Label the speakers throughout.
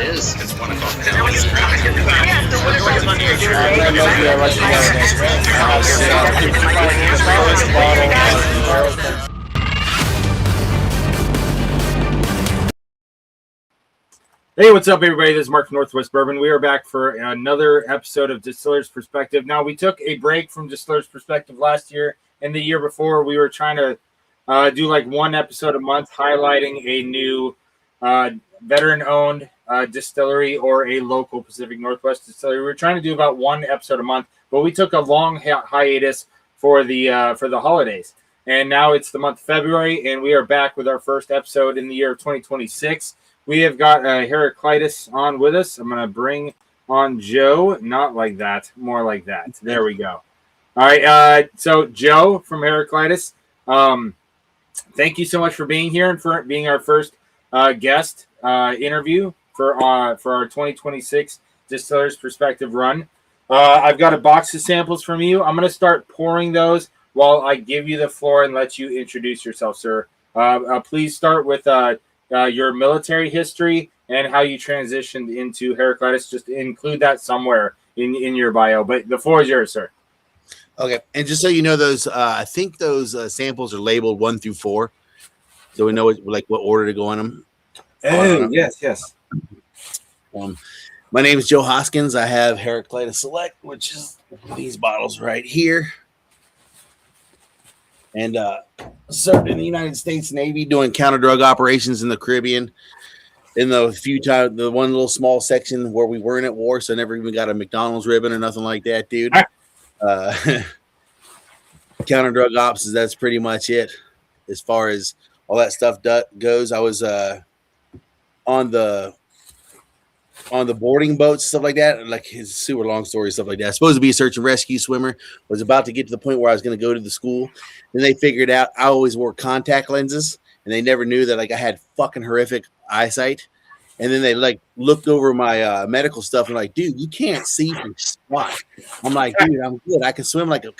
Speaker 1: is.
Speaker 2: It's 1 o'clock now.
Speaker 3: Hey, what's up, everybody? This is Mark from Northwest Bourbon. We are back for another episode of Distiller's Perspective. Now, we took a break from Distiller's Perspective last year and the year before. We were trying to do like one episode a month highlighting a new veteran-owned distillery or a local Pacific Northwest distillery. We were trying to do about one episode a month, but we took a long hiatus for the holidays. And now it's the month of February, and we are back with our first episode in the year of 2026. We have got Heraclitus on with us. I'm going to bring on Joe. Not like that. More like that. There we go. All right. So, Joe from Heraclitus, thank you so much for being here and for being our first guest interview for our 2026 Distiller's Perspective run. I've got a box of samples from you. I'm going to start pouring those while I give you the floor and let you introduce yourself, sir. Please start with your military history and how you transitioned into Heraclitus. Just include that somewhere in your bio. But the floor is yours, sir.
Speaker 4: Okay, and just so you know, those I think those samples are labeled 1 through 4, so we know what order to go in them.
Speaker 3: Oh, yes.
Speaker 4: My name is Joe Hoskins. I have Heraclitus Select, which is these bottles right here, and served in the United States Navy doing counter drug operations in the Caribbean. In the few times, the one little small section where we weren't at war, so I never even got a McDonald's ribbon or nothing like that, dude. Counter drug ops, that's pretty much it as far as all that stuff goes. I was on the boarding boats, stuff like that. Like, it's a super long story, stuff like that. Supposed to be a search and rescue swimmer. Was about to get to the point where I was going to go to the school. Then they figured out I always wore contact lenses, and they never knew that I had fucking horrific eyesight. And then they looked over my medical stuff and dude, you can't see from squat. I'm like, dude, I'm good. I can swim like a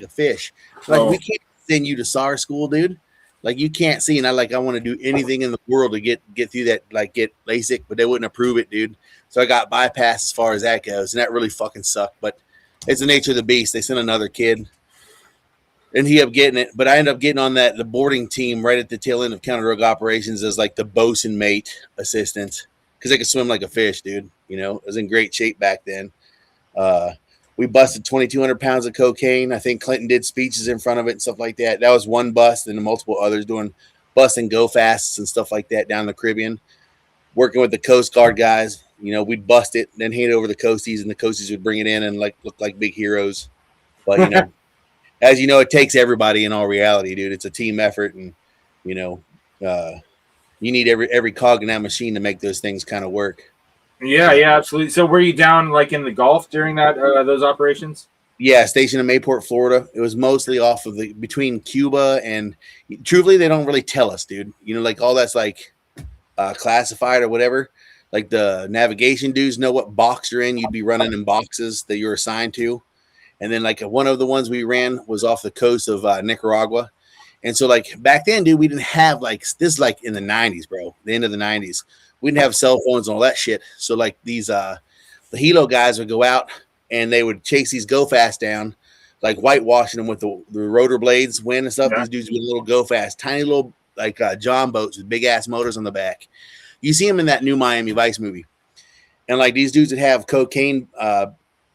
Speaker 4: fish. We can't send you to SAR school, dude. You can't see. And I want to do anything in the world to get through that, get LASIK, but they wouldn't approve it, dude. So I got bypassed as far as that goes, and that really fucking sucked. But it's the nature of the beast. They sent another kid, and he ended up getting it. But I ended up getting on the boarding team right at the tail end of counter drug operations as the bosun mate assistant, because I could swim like a fish, dude. I was in great shape back then. We busted 2,200 pounds of cocaine. I think Clinton did speeches in front of it and stuff like that. That was one bust, and multiple others doing busting go fasts and stuff like that down in the Caribbean. Working with the Coast Guard guys, we'd bust it, then hand it over to the coasties, and the coasties would bring it in and look like big heroes. But as you know, it takes everybody in all reality, dude. It's a team effort, and you need every cog in that machine to make those things kind of work.
Speaker 3: Yeah, absolutely. So were you down in the Gulf during those operations?
Speaker 4: Yeah, stationed in Mayport, Florida. It was mostly off of between Cuba and, truthfully, they don't really tell us, dude. All that's classified or whatever. The navigation dudes know what box you're in. You'd be running in boxes that you're assigned to. And then one of the ones we ran was off the coast of Nicaragua. And so back then, dude, we didn't have this is in the 90s, bro, the end of the 90s. We didn't have cell phones and all that shit. So these the helo guys would go out and they would chase these go fast down, whitewashing them with the rotor blades, wind and stuff. Yeah. These dudes with little go fast, tiny little John boats with big ass motors on the back. You see them in that new Miami Vice movie. And these dudes would have cocaine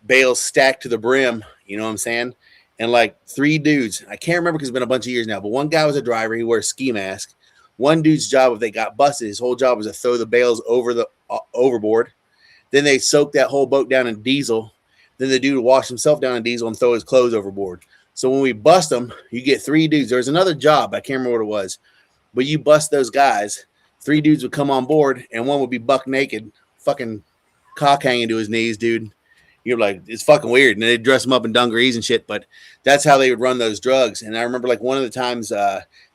Speaker 4: bales stacked to the brim, you know what I'm saying? And 3 dudes, I can't remember because it's been a bunch of years now, but one guy was a driver. He wore a ski mask. One dude's job, if they got busted, his whole job was to throw the bales over the overboard. Then they soak that whole boat down in diesel. Then the dude would wash himself down in diesel and throw his clothes overboard. So when we bust them, you get 3 dudes. There's another job. I can't remember what it was. But you bust those guys, 3 dudes would come on board, and one would be buck naked, fucking cock hanging to his knees, dude. You're it's fucking weird. And they'd dress them up in dungarees and shit. But that's how they would run those drugs. And I remember one of the times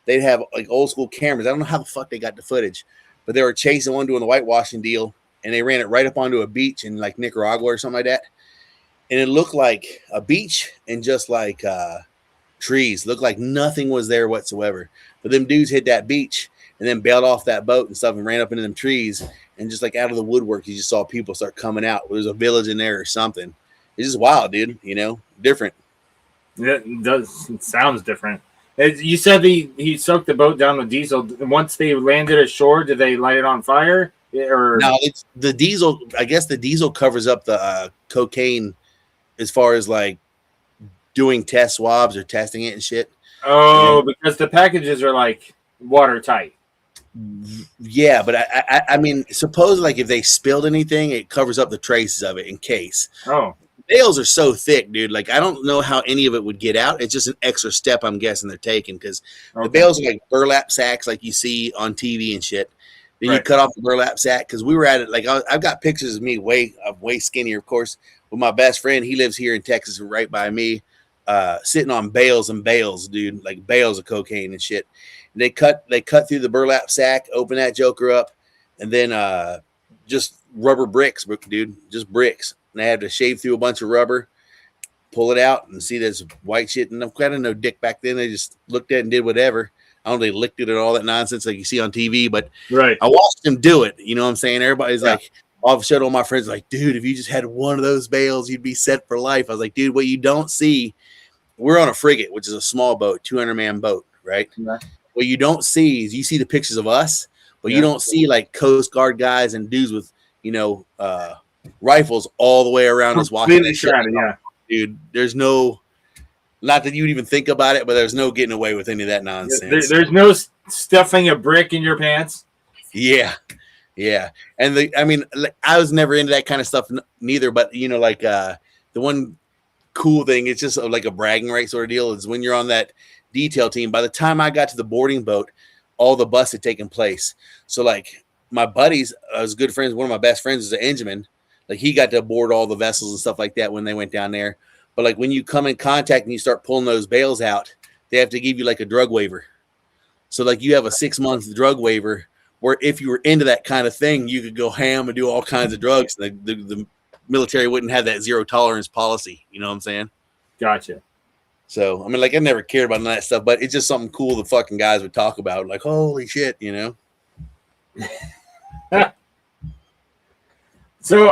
Speaker 4: they'd have old school cameras. I don't know how the fuck they got the footage, but they were chasing one doing the whitewashing deal, and they ran it right up onto a beach in Nicaragua or something like that. And it looked like a beach and just trees. Looked like nothing was there whatsoever. But them dudes hit that beach and then bailed off that boat and stuff and ran up into them trees. and just like out of the woodwork, you just saw people start coming out. There's a village in there or something. It's just wild, dude. You know, different.
Speaker 3: It does. It sounds different. You said he soaked the boat down with diesel. Once they landed ashore, did they light it on fire? Or
Speaker 4: no, it's the diesel. I guess the diesel covers up the cocaine as far as like doing test swabs or testing it and shit.
Speaker 3: Oh, because the packages are like watertight.
Speaker 4: Yeah, but I mean, suppose like if they spilled anything, it covers up the traces of it in case.
Speaker 3: Oh.
Speaker 4: Bales are so thick, dude. Like, I don't know how any of it would get out. It's just an extra step I'm guessing they're taking because the bales are like burlap sacks like you see on TV and shit. Then you cut off the burlap sack because we were at it. Like, I've got pictures of me way skinnier, of course, with my best friend. He lives here in Texas right by me, sitting on bales and bales, dude, like bales of cocaine and shit. And they cut through the burlap sack, open that joker up, and then just rubber bricks, dude, just bricks. And I had to shave through a bunch of rubber, pull it out, and see there's white shit. And I'm kind of no dick back then. They just looked at it and did whatever. I don't know, they licked it and all that nonsense like you see on TV, but I watched them do it. You know what I'm saying? Everybody's like, all of a sudden, all my friends are like, dude, if you just had one of those bales, you'd be set for life. I was like, dude, what you don't see, we're on a frigate, which is a small boat, 200-man boat, right? Yeah. What you don't see is you see the pictures of us, but you don't see like Coast Guard guys and dudes with, you know, rifles all the way around us watching that shit. Dude, there's no, not that you'd even think about it, but there's no getting away with any of that nonsense.
Speaker 3: There's no stuffing a brick in your pants.
Speaker 4: Yeah. And I mean, I was never into that kind of stuff neither, but you know, like the one cool thing, it's just like a bragging right sort of deal, is when you're on that detail team. By the time I got to the boarding boat, all the busts had taken place. So like my buddies, I was good friends. One of my best friends is an engineman. Like he got to board all the vessels and stuff like that when they went down there. But like when you come in contact and you start pulling those bales out, they have to give you like a drug waiver. So like you have a 6-month drug waiver where if you were into that kind of thing, you could go ham and do all kinds of drugs. The military wouldn't have that zero tolerance policy. You know what I'm saying?
Speaker 3: Gotcha. So,
Speaker 4: I mean, like I never cared about none of that stuff, but it's just something cool the fucking guys would talk about. Like, holy shit, you know?
Speaker 3: So,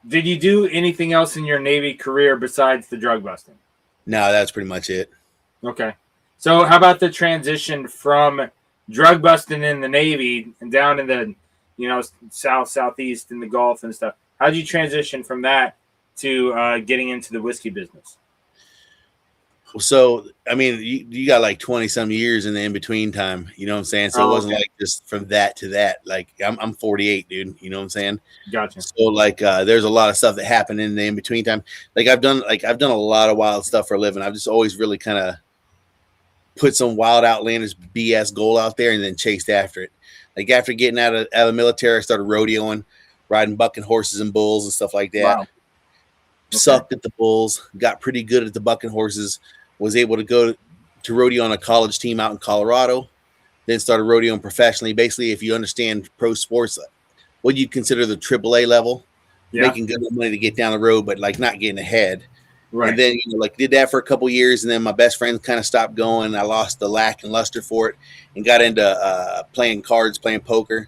Speaker 3: did you do anything else in your Navy career besides the drug busting?
Speaker 4: No, that's pretty much it.
Speaker 3: Okay. So how about the transition from drug busting in the Navy and down in the, you know, southeast in the Gulf and stuff? How did you transition from that to getting into the whiskey business?
Speaker 4: So, I mean, you got like 20 some years in the in-between time, you know what I'm saying? So it wasn't like just from that to that. Like I'm 48, dude. You know what I'm saying?
Speaker 3: Gotcha.
Speaker 4: So like, there's a lot of stuff that happened in the in-between time. Like I've done a lot of wild stuff for a living. I've just always really kind of put some wild outlandish BS goal out there and then chased after it. Like after getting out of the military, I started rodeoing, riding bucking horses and bulls and stuff like that. Wow. Sucked at the bulls, got pretty good at the bucking horses, was able to go to rodeo on a college team out in Colorado, then started rodeoing professionally. Basically, if you understand pro sports, what you'd consider the AAA level, making good money to get down the road, but like not getting ahead. Right. And then, you know, like did that for a couple years, and then my best friend kind of stopped going. I lost the lack and luster for it and got into playing cards, playing poker.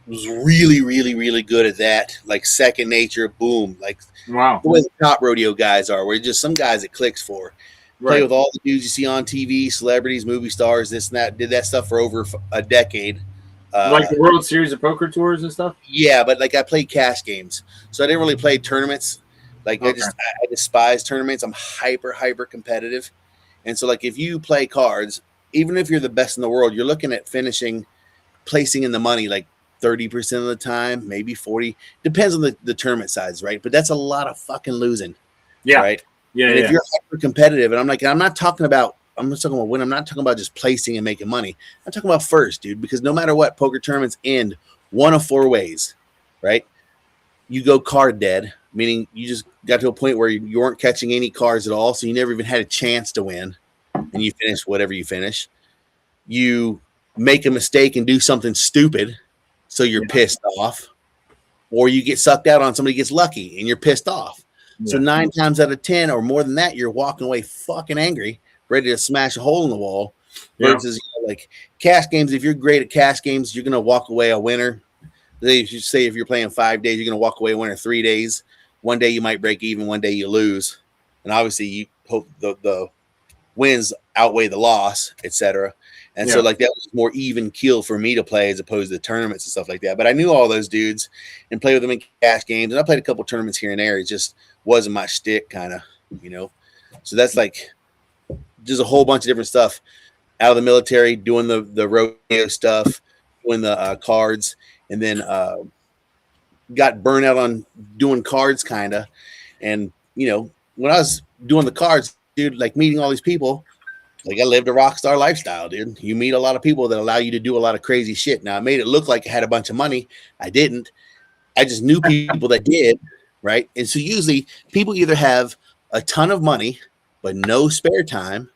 Speaker 4: Was really, really, really good at that. Like second nature, boom. Like
Speaker 3: wow.
Speaker 4: The way the top rodeo guys are, where just some guys it clicks for. Right. Play with all the dudes you see on TV, celebrities, movie stars, this and that. Did that stuff for over a decade.
Speaker 3: Like the World Series of Poker Tours and stuff?
Speaker 4: Yeah, but like I played cash games. So I didn't really play tournaments. Like I despise tournaments. I'm hyper competitive. And so like if you play cards, even if you're the best in the world, you're looking at placing in the money like 30% of the time, maybe 40. Depends on the tournament size, right? But that's a lot of fucking losing.
Speaker 3: Yeah.
Speaker 4: Right?
Speaker 3: Yeah.
Speaker 4: And if you're hyper competitive, and I'm not talking about when I'm not talking about just placing and making money. I'm talking about first, dude, because no matter what, poker tournaments end one of 4 ways, right? You go card dead, meaning you just got to a point where you weren't catching any cards at all, so you never even had a chance to win, and you finish whatever you finish. You make a mistake and do something stupid, so you're pissed off, or you get sucked out on somebody gets lucky and you're pissed off. Yeah. So 9 times out of 10 or more than that, you're walking away fucking angry, ready to smash a hole in the wall. Versus like cask games. If you're great at cask games, you're gonna walk away a winner. They should say if you're playing 5 days, you're gonna walk away a winner 3 days. One day you might break even, one day you lose, and obviously you hope the wins outweigh the loss, etc. And so like that was more even keel for me to play as opposed to tournaments and stuff like that. But I knew all those dudes and played with them in cash games, and I played a couple tournaments here and there. It just wasn't my shtick, kind of, you know. So that's like just a whole bunch of different stuff out of the military, doing the rodeo stuff, doing the cards, and then got burned out on doing cards, kind of. And you know, when I was doing the cards, dude, like meeting all these people. Like I lived a rock star lifestyle, dude. You meet a lot of people that allow you to do a lot of crazy shit. Now I made it look like I had a bunch of money. I didn't. I just knew people that did, right? And so usually people either have a ton of money but no spare time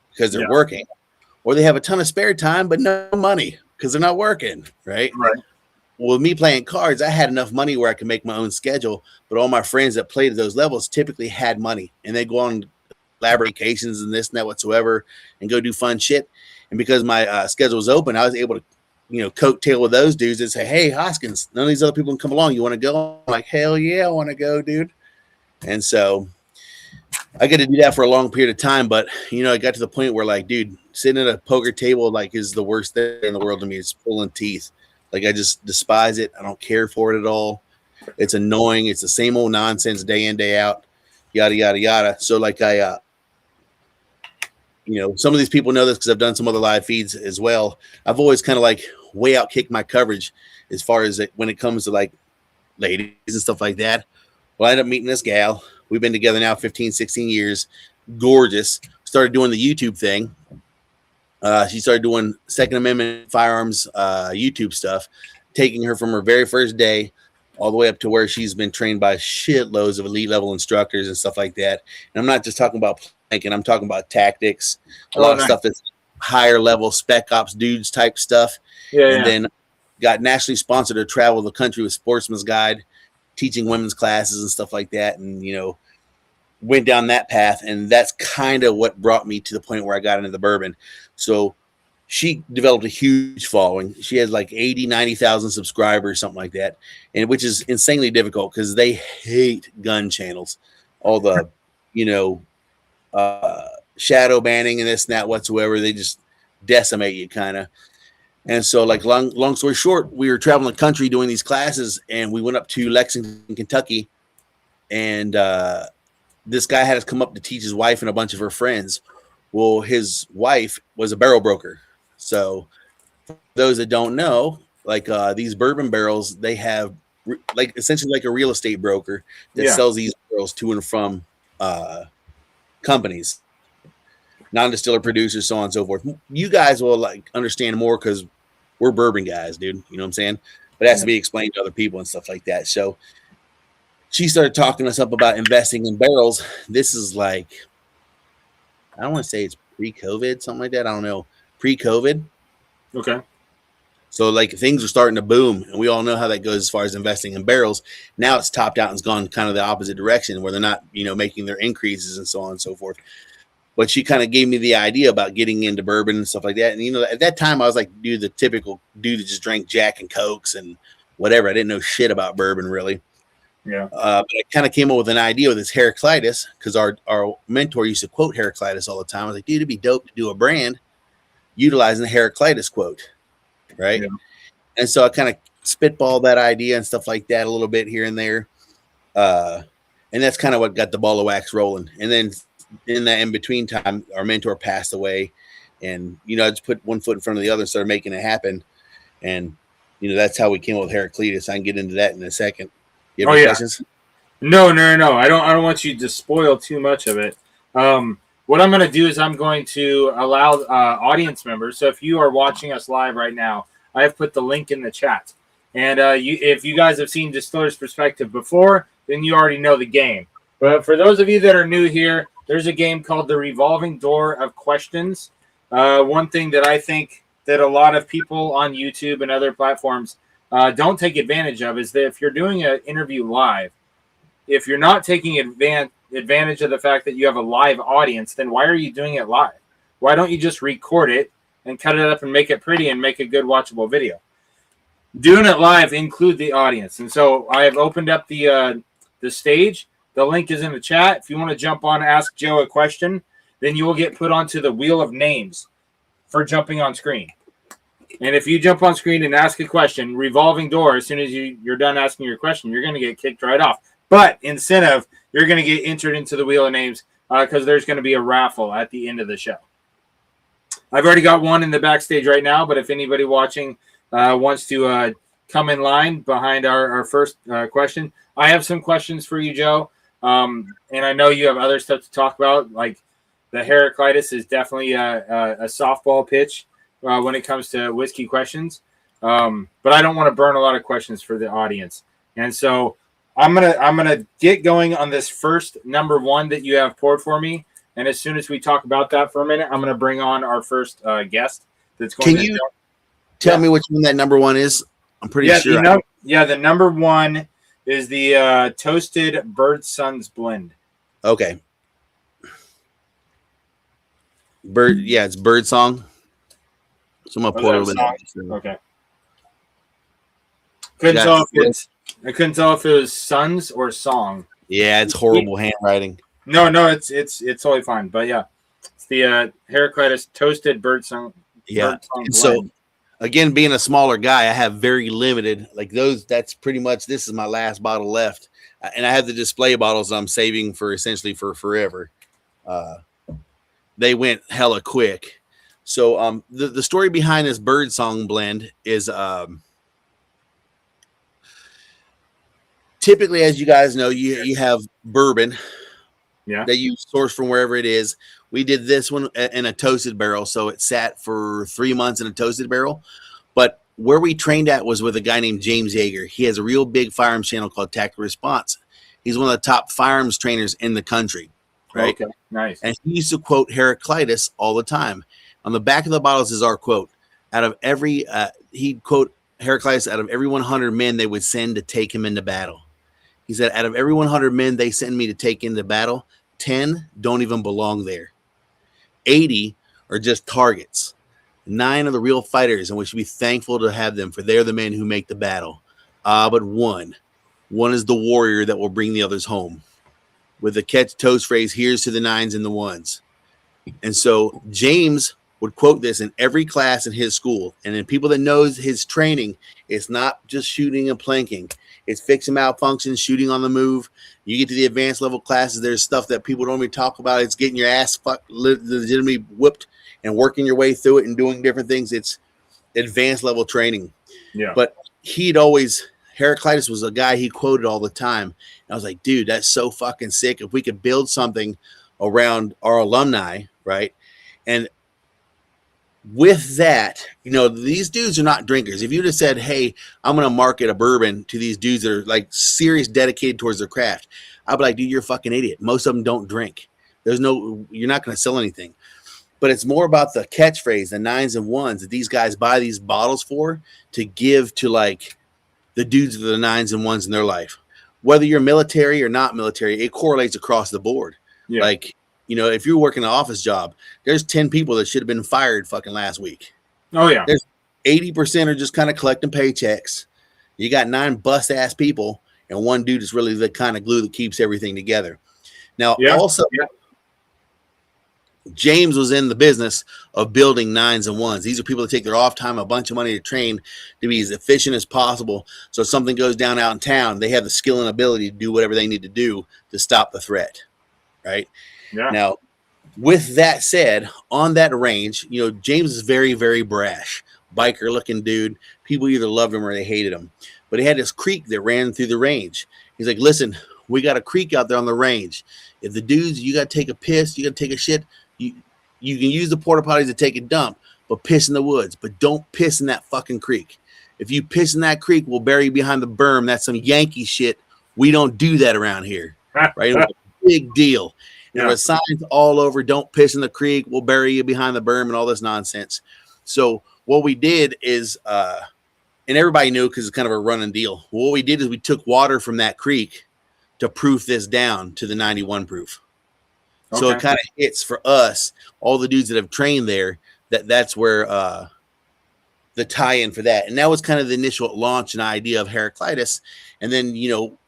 Speaker 4: because they're working, or they have a ton of spare time but no money because they're not working, right?
Speaker 3: Right.
Speaker 4: Well, with me playing cards, I had enough money where I could make my own schedule, but all my friends that played at those levels typically had money, and they go on elaborate vacations and this and that whatsoever and go do fun shit. And because my schedule was open, I was able to, you know, coattail with those dudes and say, hey, Hoskins, none of these other people can come along. You want to go? I'm like, hell yeah, I want to go, dude. And so I got to do that for a long period of time. But, you know, I got to the point where, like, dude, sitting at a poker table, like, is the worst thing in the world to me. It's pulling teeth. Like, I just despise it. I don't care for it at all. It's annoying. It's the same old nonsense day in, day out, yada, yada, yada. So, like, you know, some of these people know this because I've done some other live feeds as well. I've always kind of like way out kicked my coverage as far as when it comes to like ladies and stuff like that. Well, I ended up meeting this gal. We've been together now 15, 16 years. Gorgeous. Started doing the YouTube thing. She started doing Second Amendment firearms YouTube stuff, taking her from her very first day all the way up to where she's been trained by shitloads of elite level instructors and stuff like that. And I'm not just talking about planking, I'm talking about tactics, a lot of stuff that's higher level spec ops dudes type stuff. And then got nationally sponsored to travel the country with Sportsman's Guide, teaching women's classes and stuff like that. And, you know, went down that path. And that's kind of what brought me to the point where I got into the bourbon. So she developed a huge following. She has like 80, 90,000 subscribers, something like that. And which is insanely difficult because they hate gun channels, all the, you know, shadow banning and this and that whatsoever. They just decimate you kind of. And so like long story short, we were traveling the country doing these classes, and we went up to Lexington, Kentucky. And this guy had us come up to teach his wife and a bunch of her friends. Well, his wife was a barrel broker. So for those that don't know, like these bourbon barrels, they have like essentially like a real estate broker that sells these barrels to and from companies, non-distiller producers, so on and so forth. You guys will like understand more because we're bourbon guys, dude. You know what I'm saying? But it has to be explained to other people and stuff like that. So she started talking us up about investing in barrels. This is like, I don't want to say it's pre-COVID, something like that. I don't know. Pre-COVID.
Speaker 3: Okay.
Speaker 4: So like things are starting to boom, and we all know how that goes as far as investing in barrels. Now it's topped out and it's gone kind of the opposite direction where they're not, you know, making their increases and so on and so forth. But she kind of gave me the idea about getting into bourbon and stuff like that. And, you know, at that time I was like, dude, the typical dude that just drank Jack and Cokes and whatever. I didn't know shit about bourbon really.
Speaker 3: Yeah.
Speaker 4: But I kind of came up with an idea with this Heraclitus because our mentor used to quote Heraclitus all the time. I was like, dude, it'd be dope to do a brand utilizing the Heraclitus quote. Right. Yeah. And so I kind of spitballed that idea and stuff like that a little bit here and there. And that's kind of what got the ball of wax rolling. And then in that in between time, our mentor passed away, and, you know, I just put one foot in front of the other and started making it happen. And, you know, that's how we came up with Heraclitus. I can get into that in a second. You have any questions?
Speaker 3: No. I don't want you to spoil too much of it. What I'm going to do is I'm going to allow audience members. So if you are watching us live right now, I have put the link in the chat. And if you guys have seen Distiller's Perspective before, then you already know the game. But for those of you that are new here, there's a game called the Revolving Door of Questions. One thing that I think that a lot of people on YouTube and other platforms don't take advantage of is that if you're doing an interview live, if you're not taking advantage of the fact that you have a live audience, then why are you doing it live? Why don't you just record it and cut it up and make it pretty and make a good watchable video. Doing it live include the audience. And so I have opened up the stage. The link is in the chat. If you want to jump on, ask Joe a question, then you will get put onto the wheel of names for jumping on screen. And if you jump on screen and ask a question, revolving door, as soon as you're done asking your question, you're going to get kicked right off. But incentive, you're going to get entered into the wheel of names because there's going to be a raffle at the end of the show. I've already got one in the backstage right now, but if anybody watching wants to come in line behind our first question, I have some questions for you, Joe. And I know you have other stuff to talk about, like the Heraclitus is definitely a softball pitch when it comes to whiskey questions. But I don't want to burn a lot of questions for the audience. And so I'm gonna get going on this first number one that you have poured for me. And as soon as we talk about that for a minute, I'm gonna bring on our first guest that's going
Speaker 4: to tell me which one that number one is? I'm pretty sure.
Speaker 3: The number one is the toasted Birdsong's blend.
Speaker 4: Okay. It's Birdsong. So I'm gonna pour it in.
Speaker 3: Okay. I couldn't tell if it was Sons or Song.
Speaker 4: Yeah, it's horrible handwriting.
Speaker 3: No, it's totally fine. But yeah, it's the Heraclitus toasted Birdsong.
Speaker 4: Yeah,
Speaker 3: Birdsong
Speaker 4: and so again, being a smaller guy, I have very limited like those. That's pretty much this is my last bottle left, and I have the display bottles I'm saving for essentially for forever. They went hella quick. So the story behind this Birdsong blend is typically, as you guys know, you have bourbon that you source from wherever it is. We did this one in a toasted barrel, so it sat for 3 months in a toasted barrel. But where we trained at was with a guy named James Yeager. He has a real big firearms channel called Tactical Response. He's one of the top firearms trainers in the country, right?
Speaker 3: Okay, nice.
Speaker 4: And he used to quote Heraclitus all the time. On the back of the bottles is our quote. Out of every, he'd quote Heraclitus, out of every 100 men they would send to take him into battle. He said, out of every 100 men they send me to take into battle, 10 don't even belong there. 80 are just targets. 9 are the real fighters, and we should be thankful to have them, for they're the men who make the battle. But one is the warrior that will bring the others home. With the catch toast phrase, here's to the 9s and the 1s. And so James would quote this in every class in his school. And then people that knows his training, it's not just shooting and planking. It's fixing malfunctions, shooting on the move. You get to the advanced level classes, there's stuff that people don't even talk about. It's getting your ass legitimately whipped and working your way through it and doing different things. It's advanced level training. Yeah. But Heraclitus was a guy he quoted all the time. And I was like, dude, that's so fucking sick. If we could build something around our alumni, right? And with that, these dudes are not drinkers. If you just said, hey, I'm going to market a bourbon to these dudes that are like serious dedicated towards their craft, I'd be like, dude, you're a fucking idiot. Most of them don't drink. You're not going to sell anything. But it's more about the catchphrase, the 9s and 1s that these guys buy these bottles for to give to like the dudes of the 9s and 1s in their life. Whether you're military or not military, it correlates across the board. Yeah. Like, if you're working an office job, there's 10 people that should have been fired fucking last week.
Speaker 3: Oh, yeah.
Speaker 4: There's 80% are just kind of collecting paychecks. You got 9 bust-ass people, and 1 dude is really the kind of glue that keeps everything together. Now, James was in the business of building 9s and 1s. These are people that take their off time, a bunch of money to train to be as efficient as possible. So if something goes down out in town, they have the skill and ability to do whatever they need to do to stop the threat, right? Yeah. Now, with that said, on that range, James is very, very brash, biker-looking dude. People either loved him or they hated him. But he had this creek that ran through the range. He's like, listen, we got a creek out there on the range. If the dudes, you got to take a piss, you got to take a shit, you can use the porta potties to take a dump, but piss in the woods. But don't piss in that fucking creek. If you piss in that creek, we'll bury you behind the berm. That's some Yankee shit. We don't do that around here. Right? It was a big deal. There were signs all over, don't piss in the creek, we'll bury you behind the berm and all this nonsense. So what we did is, and everybody knew because it's kind of a running deal. What we did is we took water from that creek to proof this down to the 91 proof. Okay. So it kind of hits for us, all the dudes that have trained there, that's where the tie-in for that. And that was kind of the initial launch and idea of Heraclitus. And then,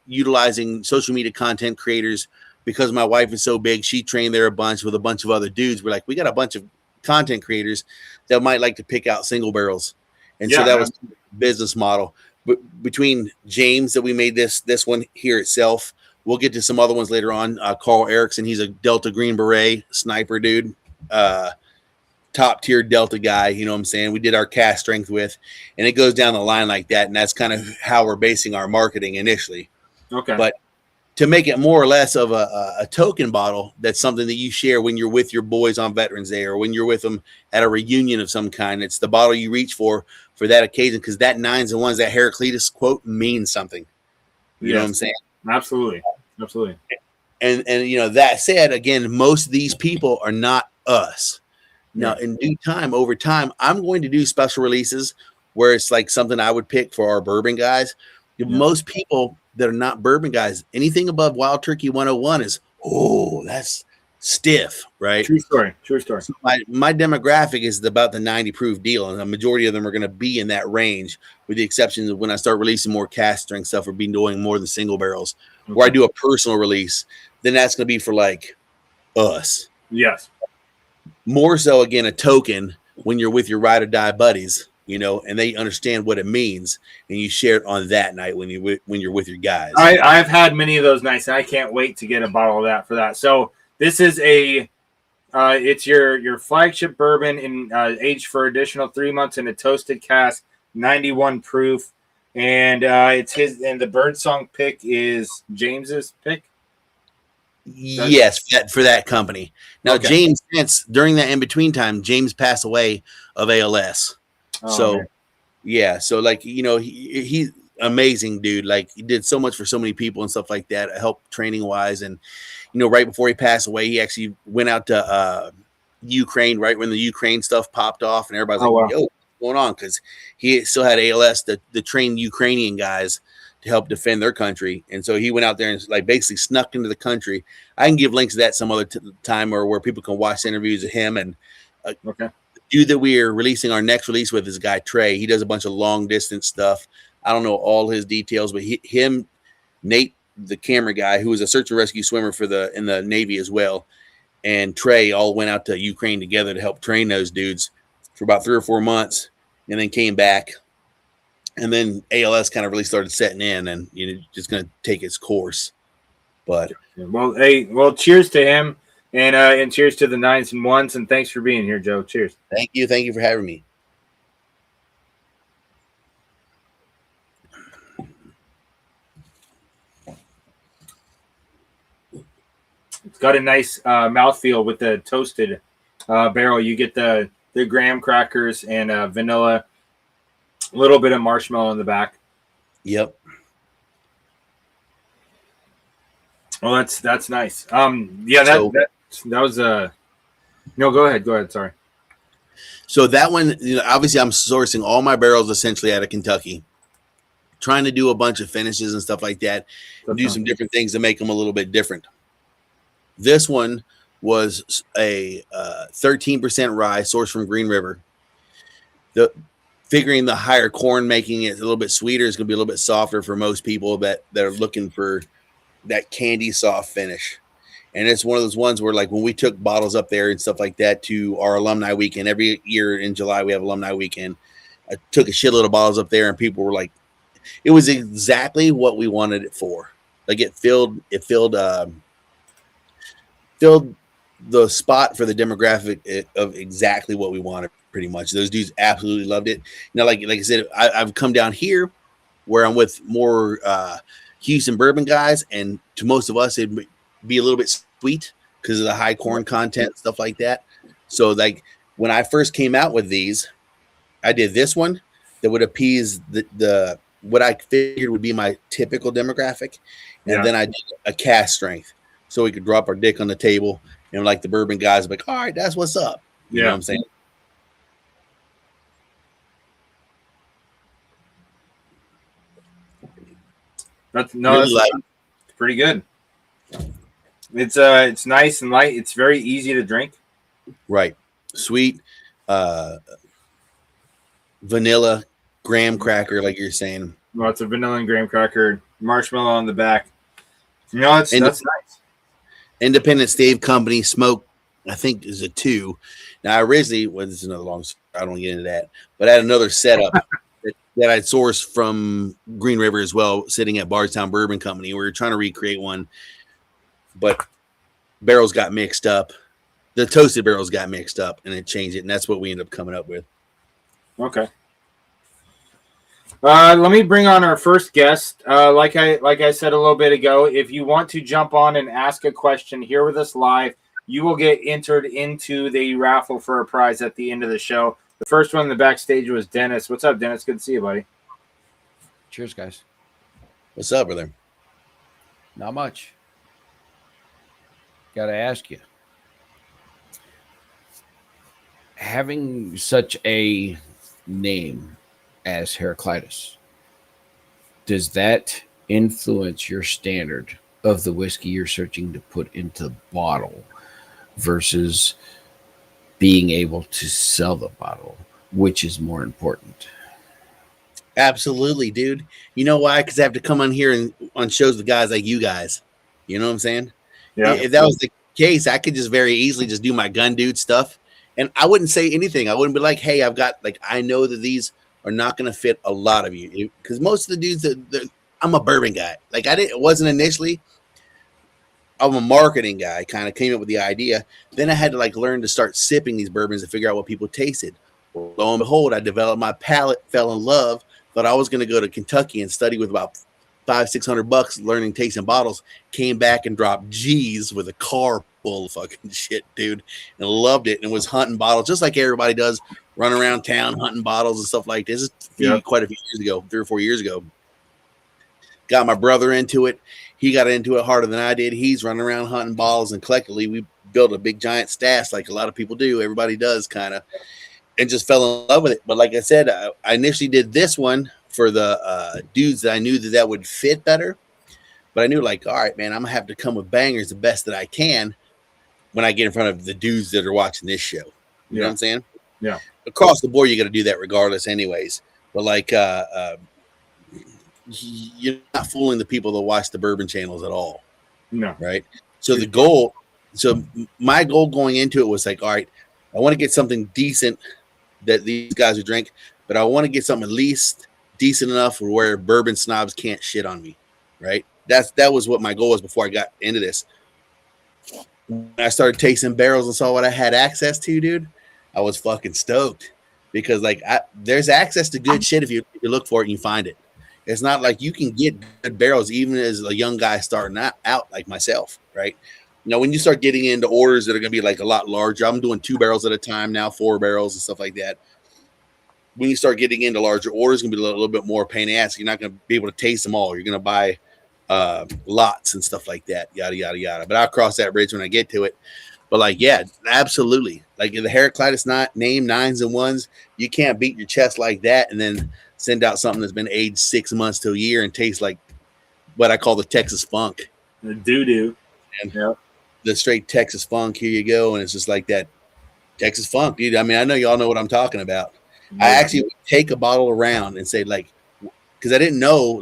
Speaker 4: utilizing social media content creators, because my wife is so big, she trained there a bunch with a bunch of other dudes. We're like, we got a bunch of content creators that might like to pick out single barrels. And so that was the business model. But between James that we made this one here itself, we'll get to some other ones later on. Carl Erickson, he's a Delta Green Beret sniper dude. Top tier Delta guy, you know what I'm saying? We did our Cask Strength with, and it goes down the line like that. And that's kind of how we're basing our marketing initially.
Speaker 3: Okay.
Speaker 4: But to make it more or less of a token bottle, that's something that you share when you're with your boys on Veterans Day or when you're with them at a reunion of some kind. It's the bottle you reach for that occasion, because that 9s and 1s, that Heraclitus quote means something. You know what I'm saying?
Speaker 3: Absolutely. Absolutely.
Speaker 4: And that said, again, most of these people are not us. Now, in due time, over time, I'm going to do special releases where it's like something I would pick for our bourbon guys. Most people that are not bourbon guys, anything above Wild Turkey 101 is, that's stiff, right?
Speaker 3: True story. So
Speaker 4: my demographic is about the 90 proof deal, and the majority of them are going to be in that range, with the exception of when I start releasing more cask strength stuff or be doing more than single barrels, where I do a personal release. Then that's going to be for like us.
Speaker 3: Yes.
Speaker 4: More so, again, a token when you're with your ride or die buddies, and they understand what it means, and you share it on that night when you're with your guys.
Speaker 3: I've had many of those nights, and I can't wait to get a bottle of that for that. So this is it's your flagship bourbon in aged for additional 3 months in a toasted cask, 91 proof, and it's his. And the Birdsong pick is James's pick.
Speaker 4: Yes, for that company. Now, James, during that in between time, James passed away of ALS. So like, he's amazing dude. Like, he did so much for so many people and stuff like that, help training wise. And right before he passed away, he actually went out to Ukraine right when the Ukraine stuff popped off, and everybody's like, yo, what's going on? Because he still had ALS to train Ukrainian guys to help defend their country. And so he went out there and like basically snuck into the country. I can give links to that some other time, or where people can watch interviews of him. And the dude that we are releasing our next release with is a guy, Trey. He does a bunch of long distance stuff. I don't know all his details, but Nate, the camera guy, who was a search and rescue swimmer in the Navy as well, and Trey all went out to Ukraine together to help train those dudes for about 3 or 4 months, and then came back. And then ALS kind of really started setting in, and just going to take its course. But
Speaker 3: cheers to him, and cheers to the 9s and 1s, and thanks for being here, Joe. Cheers.
Speaker 4: Thank you for having me.
Speaker 3: It's got a nice mouthfeel with the toasted barrel. You get the graham crackers and vanilla. A little bit of marshmallow in the back.
Speaker 4: Yep.
Speaker 3: Well, that's nice. That was no, go ahead. Sorry.
Speaker 4: So that one, obviously I'm sourcing all my barrels essentially out of Kentucky, trying to do a bunch of finishes and stuff like that, and do some different things to make them a little bit different. This one was a 13% rye sourced from Green River. Figuring the higher corn, making it a little bit sweeter, is going to be a little bit softer for most people that are looking for that candy soft finish. And it's one of those ones where, like, when we took bottles up there and stuff like that to our alumni weekend, every year in July we have alumni weekend, I took a shitload of bottles up there, and people were like, it was exactly what we wanted it for. Like, it filled the spot for the demographic of exactly what we wanted. Pretty much, those dudes absolutely loved it. Now, like I said, I've come down here where I'm with more Houston bourbon guys, and to most of us, it'd be a little bit sweet because of the high corn content, stuff like that. So, like, when I first came out with these, I did this one that would appease the what I figured would be my typical demographic, and then I did a cask strength so we could drop our dick on the table, and like the bourbon guys would be like, all right, that's what's up. You know what I'm saying?
Speaker 3: That's pretty good. It's nice and light. It's very easy to drink.
Speaker 4: Right. Sweet. vanilla graham cracker, like you're saying.
Speaker 3: Well, it's a vanilla and graham cracker, marshmallow on the back. You know, that's nice.
Speaker 4: Independent Stave Company smoke, I think, is a 2. Now, I originally, well, this is another long story. I don't want to get into that, but I had another setup that I'd sourced from Green River as well, sitting at Bardstown Bourbon Company. We were trying to recreate one, but barrels got mixed up. The toasted barrels got mixed up, and it changed it, and that's what we ended up coming up with.
Speaker 3: Okay. Let me bring on our first guest. Like I said a little bit ago, if you want to jump on and ask a question here with us live, you will get entered into the raffle for a prize at the end of the show. The first one in the backstage was Dennis. What's up, Dennis? Good to see you, buddy.
Speaker 1: Cheers, guys.
Speaker 4: What's up, brother?
Speaker 1: Not much. Got to ask you. Having such a name as Heraclitus, does that influence your standard of the whiskey you're searching to put into the bottle versus being able to sell the bottle? Which is more important?
Speaker 4: Absolutely, dude. You know why? Because I have to come on here and on shows with guys like you guys. You know what I'm saying?
Speaker 3: Yeah.
Speaker 4: If that was the case, I could just very easily just do my gun dude stuff, and I wouldn't say anything. I wouldn't be like, "Hey, I've got like I know that these are not going to fit a lot of you," because most of the dudes that I'm a bourbon guy. Like it wasn't initially. I'm a marketing guy. Kind of came up with the idea. Then I had to like learn to start sipping these bourbons to figure out what people tasted. Well, lo and behold, I developed my palate, fell in love. Thought I was going to go to Kentucky and study with about $500-600 learning tasting bottles. Came back and dropped G's with a car full of fucking shit, dude, and loved it. And was hunting bottles just like everybody does, run around town hunting bottles and stuff like this. Quite a few years ago, 3 or 4 years ago. Got my brother into it. He got into it harder than I did. He's running around hunting bottles, and collectively we built a big giant stash like a lot of people do. Everybody does kind of. And just fell in love with it. But like I said, I initially did this one for the dudes that I knew that would fit better. But I knew like, all right, man, I'm going to have to come with bangers the best that I can when I get in front of the dudes that are watching this show. You know what I'm saying?
Speaker 3: Yeah.
Speaker 4: Across the board, you got to do that regardless anyways. But like, you're not fooling the people that watch the bourbon channels at all.
Speaker 3: No.
Speaker 4: Right? So my goal going into it was like, all right, I want to get something decent that these guys would drink, but I want to get something at least decent enough for where bourbon snobs can't shit on me, right? That was what my goal was before I got into this. When I started tasting barrels and saw what I had access to, dude, I was fucking stoked because like there's access to good shit if you look for it and you find it. It's not like you can get good barrels even as a young guy starting out like myself, right? You know, when you start getting into orders that are going to be like a lot larger, I'm doing 2 barrels at a time now, 4 barrels and stuff like that. When you start getting into larger orders, it's going to be a little bit more pain in the ass. You're not going to be able to taste them all. You're going to buy lots and stuff like that, yada, yada, yada. But I'll cross that bridge when I get to it. But like, yeah, absolutely. Like the Heraclitus name 9s and 1s, you can't beat your chest like that and then send out something that's been aged 6 months to a year and tastes like what I call the Texas funk.
Speaker 3: The doo-doo.
Speaker 4: Yeah. The straight Texas funk, here you go, and it's just like that Texas funk, dude. I mean, I know y'all know what I'm talking about. Yeah. I actually would take a bottle around and say, like, because I didn't know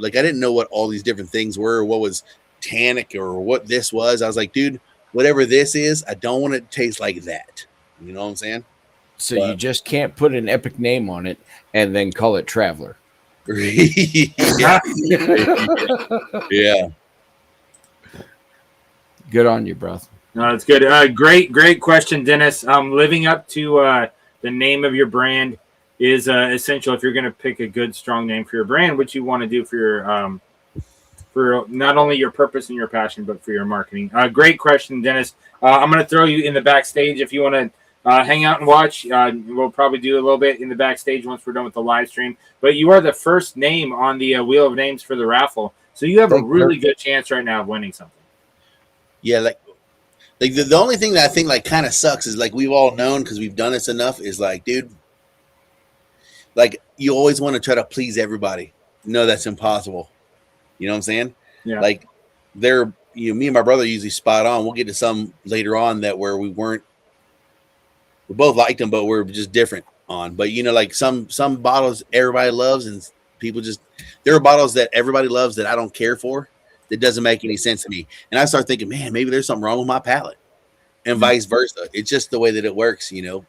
Speaker 4: what all these different things were, or what was tannic, or what this was. I was like, dude, whatever this is, I don't want it to taste like that. You know what I'm saying?
Speaker 1: So you just can't put an epic name on it and then call it Traveler.
Speaker 4: Yeah. Yeah.
Speaker 1: Good on you, bro.
Speaker 3: No, it's good. Great question, Dennis. Living up to the name of your brand is essential if you're going to pick a good, strong name for your brand, which you want to do for your for not only your purpose and your passion, but for your marketing. Great question, Dennis. I'm going to throw you in the backstage if you want to hang out and watch. We'll probably do a little bit in the backstage once we're done with the live stream. But you are the first name on the wheel of names for the raffle, so you have a really good chance right now of winning something.
Speaker 4: Yeah, like the only thing that I think like kind of sucks is like we've all known because we've done this enough is like, dude, like you always want to try to please everybody. No, that's impossible. You know what I'm saying?
Speaker 3: Yeah.
Speaker 4: Like me and my brother usually spot on. We'll get to some later on that where we weren't we both liked them, but we're just different on. But you know, like some bottles everybody loves, and people just there are bottles that everybody loves that I don't care for. That doesn't make any sense to me. And I start thinking, man, maybe there's something wrong with my palate, and vice versa. It's just the way that it works, you know.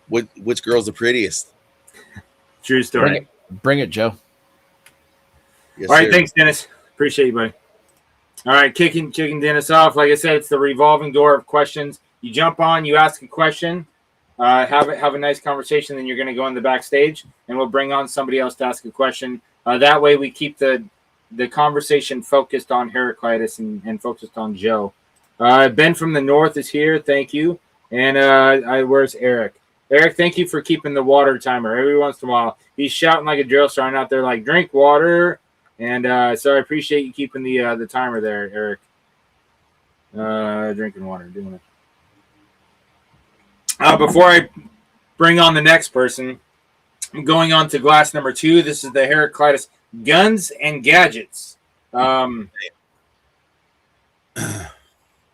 Speaker 4: Which girl's the prettiest?
Speaker 3: True story.
Speaker 1: Bring it, Joe.
Speaker 4: Yes,
Speaker 3: All right,
Speaker 4: sir.
Speaker 3: thanks, Dennis. Appreciate you, buddy. All right, kicking Dennis off. Like I said, it's the revolving door of questions. You jump on, you ask a question, have a nice conversation, then you're going to go in the backstage, and we'll bring on somebody else to ask a question. That way, we keep the conversation focused on Heraclitus and focused on Joe. Ben from the north is here. Thank you. And where's Eric? Eric, thank you for keeping the water timer. Every once in a while, he's shouting like a drill sergeant out there, like, drink water. And so I appreciate you keeping the timer there, Eric. Drinking water, doing it. Before I bring on the next person, I'm going on to glass number 2. This is the Heraclitus Guns and Gadgets.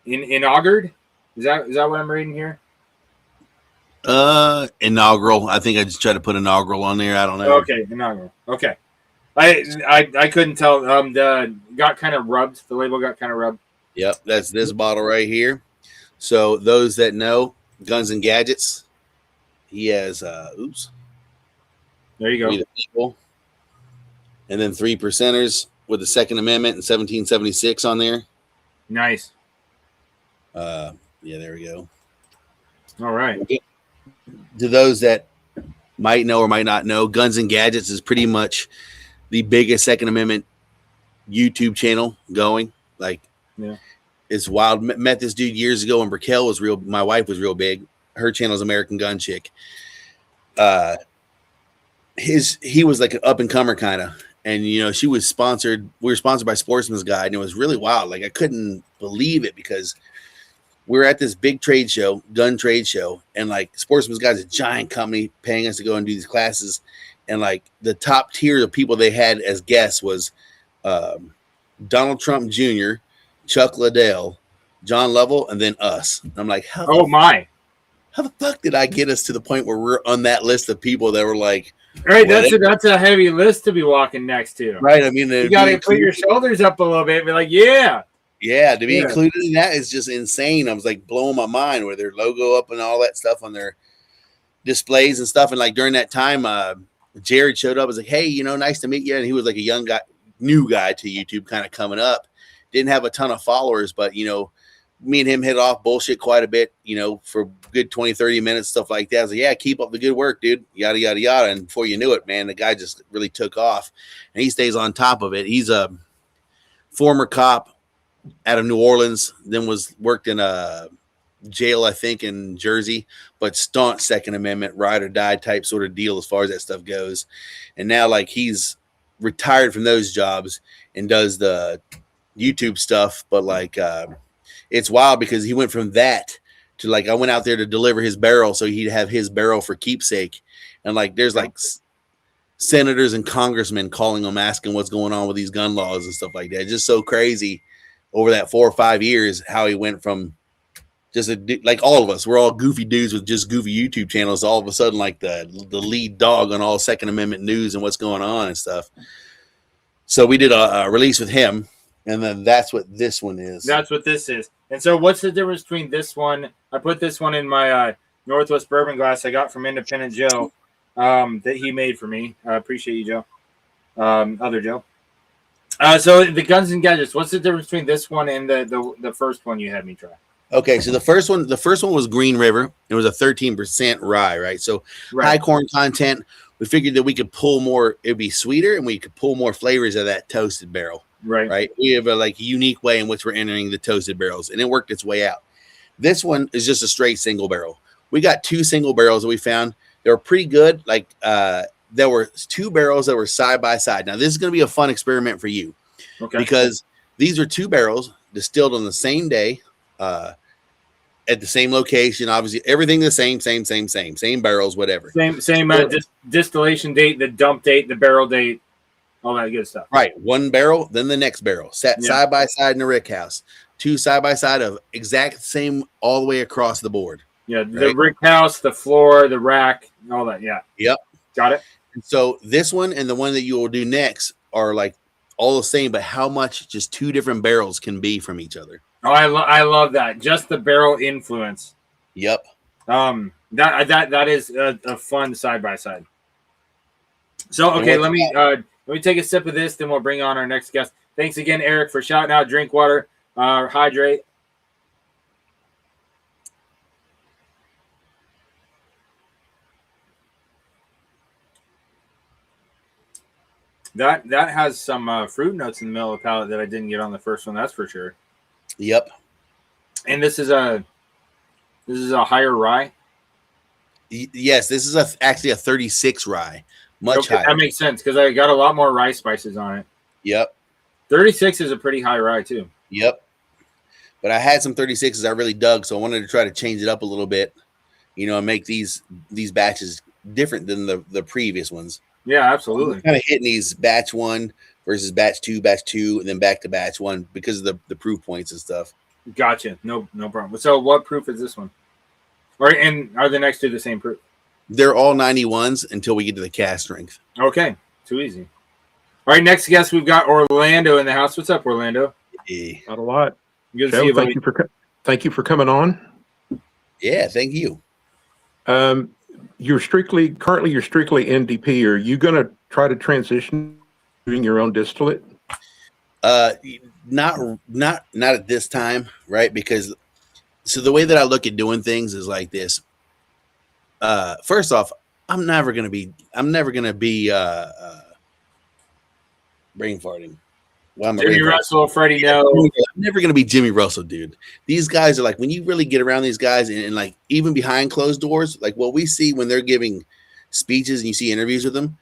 Speaker 3: Inaugured? Is that what I'm reading here?
Speaker 4: Inaugural. I think I just tried to put inaugural on there. I don't know.
Speaker 3: Okay, inaugural. Okay. I couldn't tell. Got kind of rubbed. The label got kind of rubbed.
Speaker 4: Yep, that's this bottle right here. So those that know Guns and Gadgets, he has oops.
Speaker 3: There you go.
Speaker 4: The people. And then 3 percenters with the Second Amendment and 1776 on there.
Speaker 3: Nice.
Speaker 4: Yeah, there we go.
Speaker 3: All right.
Speaker 4: To those that might know or might not know, Guns and Gadgets is pretty much the biggest Second Amendment YouTube channel going. Like,
Speaker 3: yeah,
Speaker 4: it's wild. Met this dude years ago when Brickell was real. My wife was real big. Her channel is American Gun Chick. He was like an up and comer kind of, and you know, she was sponsored. We were sponsored by Sportsman's Guide, and it was really wild. Like, I couldn't believe it because we were at this big trade show, gun trade show, and like Sportsman's Guide is a giant company paying us to go and do these classes. And like the top tier of people they had as guests was Donald Trump Jr., Chuck Liddell, John Lovell, and then us. And I'm like, how the fuck did I get us to the point where we're on that list of people that were like,
Speaker 3: right? That's a heavy list to be walking next to,
Speaker 4: right? I mean,
Speaker 3: you got to put your shoulders up a little bit and be like,
Speaker 4: yeah, to be included in that is just insane. I was like blowing my mind with their logo up and all that stuff on their displays and stuff. And like during that time, Jared showed up. I was like, hey, you know, nice to meet you. And he was like a young guy, new guy to YouTube, kind of coming up. Didn't have a ton of followers, but you know, me and him hit off bullshit quite a bit, you know, for a good 20, 30 minutes, stuff like that. I was like, yeah, keep up the good work, dude. Yada, yada, yada. And before you knew it, man, the guy just really took off and he stays on top of it. He's a former cop out of New Orleans, then worked in a jail, I think, in Jersey, but staunch Second Amendment, ride or die type sort of deal as far as that stuff goes. And now, like, he's retired from those jobs and does the YouTube stuff. But like, it's wild because he went from that to like, I went out there to deliver his barrel so he'd have his barrel for keepsake. And like, there's like senators and congressmen calling him, asking what's going on with these gun laws and stuff like that. Just so crazy. Over that 4 or 5 years, how he went from just like all of us, we're all goofy dudes with just goofy YouTube channels. All of a sudden, like the lead dog on all Second Amendment news and what's going on and stuff. So we did a release with him, and then that's what this one is.
Speaker 3: That's what this is. And so, what's the difference between this one? I put this one in my Northwest bourbon glass I got from Independent Joe that he made for me. I appreciate you, Joe. Other Joe. So the Guns and Gadgets, what's the difference between this one and the first one you had me try?
Speaker 4: Okay, so the first one was Green River. It was a 13% rye, right? So high corn content. We figured that we could pull more, it'd be sweeter, and we could pull more flavors of that toasted barrel. Right. We have a like unique way in which we're entering the toasted barrels, and it worked its way out. This one is just a straight single barrel. We got 2 single barrels that we found. They were pretty good. Like there were 2 barrels that were side by side. Now this is going to be a fun experiment for you, because these are 2 barrels distilled on the same day, at the same location. Obviously, everything the same barrels, whatever.
Speaker 3: Same distillation date, the dump date, the barrel date, all that good stuff.
Speaker 4: Right, 1 barrel, then the next barrel, sat side by side in the rick house. 2 side by side of exact same all the way across the board.
Speaker 3: Yeah, the rick house, the floor, the rack, all that. Yeah.
Speaker 4: Yep.
Speaker 3: Got it.
Speaker 4: So this one and the one that you will do next are like all the same, but how much just two different barrels can be from each other.
Speaker 3: Oh, I love that. Just the barrel influence.
Speaker 4: Yep.
Speaker 3: That is a fun side by side. So okay, let me take a sip of this, then we'll bring on our next guest. Thanks again, Eric, for shouting out. Drink water, hydrate. That has some fruit notes in the middle of the palate that I didn't get on the first one. That's for sure.
Speaker 4: Yep.
Speaker 3: And this is a higher rye.
Speaker 4: Yes, this is actually a 36 rye, much higher.
Speaker 3: That makes sense because I got a lot more rye spices on it.
Speaker 4: Yep.
Speaker 3: 36 is a pretty high rye too.
Speaker 4: Yep. But I had some 36s I really dug, so I wanted to try to change it up a little bit, and make these batches different than the previous ones.
Speaker 3: Yeah, absolutely.
Speaker 4: Kind of hitting these batch 1 versus batch 2, and then back to batch 1 because of the proof points and stuff.
Speaker 3: Gotcha. No problem. So what proof is this one? And are the next two the same proof?
Speaker 4: They're all 91s until we get to the cask strength.
Speaker 3: Okay. Too easy. All right, next guest, we've got Orlando in the house. What's up, Orlando?
Speaker 4: Hey.
Speaker 2: Not a lot.
Speaker 3: Good to see you, buddy.
Speaker 2: Thank you for coming on.
Speaker 4: Yeah, thank you.
Speaker 2: You're strictly NDP. Are you going to try to transition doing your own distillate?
Speaker 4: Not at this time, right? Because so the way that I look at doing things is like this. First off, I'm never gonna be brain farting. Well,
Speaker 3: Jimmy Russell, Freddie No.
Speaker 4: I'm never gonna be Jimmy Russell, dude. These guys are like, when you really get around these guys and like even behind closed doors, like what we see when they're giving speeches and you see interviews with them,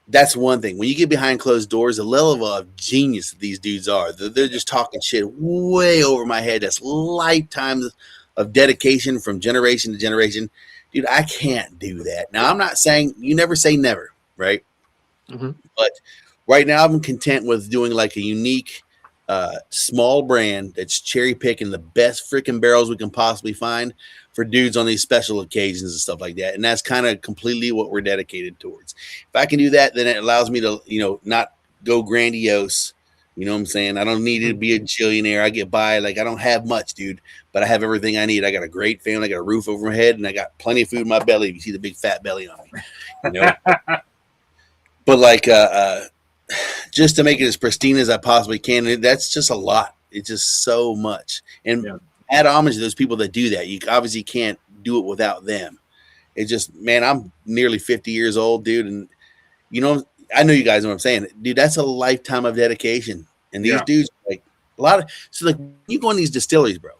Speaker 4: that's one thing. When you get behind closed doors, the level of genius that these dudes are, they're just talking shit way over my head. That's lifetimes of dedication from generation to generation. Dude, I can't do that. Now, I'm not saying you never say never, right?
Speaker 2: Mm-hmm.
Speaker 4: But right now, I'm content with doing like a unique, small brand that's cherry picking the best freaking barrels we can possibly find for dudes on these special occasions and stuff like that. And that's kind of completely what we're dedicated towards. If I can do that, then it allows me to, not go grandiose. You know what I'm saying? I don't need to be a billionaire. I get by. Like, I don't have much, dude, but I have everything I need. I got a great family. I got a roof over my head, and I got plenty of food in my belly. You see the big fat belly on me, But like, just to make it as pristine as I possibly can, that's just a lot. It's just so much. And add homage to those people that do that. You obviously can't do it without them. It's just, man, I'm nearly 50 years old, dude. And, I know you guys know what I'm saying. Dude, that's a lifetime of dedication. And these dudes, like, you go in these distilleries, bro.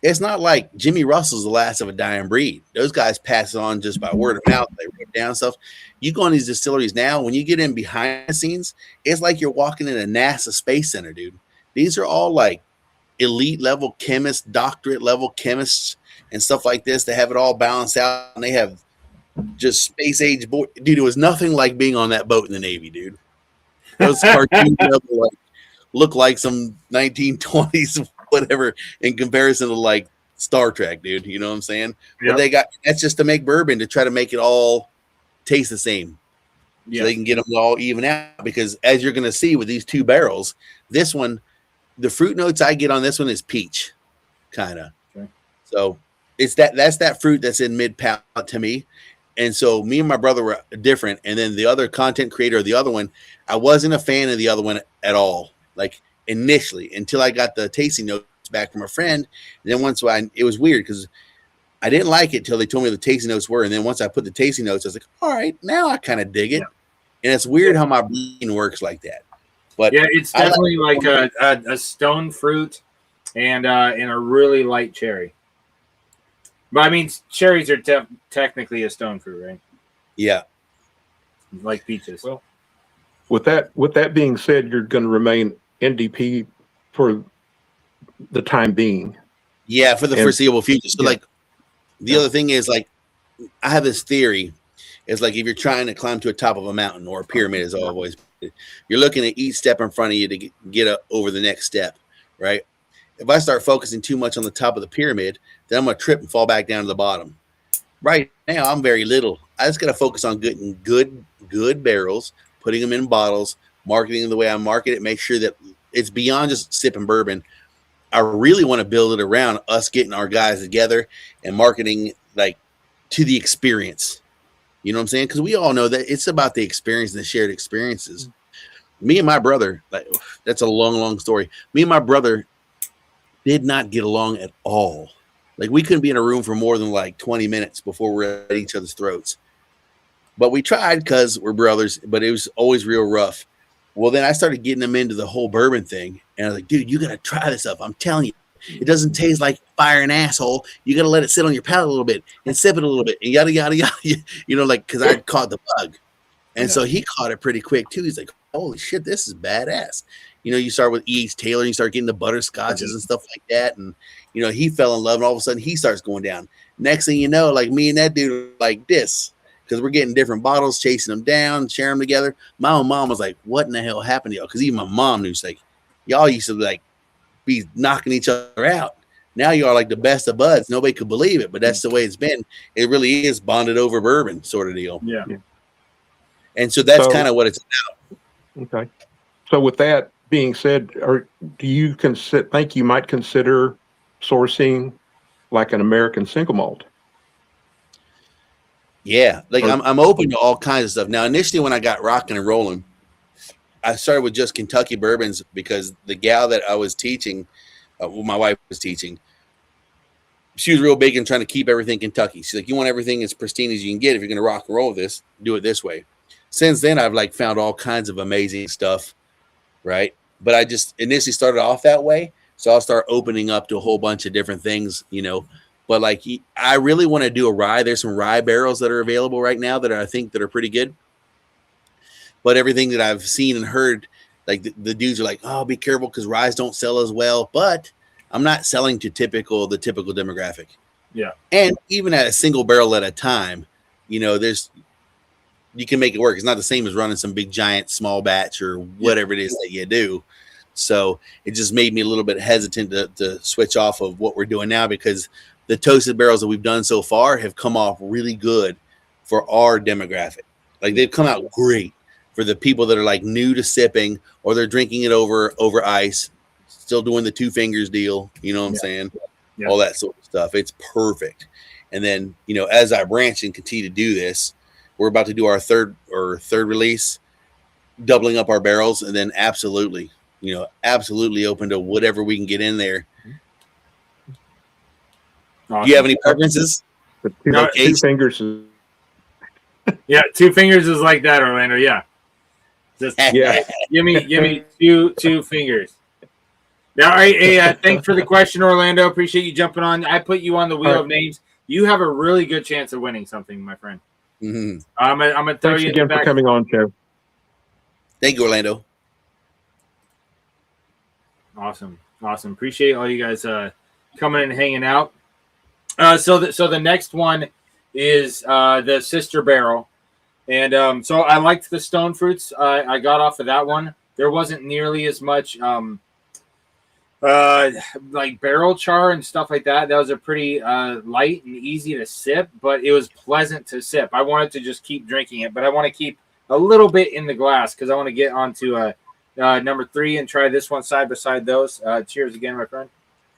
Speaker 4: It's not like Jimmy Russell's the last of a dying breed. Those guys pass it on just by word of mouth. They write down stuff. You go in these distilleries now, when you get in behind the scenes, it's like you're walking in a NASA space center, dude. These are all like elite level chemists, doctorate level chemists and stuff like this. They have it all balanced out, and they have just space age boy. Dude, it was nothing like being on that boat in the Navy, dude. Those cartoon level, look like some 1920s whatever in comparison to like Star Trek, dude. You know what I'm saying? Yep. But that's just to make bourbon, to try to make it all taste the same. So they can get them all even out, because as you're going to see with these two barrels, this one, the fruit notes I get on this one is peach, kind of. Okay. So that's that fruit that's in mid palate to me. And so me and my brother were different. And then the other content creator of the other one, I wasn't a fan of the other one at all. Like initially, until I got the tasting notes back from a friend. And then it was weird because I didn't like it till they told me the tasting notes were. And then once I put the tasting notes, I was like, all right, now I kind of dig it. Yeah. And it's weird how my brain works like that. But
Speaker 3: yeah, it's definitely like a stone fruit and a really light cherry. But I mean, cherries are technically a stone fruit, right?
Speaker 4: Yeah,
Speaker 3: like peaches.
Speaker 2: Well, with that being said, you're going to remain NDP for the time being.
Speaker 4: Yeah, for the foreseeable future. So, like, the other thing is, like, I have this theory. It's like if you're trying to climb to the top of a mountain or a pyramid, as always, you're looking at each step in front of you to get over the next step, right? if I start focusing too much on the top of the pyramid, then I'm going to trip and fall back down to the bottom. Right now, I'm very little. I just got to focus on getting good barrels, putting them in bottles, marketing them the way I market it, make sure that it's beyond just sipping bourbon. I really want to build it around us getting our guys together and marketing like to the experience. You know what I'm saying? Because we all know that it's about the experience and the shared experiences. Me and my brother, like, that's a long story. Me and my brother did not get along at all. Like, we couldn't be in a room for more than like 20 minutes before we're at each other's throats. But we tried because we're brothers, but it was always real rough. Well, then I started getting them into the whole bourbon thing. And I was like, dude, you got to try this stuff. I'm telling you, it doesn't taste like fire and asshole. You got to let it sit on your palate a little bit and sip it a little bit and yada, yada, yada. You know, like, because I caught the bug. And so he caught it pretty quick, too. He's like, holy shit, this is badass. You know, you start with E.H. Taylor, and you start getting the butterscotches and stuff like that. And, you know, he fell in love, and all of a sudden he starts going down. Next thing you know, like me and that dude are like this. Because we're getting different bottles, chasing them down, sharing them together. My own mom was like, what in the hell happened to y'all? Because even my mom knew, like, y'all used to like be knocking each other out. Now you are like the best of buds. Nobody could believe it, but that's the way it's been. It really is bonded over bourbon sort of deal.
Speaker 3: Yeah.
Speaker 4: And so that's kind of what it's about.
Speaker 2: Okay. So with that being said, or do you think you might consider sourcing like an American single malt?
Speaker 4: Yeah, like I'm open to all kinds of stuff. Now, initially when I got rocking and rolling, I started with just Kentucky bourbons because the gal that I was teaching, my wife was teaching, she was real big in trying to keep everything Kentucky. She's like, you want everything as pristine as you can get. If you're going to rock and roll with this, do it this way. Since then, I've like found all kinds of amazing stuff, right? But I just initially started off that way. So I'll start opening up to a whole bunch of different things, you know. But like, I really want to do a rye. There's some rye barrels that are available right now that I think that are pretty good. But everything that I've seen and heard, like the dudes are like, oh, be careful because ryes don't sell as well. But I'm not selling to the typical demographic.
Speaker 3: Yeah.
Speaker 4: And even at a single barrel at a time, you know, you can make it work. It's not the same as running some big giant small batch or whatever it is that you do. So it just made me a little bit hesitant to switch off of what we're doing now because the toasted barrels that we've done so far have come off really good for our demographic. Like they've come out great for the people that are like new to sipping or they're drinking it over ice, still doing the 2 fingers deal. You know what I'm saying? Yeah. All that sort of stuff. It's perfect. And then, you know, as I branch and continue to do this, we're about to do our third release, doubling up our barrels, and then absolutely open to whatever we can get in there. Awesome. Do you have any preferences?
Speaker 2: Two fingers.
Speaker 3: Yeah, 2 fingers is like that, Orlando. Yeah, just give me two fingers. Now, thanks for the question, Orlando. Appreciate you jumping on. I put you on the wheel of names. You have a really good chance of winning something, my friend.
Speaker 4: Mm-hmm.
Speaker 3: I'm gonna throw you
Speaker 2: again for coming on, Joe.
Speaker 4: Thank you, Orlando.
Speaker 3: Awesome. Appreciate all you guys coming and hanging out. So the next one is the sister barrel, and so I liked the stone fruits. I got off of that one. There wasn't nearly as much like barrel char and stuff like that. That was a pretty light and easy to sip, but it was pleasant to sip. I wanted to just keep drinking it, but I want to keep a little bit in the glass because I want to get onto number 3 and try this one side beside those. Cheers again, my friend.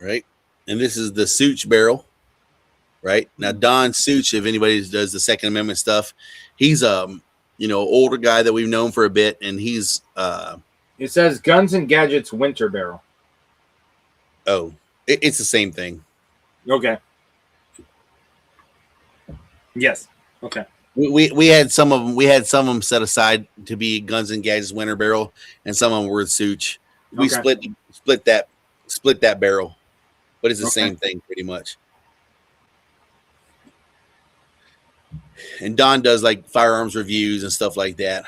Speaker 4: Right, and this is the Sootch barrel. Right now, Don Sootch, if anybody does the Second Amendment stuff, he's older guy that we've known for a bit, and he's
Speaker 3: it says Guns and Gadgets Winter Barrel.
Speaker 4: Oh, it's the same thing.
Speaker 3: Okay. Yes. Okay.
Speaker 4: We had some of them. We had some of them set aside to be Guns and Gadgets Winter Barrel, and some of them were Sootch. We split that barrel, but it's the same thing pretty much. And Don does like firearms reviews and stuff like that.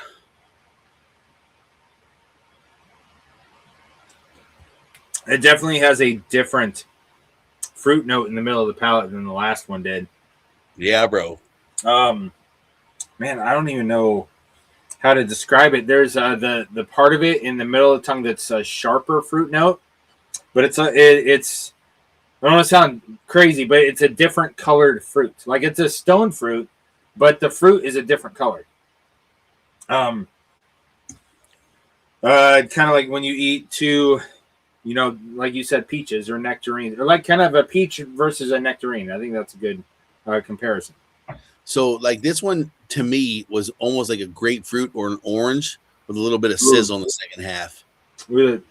Speaker 3: It definitely has a different fruit note in the middle of the palate than the last one did.
Speaker 4: Yeah, bro.
Speaker 3: Man, I don't even know how to describe it. There's the part of it in the middle of the tongue that's a sharper fruit note, but it's I don't want to sound crazy, but it's a different colored fruit. Like it's a stone fruit, but the fruit is a different color. Kind of like when you eat two, like you said, peaches or nectarines, or like kind of a peach versus a nectarine. I think that's a good comparison.
Speaker 4: So like this one to me was almost like a grapefruit or an orange with a little bit of sizzle in the second half.
Speaker 3: With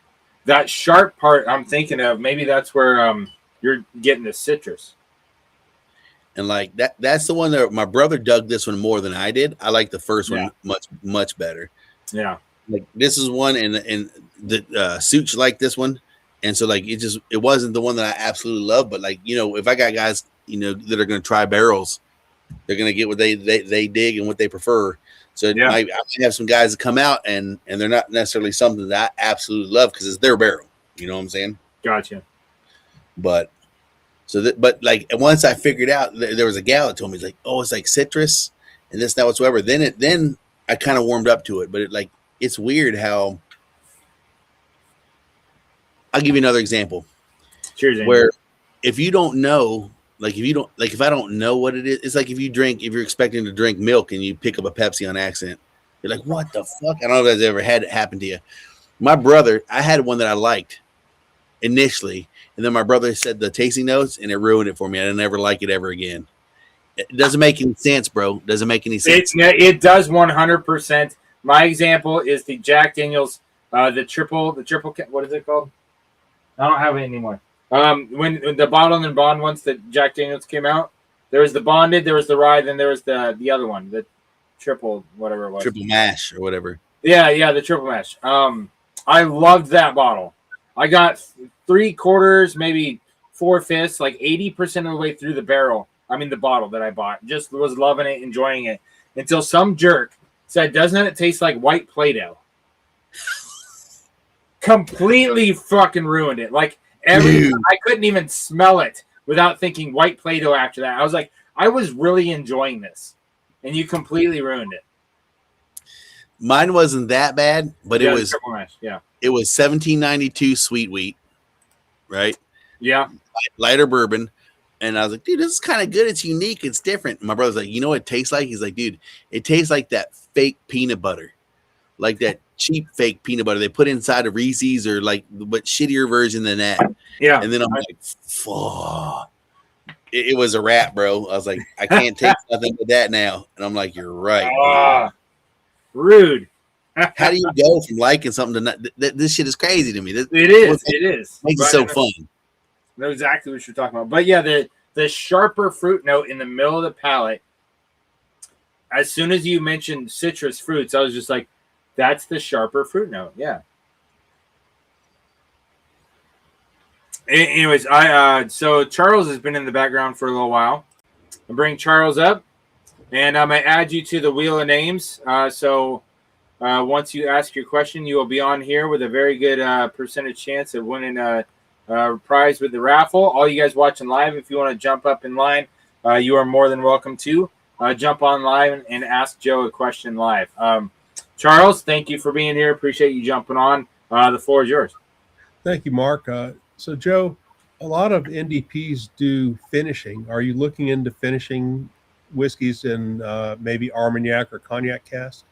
Speaker 3: that sharp part, I'm thinking of maybe that's where you're getting the citrus.
Speaker 4: And like that's the one that my brother dug this one more than I did. I like the first one much better.
Speaker 3: Yeah.
Speaker 4: Like this is one and the Sootch liked this one. And so like it wasn't the one that I absolutely love, but like, if I got guys, that are going to try barrels, they're going to get what they dig and what they prefer. So I have some guys that come out and they're not necessarily something that I absolutely love because it's their barrel. You know what I'm saying?
Speaker 3: Gotcha.
Speaker 4: But but like once I figured out there was a gal that told me, it's like, oh, it's like citrus and this, that, whatsoever. Then I kind of warmed up to it, but it's weird how. I'll give you another example.
Speaker 3: Cheers.
Speaker 4: Where if you don't know, if I don't know what it is, it's like if you're expecting to drink milk and you pick up a Pepsi on accident, you're like, what the fuck? I don't know if that's ever had it happen to you. My brother, I had one that I liked initially, and then my brother said the tasting notes and it ruined it for me. I didn't ever like it ever again. It doesn't make any sense, bro. It doesn't make any sense.
Speaker 3: It does 100%. My example is the Jack Daniels, the triple, what is it called? I don't have it anymore. When the bottled and bond ones that Jack Daniels came out, there was the bonded, there was the rye, then there was the other one, the triple, whatever it was.
Speaker 4: Triple mash or whatever.
Speaker 3: Yeah, the triple mash. I loved that bottle. I got 3/4, maybe 4/5, like 80% of the way through the bottle that I bought. Just was loving it, enjoying it, until some jerk said, "Doesn't it taste like white Play-Doh?" Completely fucking ruined it. Like I couldn't even smell it without thinking white Play-Doh after that. I was like, I was really enjoying this, and you completely ruined it.
Speaker 4: Mine wasn't that bad, but it was
Speaker 3: triple mash. Yeah.
Speaker 4: It was 1792 sweet wheat, right?
Speaker 3: Yeah.
Speaker 4: Lighter bourbon. And I was like, dude, this is kind of good. It's unique. It's different. And my brother's like, you know what it tastes like? He's like, dude, it tastes like that fake peanut butter, like that cheap fake peanut butter they put inside of Reese's or like, but shittier version than that.
Speaker 3: Yeah.
Speaker 4: And then I'm like, fuck. It was a wrap, bro. I was like, I can't take nothing but that now. And I'm like, you're right.
Speaker 3: Rude.
Speaker 4: How do you go from liking something to not? This shit is crazy to me. It
Speaker 3: is.
Speaker 4: Makes it so fun.
Speaker 3: I know exactly what you're talking about. But yeah, the sharper fruit note in the middle of the palate, as soon as you mentioned citrus fruits, I was just like, that's the sharper fruit note. Yeah. Anyways, so Charles has been in the background for a little while. I'll bring Charles up, and I'm going to add you to the wheel of names. So once you ask your question, you will be on here with a very good percentage chance of winning a prize with the raffle. All you guys watching live, if you want to jump up in line, you are more than welcome to jump on live and ask Joe a question live. Charles, thank you for being here. Appreciate you jumping on. The floor is yours.
Speaker 5: Thank you, Mark. So, Joe, a lot of NDPs do finishing. Are you looking into finishing whiskeys in maybe Armagnac or cognac cask?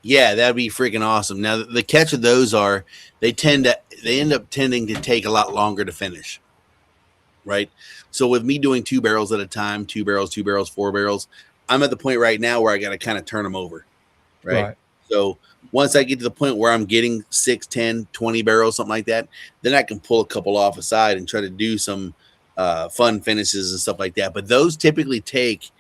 Speaker 4: Yeah, that'd be freaking awesome. Now, the catch of those are they end up tending to take a lot longer to finish, right? So with me doing 2 barrels at a time, 2 barrels, 4 barrels, I'm at the point right now where I got to kind of turn them over, right? So once I get to the point where I'm getting 6, 10, 20 barrels, something like that, then I can pull a couple off aside and try to do some fun finishes and stuff like that. But those typically take,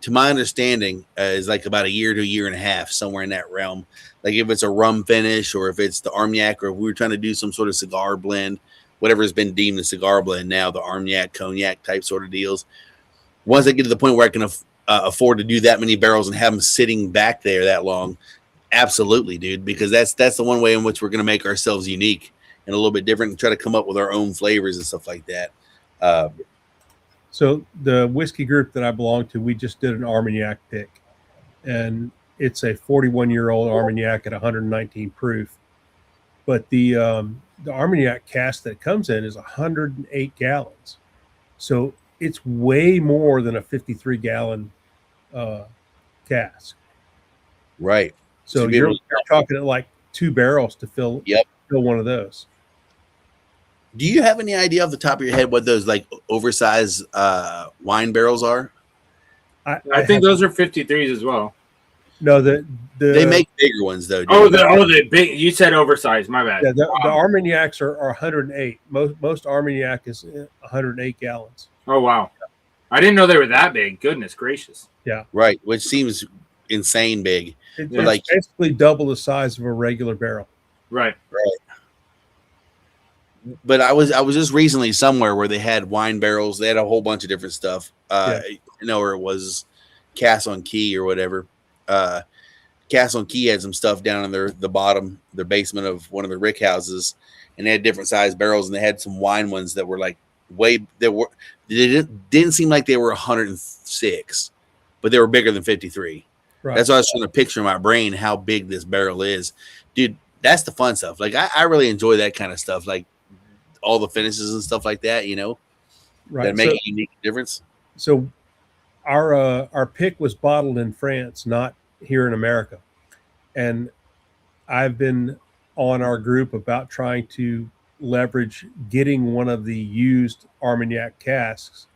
Speaker 4: to my understanding, is like about a year to a year and a half, somewhere in that realm. Like if it's a rum finish or if it's the Armagnac or if we were trying to do some sort of cigar blend, whatever has been deemed a cigar blend now, the Armagnac, cognac type sort of deals. Once I get to the point where I can afford to do that many barrels and have them sitting back there that long, absolutely, dude, because that's the one way in which we're going to make ourselves unique and a little bit different and try to come up with our own flavors and stuff like that.
Speaker 5: So the whiskey group that I belong to, we just did an Armagnac pick, and it's a 41-year-old Armagnac at 119 proof. but the Armagnac cask that it comes in is 108 gallons, so it's way more than a 53-gallon cask.
Speaker 4: Right.
Speaker 5: So
Speaker 4: To be
Speaker 5: you're
Speaker 4: able to-
Speaker 5: talking at like 2 barrels to fill
Speaker 4: Yep.
Speaker 5: fill one of those.
Speaker 4: Do you have any idea off the top of your head what those like oversized wine barrels are?
Speaker 3: I think those are 53s as well.
Speaker 5: No, the
Speaker 4: They make bigger ones though. Dude.
Speaker 3: The big. You said oversized. My bad.
Speaker 5: yeah, the Armagnacs are 108. Most Armagnac is 108 gallons.
Speaker 3: Oh wow, I didn't know they were that big. Goodness gracious.
Speaker 4: Right, which seems insane big.
Speaker 5: It's
Speaker 3: Yeah.
Speaker 4: Like-
Speaker 5: basically double the size of a regular barrel.
Speaker 3: Right.
Speaker 4: But I was just recently somewhere where they had wine barrels. They had a whole bunch of different stuff. You know, where it was Cask on Key or whatever. Cask on Key had some stuff down in the bottom, their basement of one of the rick houses, and they had different sized barrels, and they had some wine ones that were like they didn't seem like they were 106, but they were bigger than 53.
Speaker 5: Right.
Speaker 4: That's why I was trying to picture in my brain how big this barrel is, dude. That's the fun stuff. Like I really enjoy that kind of stuff, like all the finishes and stuff like that. You know,
Speaker 5: Right.
Speaker 4: that make a unique difference.
Speaker 5: So our pick was bottled in France, not here in America. And I've been on our group about trying to leverage getting one of the used Armagnac casks,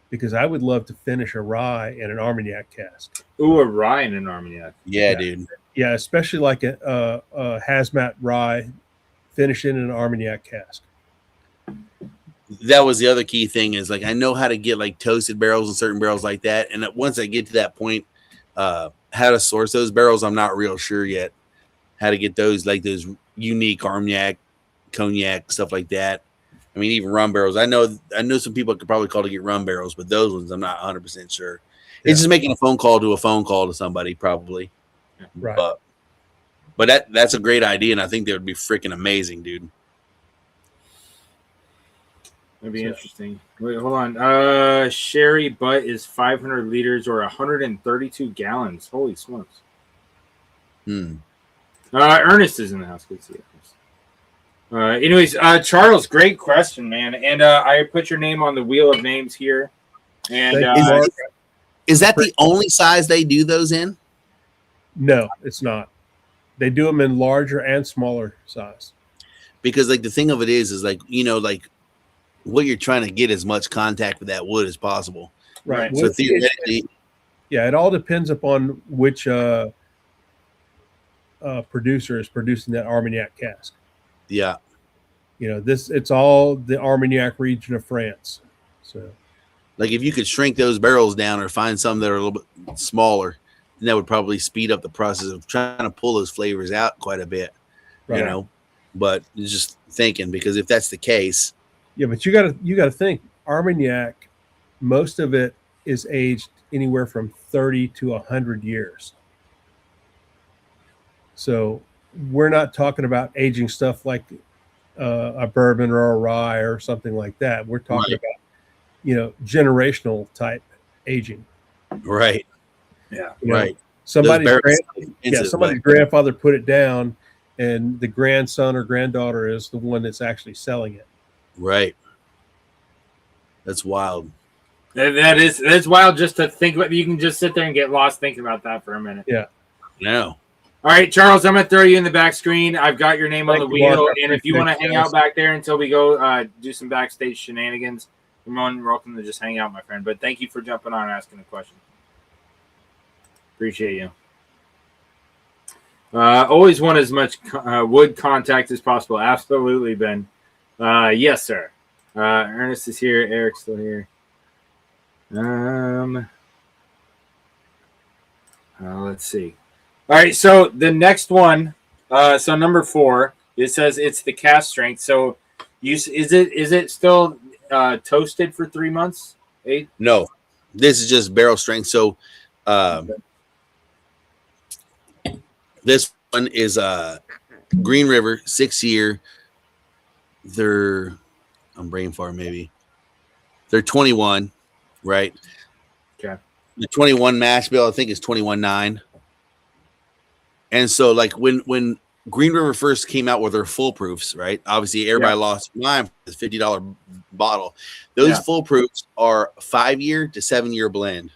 Speaker 5: because I would love to finish a rye in an Armagnac cask.
Speaker 3: Ooh, a rye and an Armagnac.
Speaker 4: Yeah,
Speaker 5: Yeah.
Speaker 4: dude.
Speaker 5: Yeah, especially like a hazmat rye, finish in an Armagnac cask.
Speaker 4: That was the other key thing is like I know how to get like toasted barrels and certain barrels like that, and once I get to that point, how to source those barrels, I'm not real sure yet. How to get those like those unique Armagnac, cognac stuff like that. I mean, even rum barrels. I know some people could probably call to get rum barrels, but those ones I'm not 100% sure.
Speaker 5: Yeah.
Speaker 4: It's just making a phone call to somebody probably.
Speaker 5: Right.
Speaker 4: But that's a great idea, and I think that would be freaking amazing, dude.
Speaker 3: That'd be interesting. Wait, hold on. Sherry butt is 500 liters or 132 gallons. Holy smokes. Ernest is in the house. Good to see you. Anyways, Charles, great question, man. And I put your name on the wheel of names here. And
Speaker 5: Thank you, Mark.
Speaker 4: Is that the only size they do those in?
Speaker 5: No, it's not. They do them in larger and smaller size.
Speaker 4: Because like the thing of it is like, you know, like what you're trying to get as much contact with that wood as possible.
Speaker 3: Right.
Speaker 4: So theoretically,
Speaker 5: Yeah, it all depends upon which producer is producing that Armagnac cask.
Speaker 4: yeah,
Speaker 5: You know, it's all the Armagnac region of France. So
Speaker 4: like if you could shrink those barrels down or find some that are a little bit smaller, then that would probably speed up the process of trying to pull those flavors out quite a bit.
Speaker 5: Right.
Speaker 4: You know, but just thinking, because if that's the case,
Speaker 5: yeah, but you gotta think Armagnac, most of it is aged anywhere from 30 to 100 years. So we're not talking about aging stuff like a bourbon or a rye or something like that. We're talking
Speaker 4: Right.
Speaker 5: about, you know, generational type aging.
Speaker 4: right,
Speaker 3: yeah.
Speaker 5: You know,
Speaker 4: right.
Speaker 5: Somebody's
Speaker 4: Those barrels-
Speaker 5: somebody's grandfather put it down, and the grandson or granddaughter is the one that's actually selling it.
Speaker 4: Right. That's wild.
Speaker 3: That's wild just to think about. You can just sit there and get lost thinking about that for a minute.
Speaker 4: No.
Speaker 3: All right, Charles, I'm going to throw you in the back screen. I've got your name on
Speaker 5: Thank
Speaker 3: the
Speaker 5: you, Mark.
Speaker 3: wheel.
Speaker 5: I
Speaker 3: And if you want to
Speaker 5: appreciate
Speaker 3: hang
Speaker 5: it.
Speaker 3: out back there until we go do some backstage shenanigans, you're more than welcome to just hang out, my friend. But thank you for jumping on and asking the question. Appreciate you. Always want as much wood contact as possible. Absolutely, Ben. Yes, sir. Ernest is here. Eric's still here. Let's see. All right, so the next one, so number 4, it says it's the Cask Strength. So, is it still toasted for 3 months? 8?
Speaker 4: No. This is just barrel strength. So this one is Green River, 6-year. I'm brain fart maybe. They're 21, right?
Speaker 3: Okay.
Speaker 4: The 21 mash bill, I think, is 21.9. And so, like when Green River first came out with their full proofs, right? Obviously, everybody lost mine for the $50 bottle. Those full proofs are 5-year to 7-year blend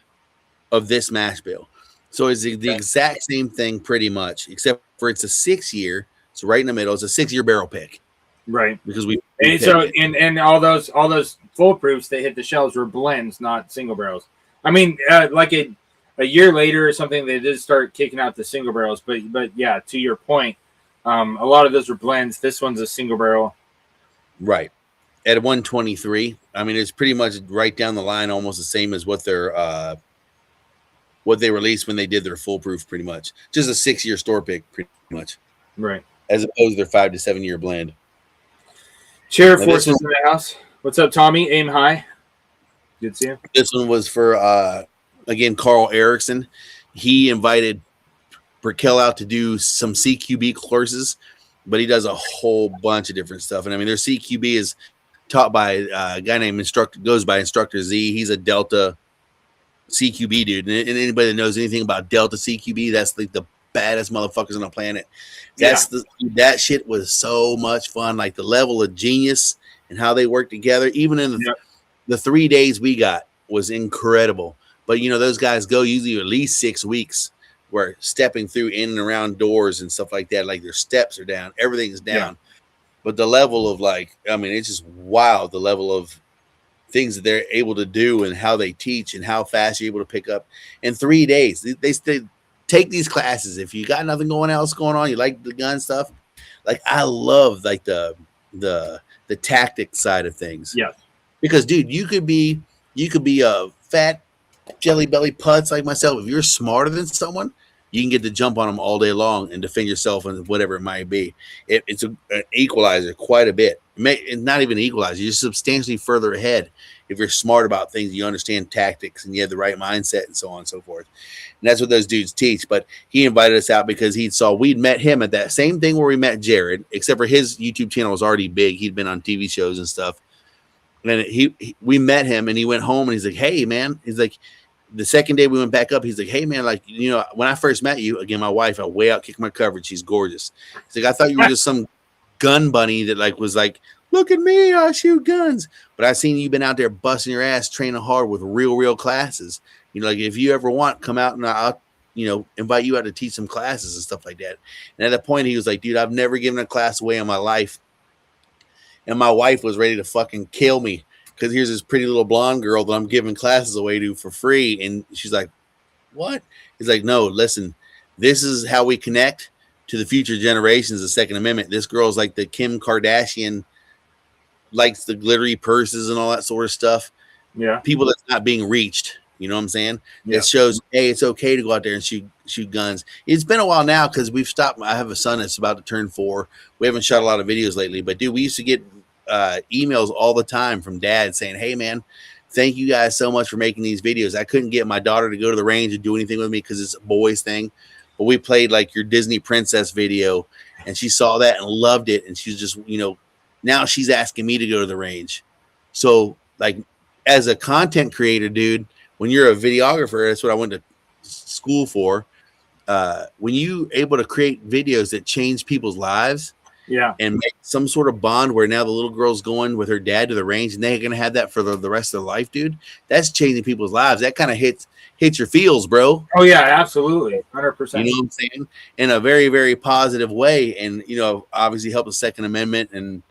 Speaker 4: of this mash bill. So it's the exact same thing pretty much, except for it's a 6-year. So right in the middle, it's a 6-year barrel pick.
Speaker 3: Right.
Speaker 4: Because we
Speaker 3: and so and all those full proofs that hit the shelves were blends, not single barrels. I mean, like a year later or something, they did start kicking out the single barrels. But yeah, to your point, a lot of those were blends. This one's a single barrel.
Speaker 4: Right. At 123. I mean, it's pretty much right down the line, almost the same as what their what they released when they did their full proof, pretty much. Just a 6-year store pick, pretty much.
Speaker 3: Right.
Speaker 4: As opposed to their 5 to 7-year blend.
Speaker 3: Chair Forces in the house. What's up, Tommy? Aim high. Good to see you.
Speaker 4: This one was for again, Carl Erickson. He invited Brickell out to do some CQB courses, but he does a whole bunch of different stuff. And I mean, their CQB is taught by a guy named goes by Instructor Z. He's a Delta CQB dude. And anybody that knows anything about Delta CQB, that's like the baddest motherfuckers on the planet. That shit was so much fun. Like the level of genius and how they work together, even in the 3 days we got was incredible. But you know, those guys go usually at least 6 weeks where stepping through in and around doors and stuff like that, like their steps are down, everything is down. But the level of it's just wild, the level of things that they're able to do and how they teach and how fast you're able to pick up in 3 days. They take these classes. If you got nothing else going on, you like the gun stuff. Like I love like the tactic side of things.
Speaker 3: Yeah.
Speaker 4: Because dude, you could be a fat jelly belly putz like myself. If you're smarter than someone, you can get to jump on them all day long and defend yourself and whatever it might be. It's an equalizer quite a bit. It's not even an equalizer. You're substantially further ahead if you're smart about things, you understand tactics, and you have the right mindset and so on and so forth. And that's what those dudes teach. But he invited us out because we'd met him at that same thing where we met Jared, except for his YouTube channel was already big. He'd been on TV shows and stuff. And we met him, and he went home, and he's like, hey, man. He's like, the second day we went back up, he's like, hey, man, like, you know, when I first met you, again, my wife, I way out kicked my coverage. She's gorgeous. He's like, I thought you were just some gun bunny that like was like, look at me, I shoot guns. But I seen you been out there busting your ass, training hard with real classes. You know, like if you ever want, come out and I'll, you know, invite you out to teach some classes and stuff like that. And at that point, he was like, dude, I've never given a class away in my life. And my wife was ready to fucking kill me because here's this pretty little blonde girl that I'm giving classes away to for free. And she's like, what? He's like, no, listen, this is how we connect to the future generations of Second Amendment. This girl's like the Kim Kardashian, likes the glittery purses and all that sort of stuff.
Speaker 3: Yeah.
Speaker 4: People that's not being reached. You know what I'm saying? Yeah. It shows, hey, it's okay to go out there and shoot guns. It's been a while now because we've stopped. I have a son that's about to turn 4. We haven't shot a lot of videos lately, but dude, we used to get emails all the time from dad saying, hey man, thank you guys so much for making these videos. I couldn't get my daughter to go to the range and do anything with me because it's a boys thing, but we played like your Disney princess video and she saw that and loved it. And she's just, you know, now she's asking me to go to the range. So like as a content creator, dude, when you're a videographer, that's what I went to school for. When you able to create videos that change people's lives,
Speaker 3: yeah,
Speaker 4: and make some sort of bond where now the little girl's going with her dad to the range and they're going to have that for the rest of their life, dude, that's changing people's lives. That kind of hits your feels, bro.
Speaker 3: Oh yeah, absolutely. 100%.
Speaker 4: You know what I'm saying? In a very, very positive way. And, you know, obviously help the Second Amendment and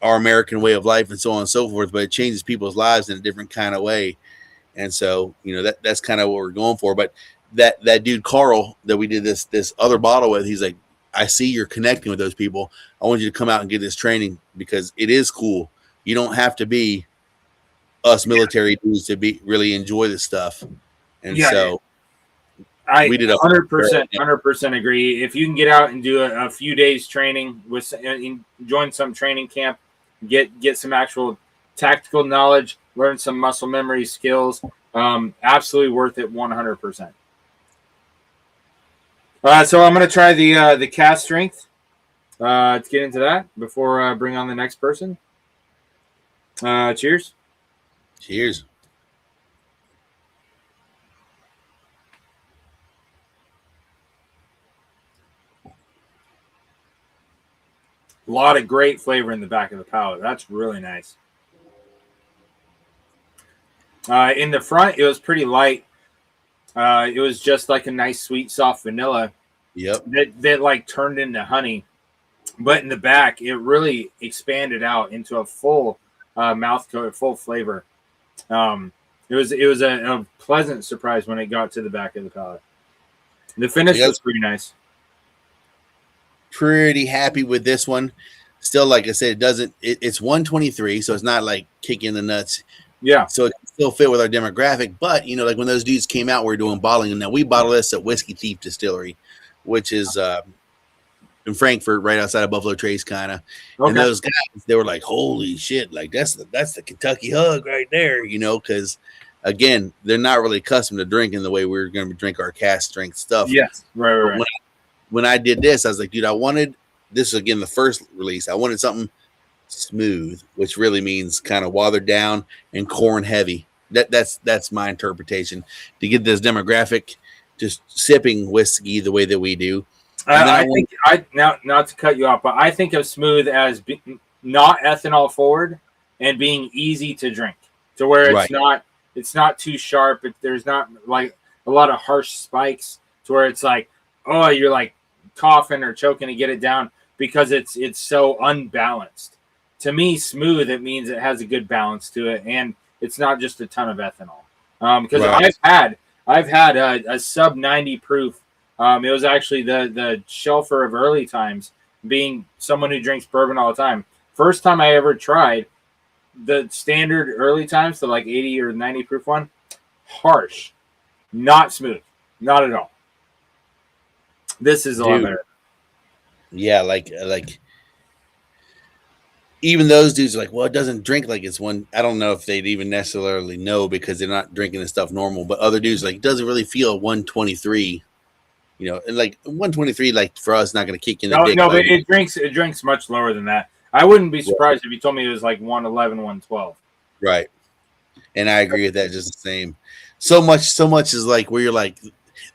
Speaker 4: our American way of life and so on and so forth, but it changes people's lives in a different kind of way. And so, you know, that's kind of what we're going for. But that dude, Carl, that we did this other bottle with, he's like, I see you're connecting with those people. I want you to come out and get this training because it is cool. You don't have to be us military dudes to really enjoy this stuff. And so
Speaker 3: we did 100% agree. If you can get out and do a few days training join some training camp, get some actual tactical knowledge, learn some muscle memory skills, absolutely worth it 100%. So I'm going to try the Cask Strength. Let's get into that before I bring on the next person. Cheers.
Speaker 4: Cheers.
Speaker 3: A lot of great flavor in the back of the palate. That's really nice. In the front, it was pretty light. It was just like a nice, sweet, soft vanilla.
Speaker 4: Yep.
Speaker 3: That like turned into honey. But in the back, it really expanded out into a full mouth coat, full flavor. It was a pleasant surprise when it got to the back of the palate. The finish was pretty nice.
Speaker 4: Pretty happy with this one. Still, like I said, it's 123, so it's not like kicking the nuts.
Speaker 3: Yeah.
Speaker 4: So it can still fit with our demographic. But, you know, like when those dudes came out, we were doing bottling. And now we bottle this at Whiskey Thief Distillery, which is in Frankfurt, right outside of Buffalo Trace, kind of. Okay. And those guys, they were like, holy shit, like that's the Kentucky hug right there, you know, because, again, they're not really accustomed to drinking the way we're going to drink our Cask Strength stuff.
Speaker 3: Yes, right.
Speaker 4: When I did this, I was like, dude, I wanted this, again, the first release. I wanted something smooth, which really means kind of watered down and corn heavy. That's my interpretation to get this demographic just sipping whiskey the way that we do.
Speaker 3: I think not to cut you off, but I think of smooth as not ethanol forward and being easy to drink, to where it's not too sharp. There's not like a lot of harsh spikes to where it's like, oh, you're like coughing or choking to get it down because it's so unbalanced. To me, smooth, it means it has a good balance to it, and it's not just a ton of ethanol. Because I've had a sub 90 proof. It was actually the shelfer of early times, being someone who drinks bourbon all the time. First time I ever tried the standard early times, so like 80 or 90 proof one, harsh, not smooth, not at all. This is a lot better.
Speaker 4: Yeah, like even those dudes are like, well, it doesn't drink like it's one. I don't know if they'd even necessarily know because they're not drinking the stuff normal. But other dudes like, it doesn't really feel 123. You know, and like 123, like for us, not going to kick in the dick.
Speaker 3: No, but it drinks much lower than that. I wouldn't be surprised if you told me it was like 111, 112.
Speaker 4: Right, and I agree with that just the same. So much is like where you're like,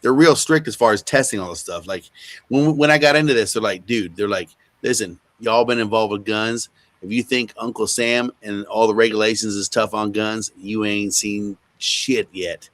Speaker 4: they're real strict as far as testing all the stuff. Like when I got into this, they're like, dude, they're like, listen, y'all been involved with guns. If you think Uncle Sam and all the regulations is tough on guns, you ain't seen shit yet.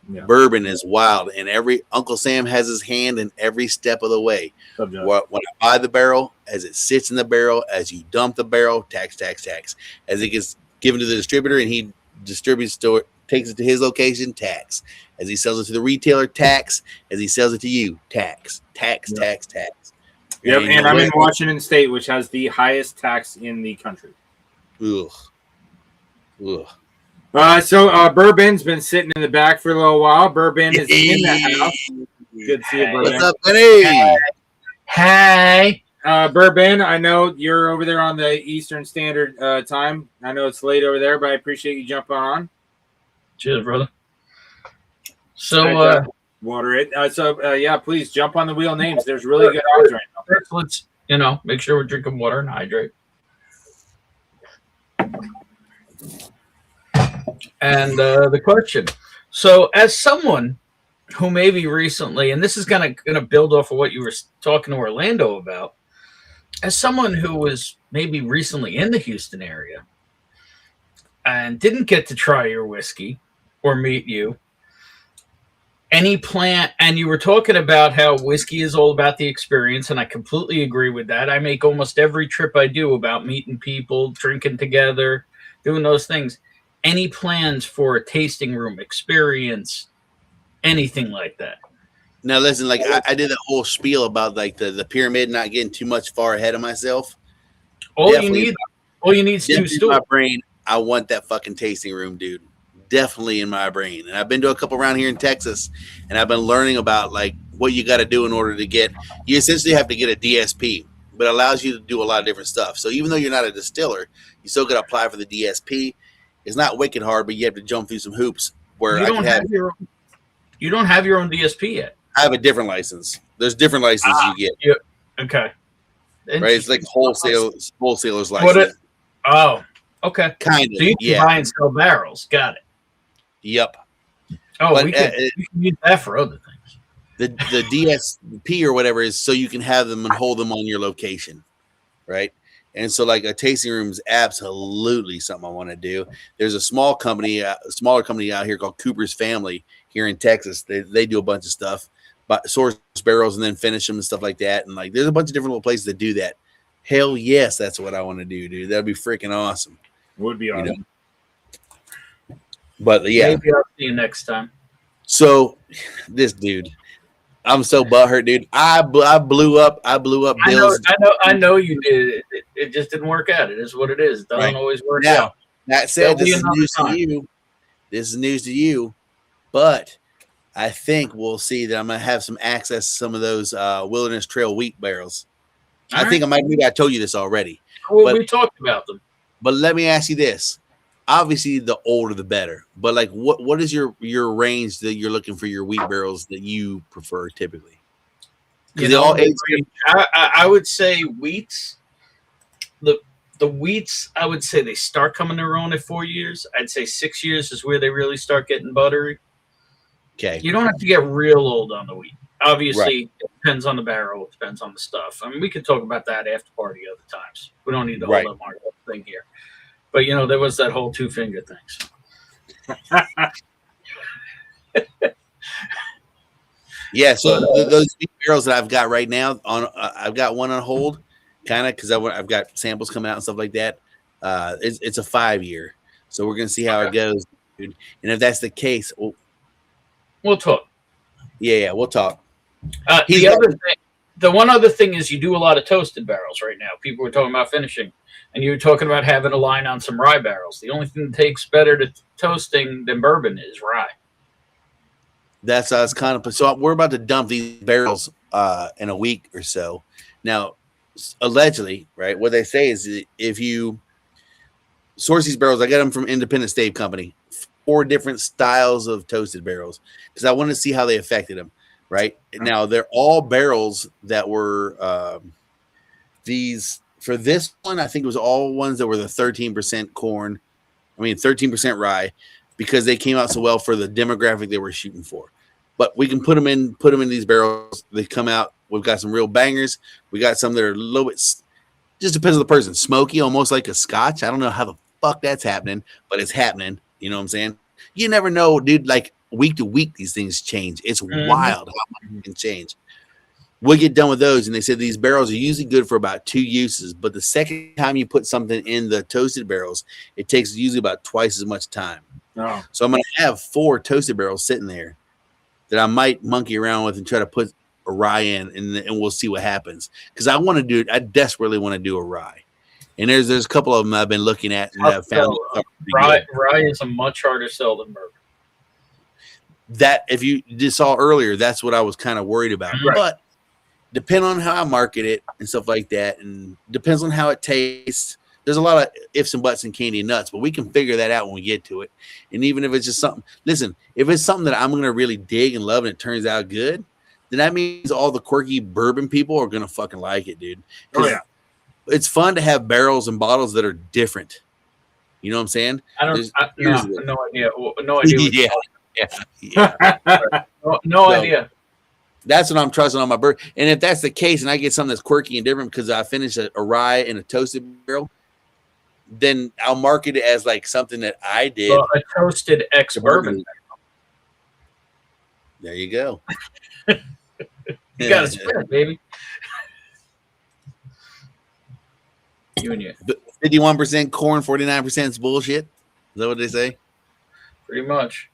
Speaker 4: Yeah. Bourbon is wild, and every Uncle Sam has his hand in every step of the way. When I buy the barrel, as it sits in the barrel, as you dump the barrel, tax. As it gets given to the distributor and he distributes to it, takes it to his location, tax. As he sells it to the retailer, tax. As he sells it to you, tax.
Speaker 3: Yep, and I'm in Washington State, which has the highest tax in the country.
Speaker 4: Ugh.
Speaker 3: So BourBen's been sitting in the back for a little while. BourBen is in the house. Good to see you, BourBen.
Speaker 4: What's up, buddy?
Speaker 6: Hey.
Speaker 3: BourBen, I know you're over there on the Eastern Standard Time. I know it's late over there, but I appreciate you jumping on.
Speaker 6: Cheers, brother. So,
Speaker 3: water it. Yeah, please jump on the wheel names. There's really good odds right now.
Speaker 6: First, let's, make sure we're drinking water and hydrate. And the question. So, as someone who maybe recently, and this is gonna build off of what you were talking to Orlando about, as someone who was maybe recently in the Houston area and didn't get to try your whiskey or meet you, any plan, and you were talking about how whiskey is all about the experience, and I completely agree with that. I make almost every trip I do about meeting people, drinking together, doing those things. Any plans for a tasting room experience, anything like that?
Speaker 4: Now, listen, like I did a whole spiel about like the pyramid, not getting too much far ahead of myself.
Speaker 6: All you need is two stools.
Speaker 4: In my brain, I want that fucking tasting room, dude. Definitely in my brain. And I've been to a couple around here in Texas, and I've been learning about like what you got to do in order to get. You essentially have to get a DSP, but it allows you to do a lot of different stuff. So even though you're not a distiller, you still got to apply for the DSP. It's not wicked hard, but you have to jump through some hoops. Where
Speaker 6: you don't have your own DSP yet.
Speaker 4: I have a different license. There's different licenses you get.
Speaker 6: Yeah. Okay.
Speaker 4: Right, it's like wholesaler's license.
Speaker 6: Okay.
Speaker 4: Kind of.
Speaker 6: So you can buy and sell barrels. Got it.
Speaker 4: Yep.
Speaker 6: Oh, but we can use that for other things.
Speaker 4: The DSP or whatever is so you can have them and hold them on your location, right? And so like a tasting room is absolutely something I want to do. There's a smaller company out here called Cooper's Family here in Texas. They do a bunch of stuff, but source barrels and then finish them and stuff like that. And like, there's a bunch of different little places that do that. Hell yes, that's what I want to do, dude. That'd be freaking awesome.
Speaker 3: Would be awesome.
Speaker 4: You know? But yeah,
Speaker 6: Maybe I'll see you next time.
Speaker 4: so this dude, I'm so butthurt, dude. I blew up.
Speaker 6: I know you did. It just didn't work out. It is what it is. It doesn't always work out.
Speaker 4: That said,
Speaker 6: There'll
Speaker 4: this
Speaker 6: be
Speaker 4: is
Speaker 6: another
Speaker 4: news
Speaker 6: time.
Speaker 4: to you. This is news to you, but I think we'll see that I'm gonna have some access to some of those Wilderness Trail wheat barrels.
Speaker 6: All
Speaker 4: I think maybe I told you this already.
Speaker 6: Well,
Speaker 4: but-
Speaker 6: we talked about them.
Speaker 4: But let me ask you this. Obviously, the older the better. But like, what is your range that you're looking for your wheat barrels that you prefer typically?
Speaker 6: You
Speaker 4: They
Speaker 6: know,
Speaker 4: all
Speaker 6: they
Speaker 4: age-
Speaker 6: range- I would say wheats. The wheats, I would say they start coming their own at 4 years. I'd say 6 years is where they really start getting buttery.
Speaker 4: Okay.
Speaker 6: You don't have to get real old on the wheat. Obviously, it depends on the barrel. It depends on the stuff. I mean, we could talk about that after party other times. We don't need to hold up our whole thing here. But, you know, there was that whole 2-finger thing. So.
Speaker 4: Yeah. So those wheat barrels that I've got right now I've got one on hold, kind of because I've got samples coming out and stuff like that. It's a 5 year, so we're gonna see how it goes, dude. And if that's the case,
Speaker 6: We'll talk.
Speaker 4: yeah, we'll talk.
Speaker 6: The one other thing is you do a lot of toasted barrels right now. People were talking about finishing, and you were talking about having a line on some rye barrels. The only thing that takes better to toasting than bourbon is rye.
Speaker 4: That's us kind of. So we're about to dump these barrels in a week or so. Now, allegedly, right? What they say is that if you source these barrels, I got them from Independent Stave Company, 4 different styles of toasted barrels because I wanted to see how they affected them. Right now, they're all barrels that were these for this one. I think it was all ones that were the 13% corn. I mean, 13% rye, because they came out so well for the demographic they were shooting for. But we can put them in these barrels. They come out. We've got some real bangers. We got some that are a little bit. Just depends on the person. Smoky, almost like a Scotch. I don't know how the fuck that's happening, but it's happening. You know what I'm saying? You never know, dude. Like week to week, these things change. It's wild how much it can change. We'll get done with those, and they said these barrels are usually good for about 2 uses. But the second time you put something in the toasted barrels, it takes usually about twice as much time.
Speaker 3: Oh.
Speaker 4: So I'm going to have 4 toasted barrels sitting there that I might monkey around with and try to put a rye in, and we'll see what happens. Because I desperately want to do a rye. And there's a couple of them I've been looking at and I've found
Speaker 6: rye is a much harder sell than bourbon.
Speaker 4: That if you just saw earlier, that's what I was kind of worried about.
Speaker 6: Right.
Speaker 4: But depending on how I market it and stuff like that, and depends on how it tastes. There's a lot of ifs and buts and candy and nuts, but we can figure that out when we get to it. And even if it's just something, listen, if it's something that I'm going to really dig and love and it turns out good, then that means all the quirky bourbon people are going to fucking like it, dude.
Speaker 3: Oh, yeah.
Speaker 4: It's fun to have barrels and bottles that are different. You know what I'm saying?
Speaker 6: No idea. No idea.
Speaker 4: Yeah.
Speaker 6: No idea.
Speaker 4: That's what I'm trusting on my bourbon. And if that's the case, and I get something that's quirky and different because I finished a rye in a toasted barrel, then I'll market it as like something that I did.
Speaker 6: Well, a toasted ex-bourbon.
Speaker 4: There you go.
Speaker 6: You got to spread, baby. You and you.
Speaker 4: 51% corn, 49% is bullshit. Is that what they say?
Speaker 6: Pretty much.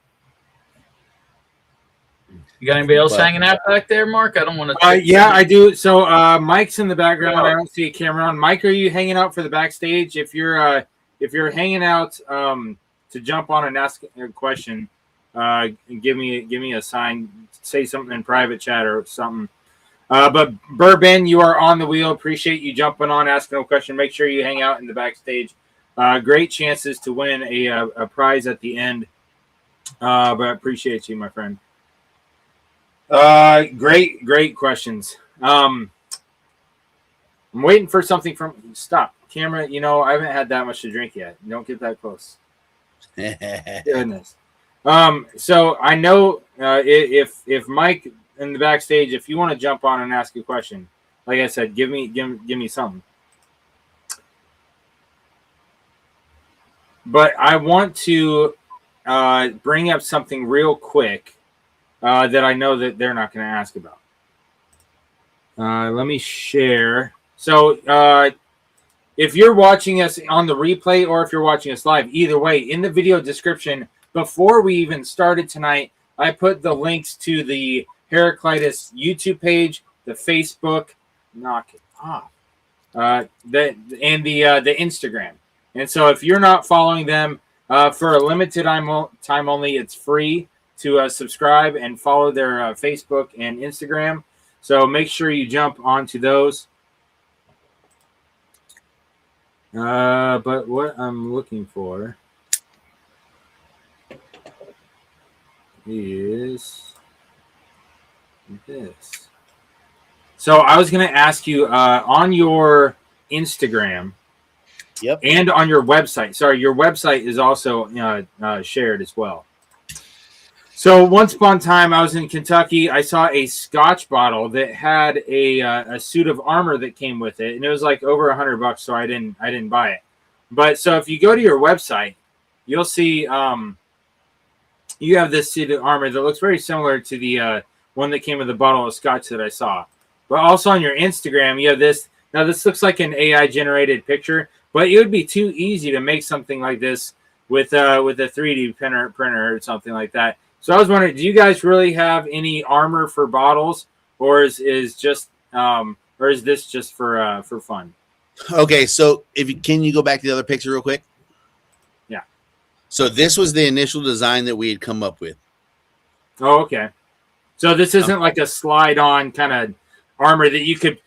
Speaker 6: You got anybody else hanging out back there, Mark? I don't want to.
Speaker 3: Yeah, I do. So Mike's in the background. I don't see a camera on. Mike, are you hanging out for the backstage? If you're hanging out to jump on and ask a question, give me a sign. Say something in private chat or something. But BourBen, you are on the wheel. Appreciate you jumping on, asking a question. Make sure you hang out in the backstage. Great chances to win a prize at the end. But I appreciate you, my friend. Great questions. I'm waiting for something from stop camera. You know, I haven't had that much to drink yet. Don't get that close. Goodness. So I know if Mike in the backstage, if you want to jump on and ask a question, like I said, give me something. but I want to bring up something real quick that I know that they're not going to ask about. Let me share. So if you're watching us on the replay or if you're watching us live, either way, in the video description, before we even started tonight, I put the links to the Heraclitus YouTube page, the Facebook, knock it off, and the Instagram. And so if you're not following them for a limited time only, it's free to subscribe and follow their Facebook and Instagram. So make sure you jump onto those. But what I'm looking for is this. So I was going to ask you on your Instagram,
Speaker 4: Yep.
Speaker 3: and on your website. Sorry, your website is also shared as well. So once upon a time, I was in Kentucky. I saw a Scotch bottle that had a suit of armor that came with it, and it was like over $100. So I didn't buy it. But so if you go to your website, you'll see you have this suit of armor that looks very similar to the one that came with the bottle of Scotch that I saw. But also on your Instagram, you have this. Now this looks like an AI generated picture, but it would be too easy to make something like this with a 3D printer or something like that. So I was wondering, do you guys really have any armor for bottles, or is this just for fun?
Speaker 4: Okay, so can you go back to the other picture real quick?
Speaker 3: Yeah.
Speaker 4: So this was the initial design that we had come up with.
Speaker 3: Oh, okay. So this isn't like a slide-on kind of armor that you could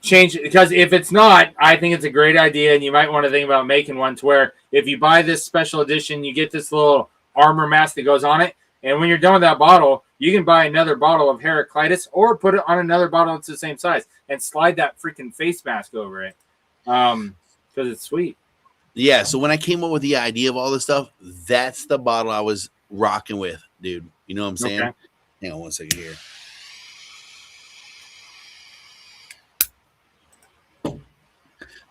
Speaker 3: change, because if it's not, I think it's a great idea, and you might want to think about making one to where if you buy this special edition, you get this little armor mask that goes on it. And when you're done with that bottle, you can buy another bottle of Heraclitus or put it on another bottle that's the same size and slide that freaking face mask over it. Because it's sweet.
Speaker 4: Yeah, so when I came up with the idea of all this stuff, that's the bottle I was rocking with, dude. You know what I'm saying?
Speaker 3: Okay.
Speaker 4: Hang on one second here.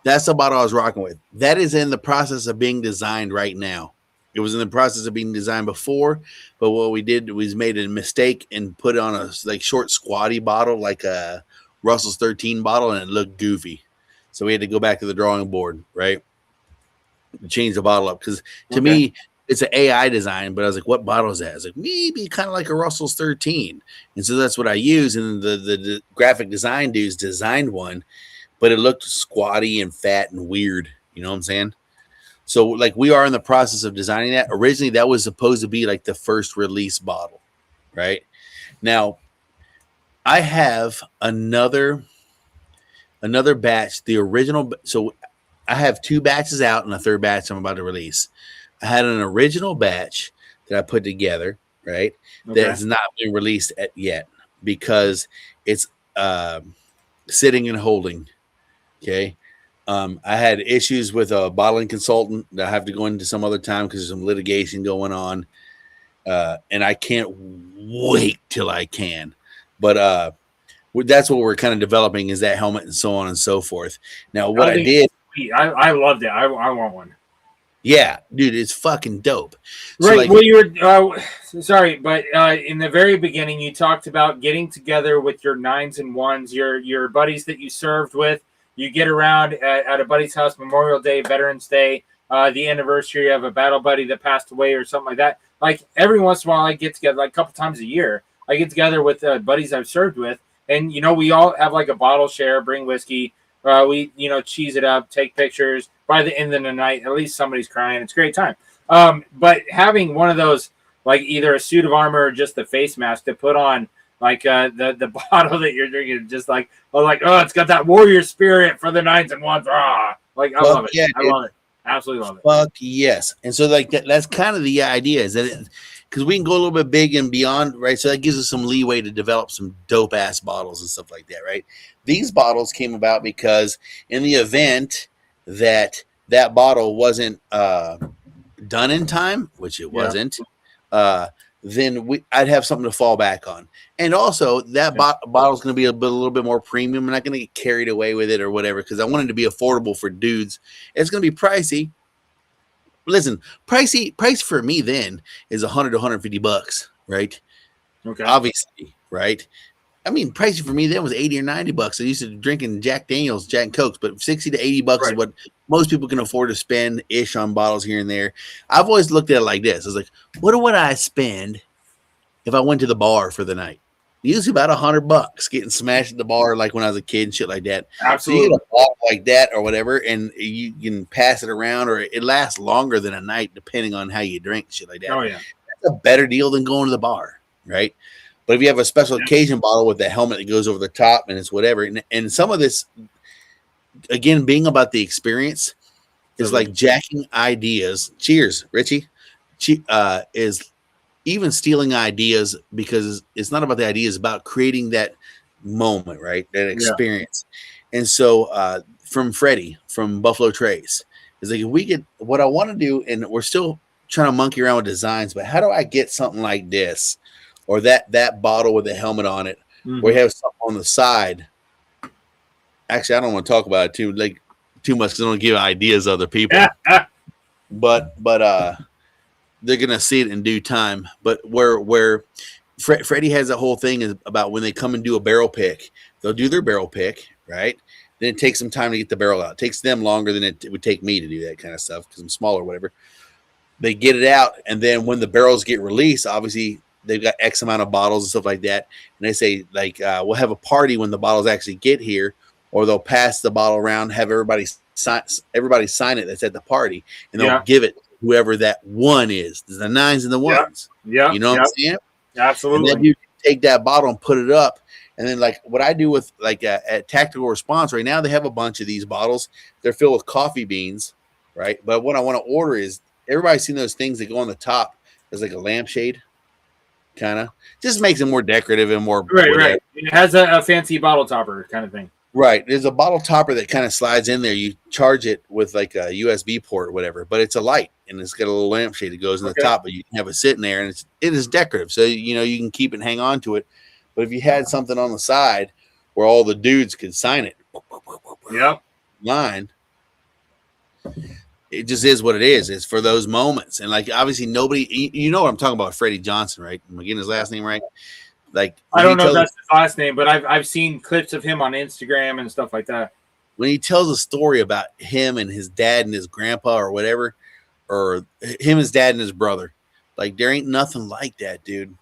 Speaker 4: That's the bottle I was rocking with. That is in the process of being designed right now. It was in the process of being designed before, but what we did was made a mistake and put it on a short squatty bottle, like a Russell's 13 bottle, and it looked goofy. So we had to go back to the drawing board, right? Change the bottle up, because to me, it's an AI design, but I was like, what bottle is that? I was like, maybe kind of like a Russell's 13. And so that's what I use. And the graphic design dudes designed one, but it looked squatty and fat and weird. You know what I'm saying? So like we are in the process of designing that. Originally, that was supposed to be like the first release bottle, right? Now, I have another batch, the original. So I have 2 batches out and a third batch I'm about to release. I had an original batch that I put together, right?
Speaker 3: Okay.
Speaker 4: That has not been released yet because it's sitting and holding. Okay. I had issues with a bottling consultant that I have to go into some other time because there's some litigation going on. And I can't wait till I can. But that's what we're kind of developing, is that helmet and so on and so forth. Now, what I did.
Speaker 3: I loved it. I want one.
Speaker 4: Yeah, dude, it's fucking dope.
Speaker 3: Right.
Speaker 4: So like,
Speaker 3: well, you were sorry, but in the very beginning, you talked about getting together with your 9s and 1s, your buddies that you served with. You get around at a buddy's house, Memorial Day, Veterans Day, the anniversary of a battle buddy that passed away or something like that. Like every once in a while, I get together, like a couple times a year. I get together with buddies I've served with, and we all have like a bottle share, bring whiskey. We cheese it up, take pictures. By the end of the night, at least somebody's crying. It's a great time. But having one of those, like either a suit of armor or just the face mask to put on, like the bottle that you're drinking, just like it's got that warrior spirit for the 9s and 1s. Like I love it.
Speaker 4: Yeah,
Speaker 3: I love it. Absolutely love it.
Speaker 4: Fuck yes. And so like that's kind of the idea, is that because we can go a little bit big and beyond, right? So that gives us some leeway to develop some dope ass bottles and stuff like that, right? These bottles came about because in the event that bottle wasn't done in time, which it wasn't, then I'd have something to fall back on. And also that bottle is going to be a little bit more premium. I'm not going to get carried away with it or whatever, because I want it to be affordable for dudes. It's going to be pricey, Listen, price for me then is $100 to $150, right?
Speaker 3: Okay.
Speaker 4: Obviously, right? I mean, pricey for me then was $80 or $90. I used to drinking Jack Daniels, Jack and Cokes, but $60 to $80 is
Speaker 3: Right.
Speaker 4: what most people can afford to spend ish on bottles here and there. I've always looked at it like this. I was like, what would I spend if I went to the bar for the night? Usually about $100 getting smashed at the bar like when I was a kid and shit like that. So
Speaker 3: Absolutely.
Speaker 4: you get a bottle like that or whatever, and you can pass it around, or it lasts longer than a night depending on how you drink, shit like that.
Speaker 3: Oh yeah.
Speaker 4: That's a better deal than going to the bar, right? But if you have a special occasion bottle with the helmet that goes over the top and it's whatever, and some of this, again, being about the experience, is like jacking ideas. Cheers, Richie. Is even stealing ideas, because it's not about the idea, it's about creating that moment, right? That experience. Yeah. And so from Freddie, from Buffalo Trace, is like, if we get what I want to do, and we're still trying to monkey around with designs, but how do I get something like this? Or that bottle with the helmet on it, where you have something on the side. Actually, I don't want to talk about it too much because I don't give ideas to other people. but they're gonna see it in due time. But where Freddie has that whole thing is about when they come and do a barrel pick, they'll do their barrel pick, right? Then it takes some time to get the barrel out. It takes them longer than it would take me to do that kind of stuff because I'm smaller or whatever. They get it out, and then when the barrels get released, obviously they've got X amount of bottles and stuff like that. And they say, like, we'll have a party when the bottles actually get here, or they'll pass the bottle around, have everybody sign it that's at the party, and they'll give it to whoever that one is. There's the nines and the ones.
Speaker 3: Yeah.
Speaker 4: You know what I'm saying?
Speaker 3: Absolutely.
Speaker 4: And then you take that bottle and put it up. And then, like, what I do with, like, at Tactical Response right now, they have a bunch of these bottles. They're filled with coffee beans, right? But what I want to order is, everybody's seen those things that go on the top. There's like a lampshade. Kind of just makes it more decorative and more
Speaker 3: right. It has a fancy bottle topper kind of thing.
Speaker 4: Right. There's a bottle topper that kind of slides in there. You charge it with like a USB port or whatever, but it's a light and it's got a little lampshade that goes in the top, but you can have it sitting there, and it is decorative. So, you know, you can keep it and hang on to it. But if you had something on the side where all the dudes could sign it, line, it just is what it is. It's for those moments. And like, obviously nobody, you know what I'm talking about, Freddie Johnson, right? Am I getting his last name right? Like,
Speaker 3: I don't know if that's his last name, but I've seen clips of him on Instagram and stuff like that.
Speaker 4: When he tells a story about him and his dad and his grandpa or whatever, or him, his dad and his brother, like, there ain't nothing like that, dude.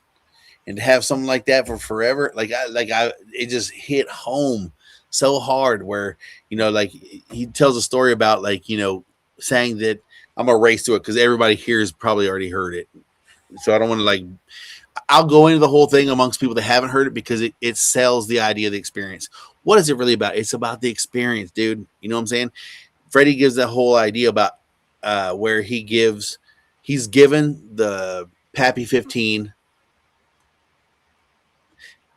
Speaker 4: And to have something like that for forever, it just hit home so hard where, you know, like, he tells a story about, like, you know, saying that, I'm gonna race to it because everybody here has probably already heard it, so I don't want to, like, I'll go into the whole thing amongst people that haven't heard it because it sells the idea of the experience. What is it really about? It's about the experience, dude. You know what I'm saying? Freddie gives that whole idea about where he's given the Pappy 15.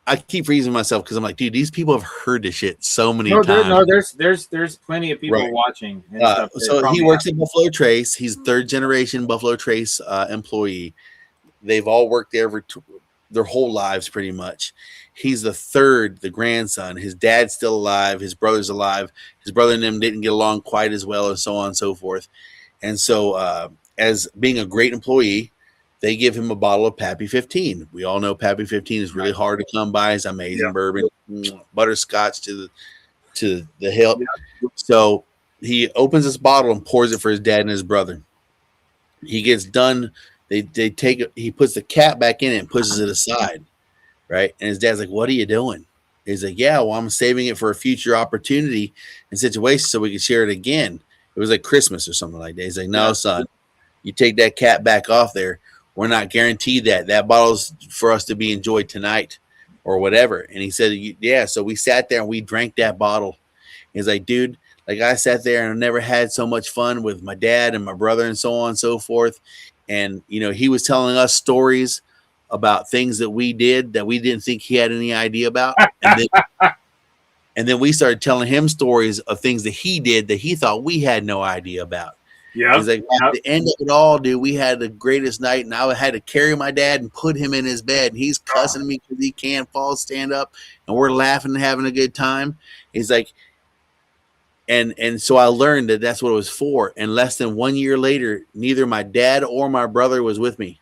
Speaker 4: I keep freezing myself because I'm like, dude, these people have heard this shit so many times.
Speaker 3: There's plenty of people watching. And stuff
Speaker 4: so he works at Buffalo Trace. He's third generation Buffalo Trace employee. They've all worked there for their whole lives, pretty much. He's the grandson. His dad's still alive. His brother's alive. His brother and them didn't get along quite as well, and so on and so forth. And so, as being a great employee, they give him a bottle of Pappy 15. We all know Pappy 15 is really hard to come by. It's amazing bourbon, butterscotch to the hilt. Yeah. So he opens this bottle and pours it for his dad and his brother. He gets done. They take it. He puts the cap back in it and pushes it aside, right? And his dad's like, "What are you doing?" He's like, "Yeah, well, I'm saving it for a future opportunity and situation so we can share it again." It was like Christmas or something like that. He's like, "No, son, you take that cap back off there. We're not guaranteed that bottle's for us to be enjoyed tonight or whatever." And he said, "Yeah." So we sat there and we drank that bottle. He's like, "Dude, like, I sat there and I never had so much fun with my dad and my brother and so on and so forth." And, you know, he was telling us stories about things that we did that we didn't think he had any idea about. And then we started telling him stories of things that he did that he thought we had no idea about. Yeah. He's like, at the end of it all, dude, we had the greatest night, and I had to carry my dad and put him in his bed, and he's cussing me because he can't stand up, and we're laughing and having a good time. He's like, And so I learned that that's what it was for. And less than 1 year later, neither my dad or my brother was with me.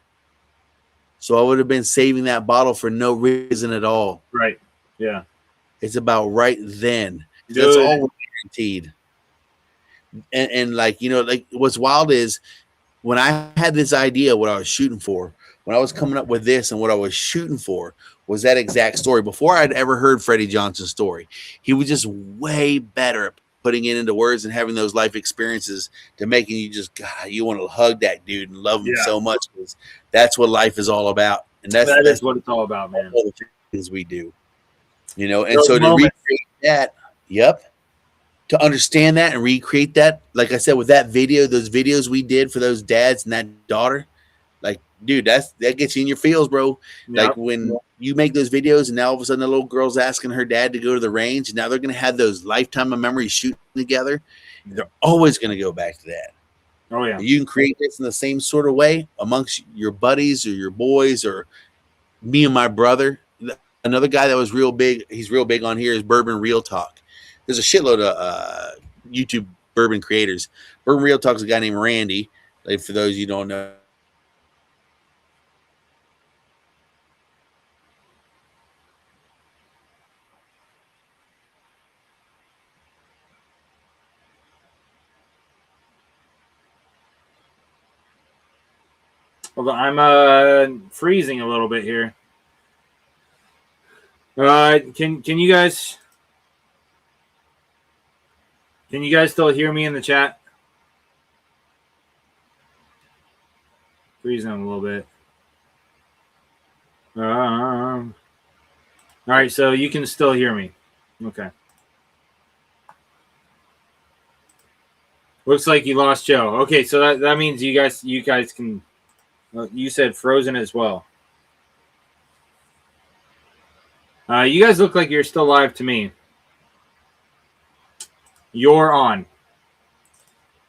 Speaker 4: So I would have been saving that bottle for no reason at all.
Speaker 3: Right. Yeah.
Speaker 4: It's about right then.
Speaker 3: Dude.
Speaker 4: That's all we're guaranteed. And like, you know, like what's wild is when I had this idea, what I was shooting for, when I was coming up with this and what I was shooting for was that exact story. Before I'd ever heard Freddie Johnson's story, he was just way better at putting it into words and having those life experiences to making you just, God, you want to hug that dude and love him so much. Because that's what life is all about. And that's
Speaker 3: what it's all about, man.
Speaker 4: All the things we do, you know, and so to recreate that, to understand that and recreate that, like I said, with that video, those videos we did for those dads and that daughter, like, dude, that gets you in your feels, bro. Like when you make those videos and now all of a sudden the little girl's asking her dad to go to the range, and now they're going to have those lifetime of memories shooting together. They're always going to go back to that.
Speaker 3: Oh yeah.
Speaker 4: You can create this in the same sort of way amongst your buddies or your boys or me and my brother. Another guy that was real big, he's real big on here, is Bourbon Real Talk. There's a shitload of YouTube bourbon creators. Bourbon Real Talk is a guy named Randy. Like for those you don't know.
Speaker 3: Well, I'm freezing a little bit here. Can you guys still hear me in the chat? Freezing a little bit. All right, so you can still hear me. Okay. Looks like you lost Joe. Okay, so that means you guys can. You said frozen as well. You guys look like you're still live to me. You're on.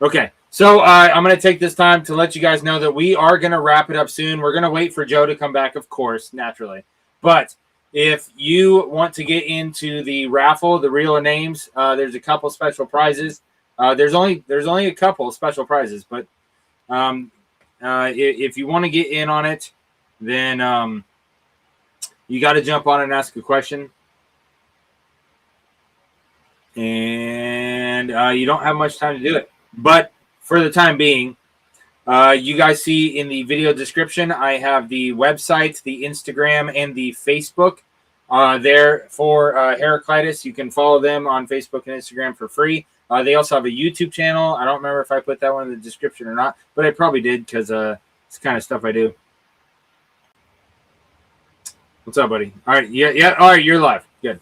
Speaker 3: Okay, so I'm going to take this time to let you guys know that we are going to wrap it up soon. We're going to wait for Joe to come back, of course, naturally. But if you want to get into the raffle, the Reel of Names, there's a couple special prizes. There's only a couple special prizes, but if you want to get in on it, then you got to jump on and ask a question. And you don't have much time to do it. But for the time being, you guys see in the video description, I have the website, the Instagram, and the Facebook there for Heraclitus. You can follow them on Facebook and Instagram for free. They also have a YouTube channel. I don't remember if I put that one in the description or not, but I probably did because it's the kind of stuff I do. What's up, buddy? All right, yeah. All right, you're live. Good.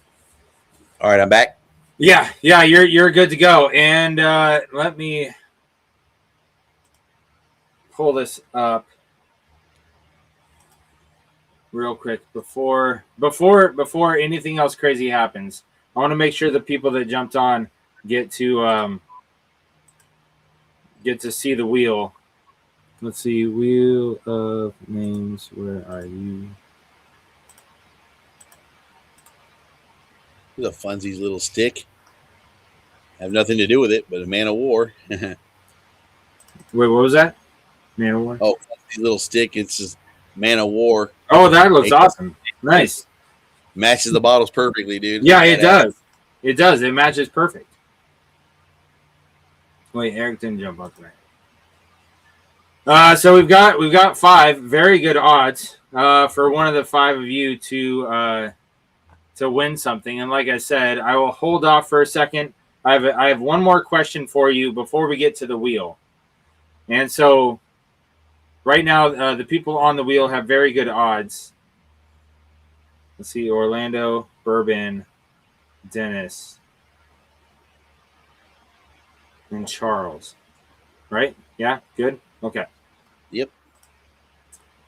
Speaker 4: All right, I'm back.
Speaker 3: Yeah, you're good to go. And let me pull this up real quick before anything else crazy happens. I want to make sure the people that jumped on get to see the wheel. Let's see, Wheel of Names. Where are you?
Speaker 4: It's a funsies little stick. Have nothing to do with it, but a man of war.
Speaker 3: Wait, what was that? Man of war?
Speaker 4: Oh, funsies little stick. It's just man of war.
Speaker 3: Oh, that looks awesome. Nice.
Speaker 4: Matches the bottles perfectly, dude.
Speaker 3: Yeah, it does. It does. It matches perfect. Wait, Eric didn't jump up there. So we've got 5 very good odds for one of the 5 of you to win something. And like I said, I will hold off for a second. I have one more question for you before we get to the wheel. And so right now, the people on the wheel have very good odds. Let's see, Orlando, BourBen, Dennis, and Charles. Right? Yeah, good? Okay.
Speaker 4: Yep.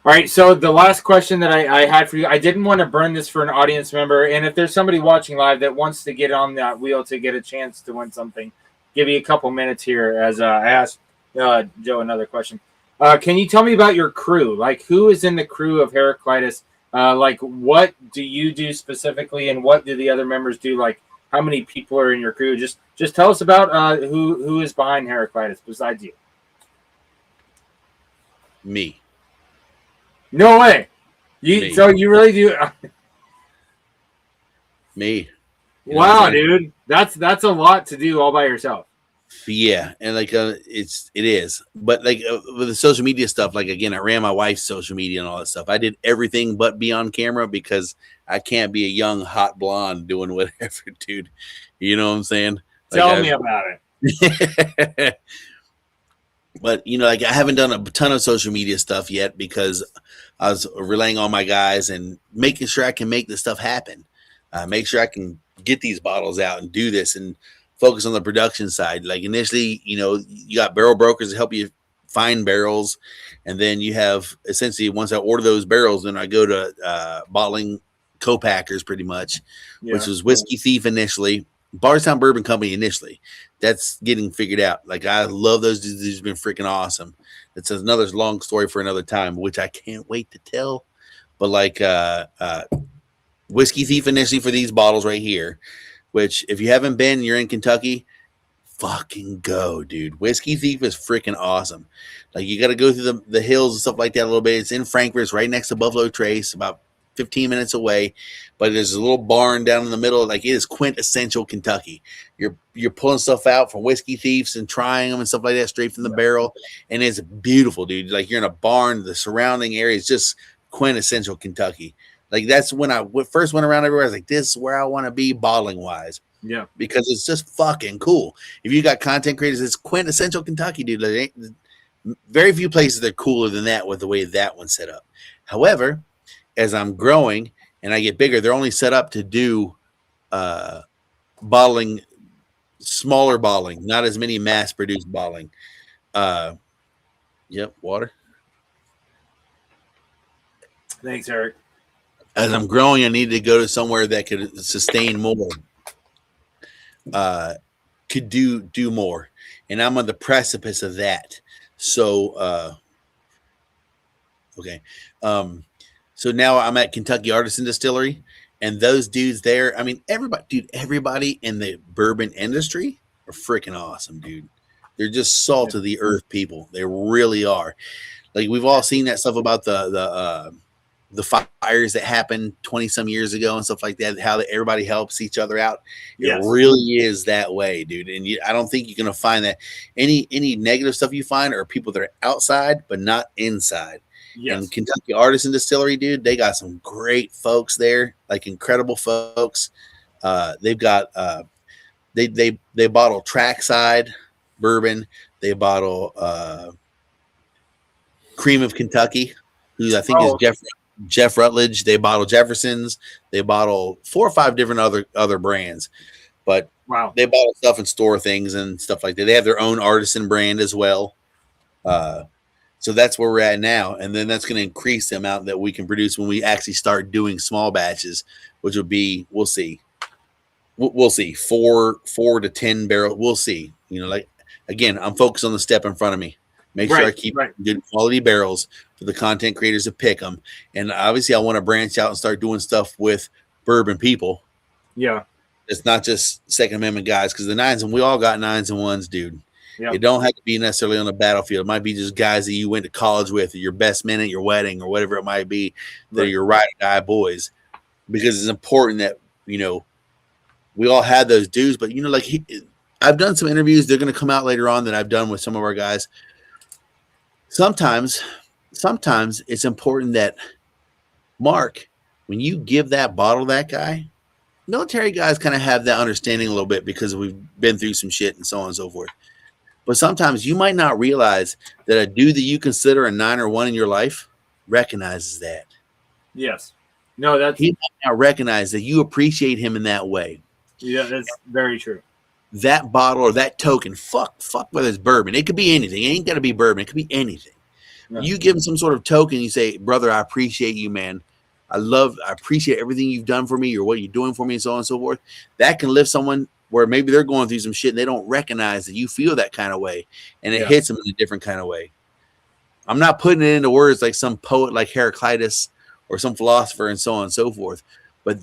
Speaker 3: All right, so the last question that I had for you, I didn't want to burn this for an audience member, and if there's somebody watching live that wants to get on that wheel to get a chance to win something, give you a couple minutes here as I asked Joe another question. Can you tell me about your crew? Like, who is in the crew of Heraclitus? Like, what do you do specifically, and what do the other members do? Like, how many people are in your crew. Just tell us about who is behind Heraclitus besides you.
Speaker 4: Me.
Speaker 3: No way.
Speaker 4: Me.
Speaker 3: So you really do.
Speaker 4: Me. You know
Speaker 3: Wow,
Speaker 4: what I'm saying?
Speaker 3: dude, that's a lot to do all by yourself.
Speaker 4: Yeah, and like it is, but like with the social media stuff, like again, I ran my wife's social media and all that stuff. I did everything but be on camera because I can't be a young hot blonde doing whatever, dude. You know what I'm saying? Like
Speaker 3: Tell me about
Speaker 4: it. But you know, like I haven't done a ton of social media stuff yet because I was relying on my guys and making sure I can make this stuff happen. Make sure I can get these bottles out and do this and focus on the production side. Like initially, you know, you got barrel brokers to help you find barrels, and then you have essentially once I order those barrels, then I go to bottling co-packers pretty much, which was Whiskey Thief initially, Bardstown Bourbon Company initially. That's getting figured out. Like I love those dudes. These have been freaking awesome. It's another long story for another time, which I can't wait to tell. But like Whiskey Thief initially for these bottles right here, which if you haven't been, you're in Kentucky, fucking go, dude. Whiskey Thief is freaking awesome. Like you got to go through the hills and stuff like that a little bit. It's in Frankfort. It's right next to Buffalo Trace, about 15 minutes away. But there's a little barn down in the middle. Like it is quintessential Kentucky. You're pulling stuff out from Whiskey Thieves and trying them and stuff like that straight from the barrel. And it's beautiful, dude. Like you're in a barn. The surrounding area is just quintessential Kentucky. Like that's when I first went around everywhere. I was like, this is where I want to be bottling wise.
Speaker 3: Yeah.
Speaker 4: Because it's just fucking cool. If you got content creators, it's quintessential Kentucky, dude. Like, very few places are cooler than that with the way that one's set up. However, as I'm growing and I get bigger, they're only set up to do bottling, smaller bottling, not as many mass-produced bottling. Yep, water.
Speaker 3: Thanks, Eric.
Speaker 4: As I'm growing, I need to go to somewhere that could sustain more, could do more, and I'm on the precipice of that. So, okay, so now I'm at Kentucky Artisan Distillery, and those dudes there. I mean, everybody in the bourbon industry are freaking awesome, dude. They're just salt of the earth people. They really are. Like we've all seen that stuff about the fires that happened 20 some years ago and stuff like that, how everybody helps each other out. It really is that way, dude. And I don't think you're going to find that any negative stuff you find are people that are outside, but not inside. Yes. And Kentucky Artisan Distillery, dude, they got some great folks there, like incredible folks. They've got, they bottle Trackside bourbon. They bottle Cream of Kentucky, who I think is Jeff Rutledge. They bottle Jefferson's. They bottle 4 or 5 different other brands, but they bottle stuff and store things and stuff like that. They have their own artisan brand as well. So that's where we're at now, and then that's going to increase the amount that we can produce when we actually start doing small batches, which would be we'll see 4 to 10 barrel. We'll see. You know, like again, I'm focused on the step in front of me. Make sure I keep good quality barrels for the content creators to pick them. And obviously I want to branch out and start doing stuff with bourbon people.
Speaker 3: Yeah.
Speaker 4: It's not just Second Amendment guys, because the 9s, and we all got 9s and 1s, dude. It don't have to be necessarily on the battlefield. It might be just guys that you went to college with, or your best men at your wedding, or whatever it might be, that are your ride or die boys. Because it's important that, you know, we all had those dudes. But, you know, like I've done some interviews. They're going to come out later on that I've done with some of our guys. Sometimes it's important that, Mark, when you give that bottle to that guy, military guys kind of have that understanding a little bit because we've been through some shit and so on and so forth. But sometimes you might not realize that a dude that you consider a 9 or 1 in your life recognizes that.
Speaker 3: Yes. No,
Speaker 4: he might not recognize that you appreciate him in that way.
Speaker 3: Yeah, that's very true.
Speaker 4: That bottle or that token, fuck whether it's bourbon. It could be anything. It ain't got to be bourbon. It could be anything. No. You give him some sort of token. You say, brother, I appreciate you, man. I appreciate everything you've done for me or what you're doing for me and so on and so forth. That can lift someone where maybe they're going through some shit and they don't recognize that you feel that kind of way. And it hits them in a different kind of way. I'm not putting it into words like some poet like Heraclitus or some philosopher and so on and so forth. But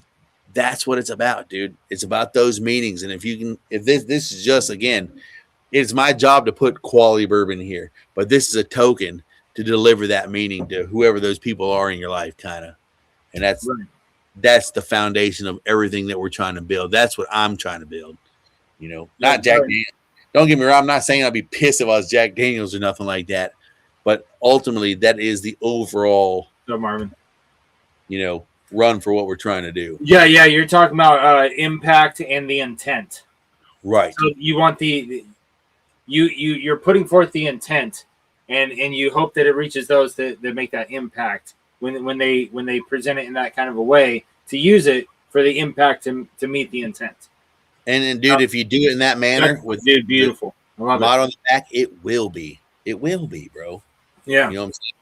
Speaker 4: That's what it's about, dude. It's about those meanings. And if this is just, again, it's my job to put quality bourbon here, but this is a token to deliver that meaning to whoever those people are in your life, kind of. And that's the foundation of everything that we're trying to build. That's what I'm trying to build. Not Jack Daniels. Don't get me wrong. I'm not saying I'd be pissed if I was Jack Daniels or nothing like that, but ultimately that is the overall,
Speaker 3: So Marvin.
Speaker 4: run for what we're trying to do.
Speaker 3: Yeah. You're talking about impact and the intent.
Speaker 4: Right.
Speaker 3: So you want you're putting forth the intent, and you hope that it reaches those that make that impact when they present it in that kind of a way, to use it for the impact to meet the intent.
Speaker 4: And dude, if you do it in that manner with
Speaker 3: beautiful, I love
Speaker 4: motto
Speaker 3: it.
Speaker 4: on the back, it will be, bro.
Speaker 3: Yeah.
Speaker 4: You know what I'm saying?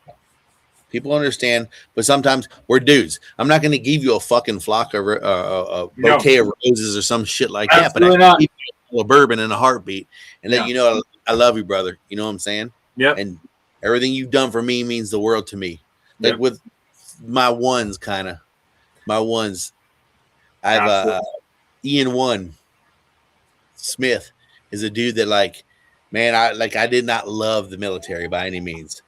Speaker 4: People understand, but sometimes we're dudes. I'm not going to give you a fucking flock of a bouquet of roses or some shit like that, but I can give you a bourbon in a heartbeat and let you know I love you, brother. You know what I'm saying?
Speaker 3: Yeah.
Speaker 4: And everything you've done for me means the world to me. Like with my ones, I've Ian One Smith is a dude that, like, man, I did not love the military by any means.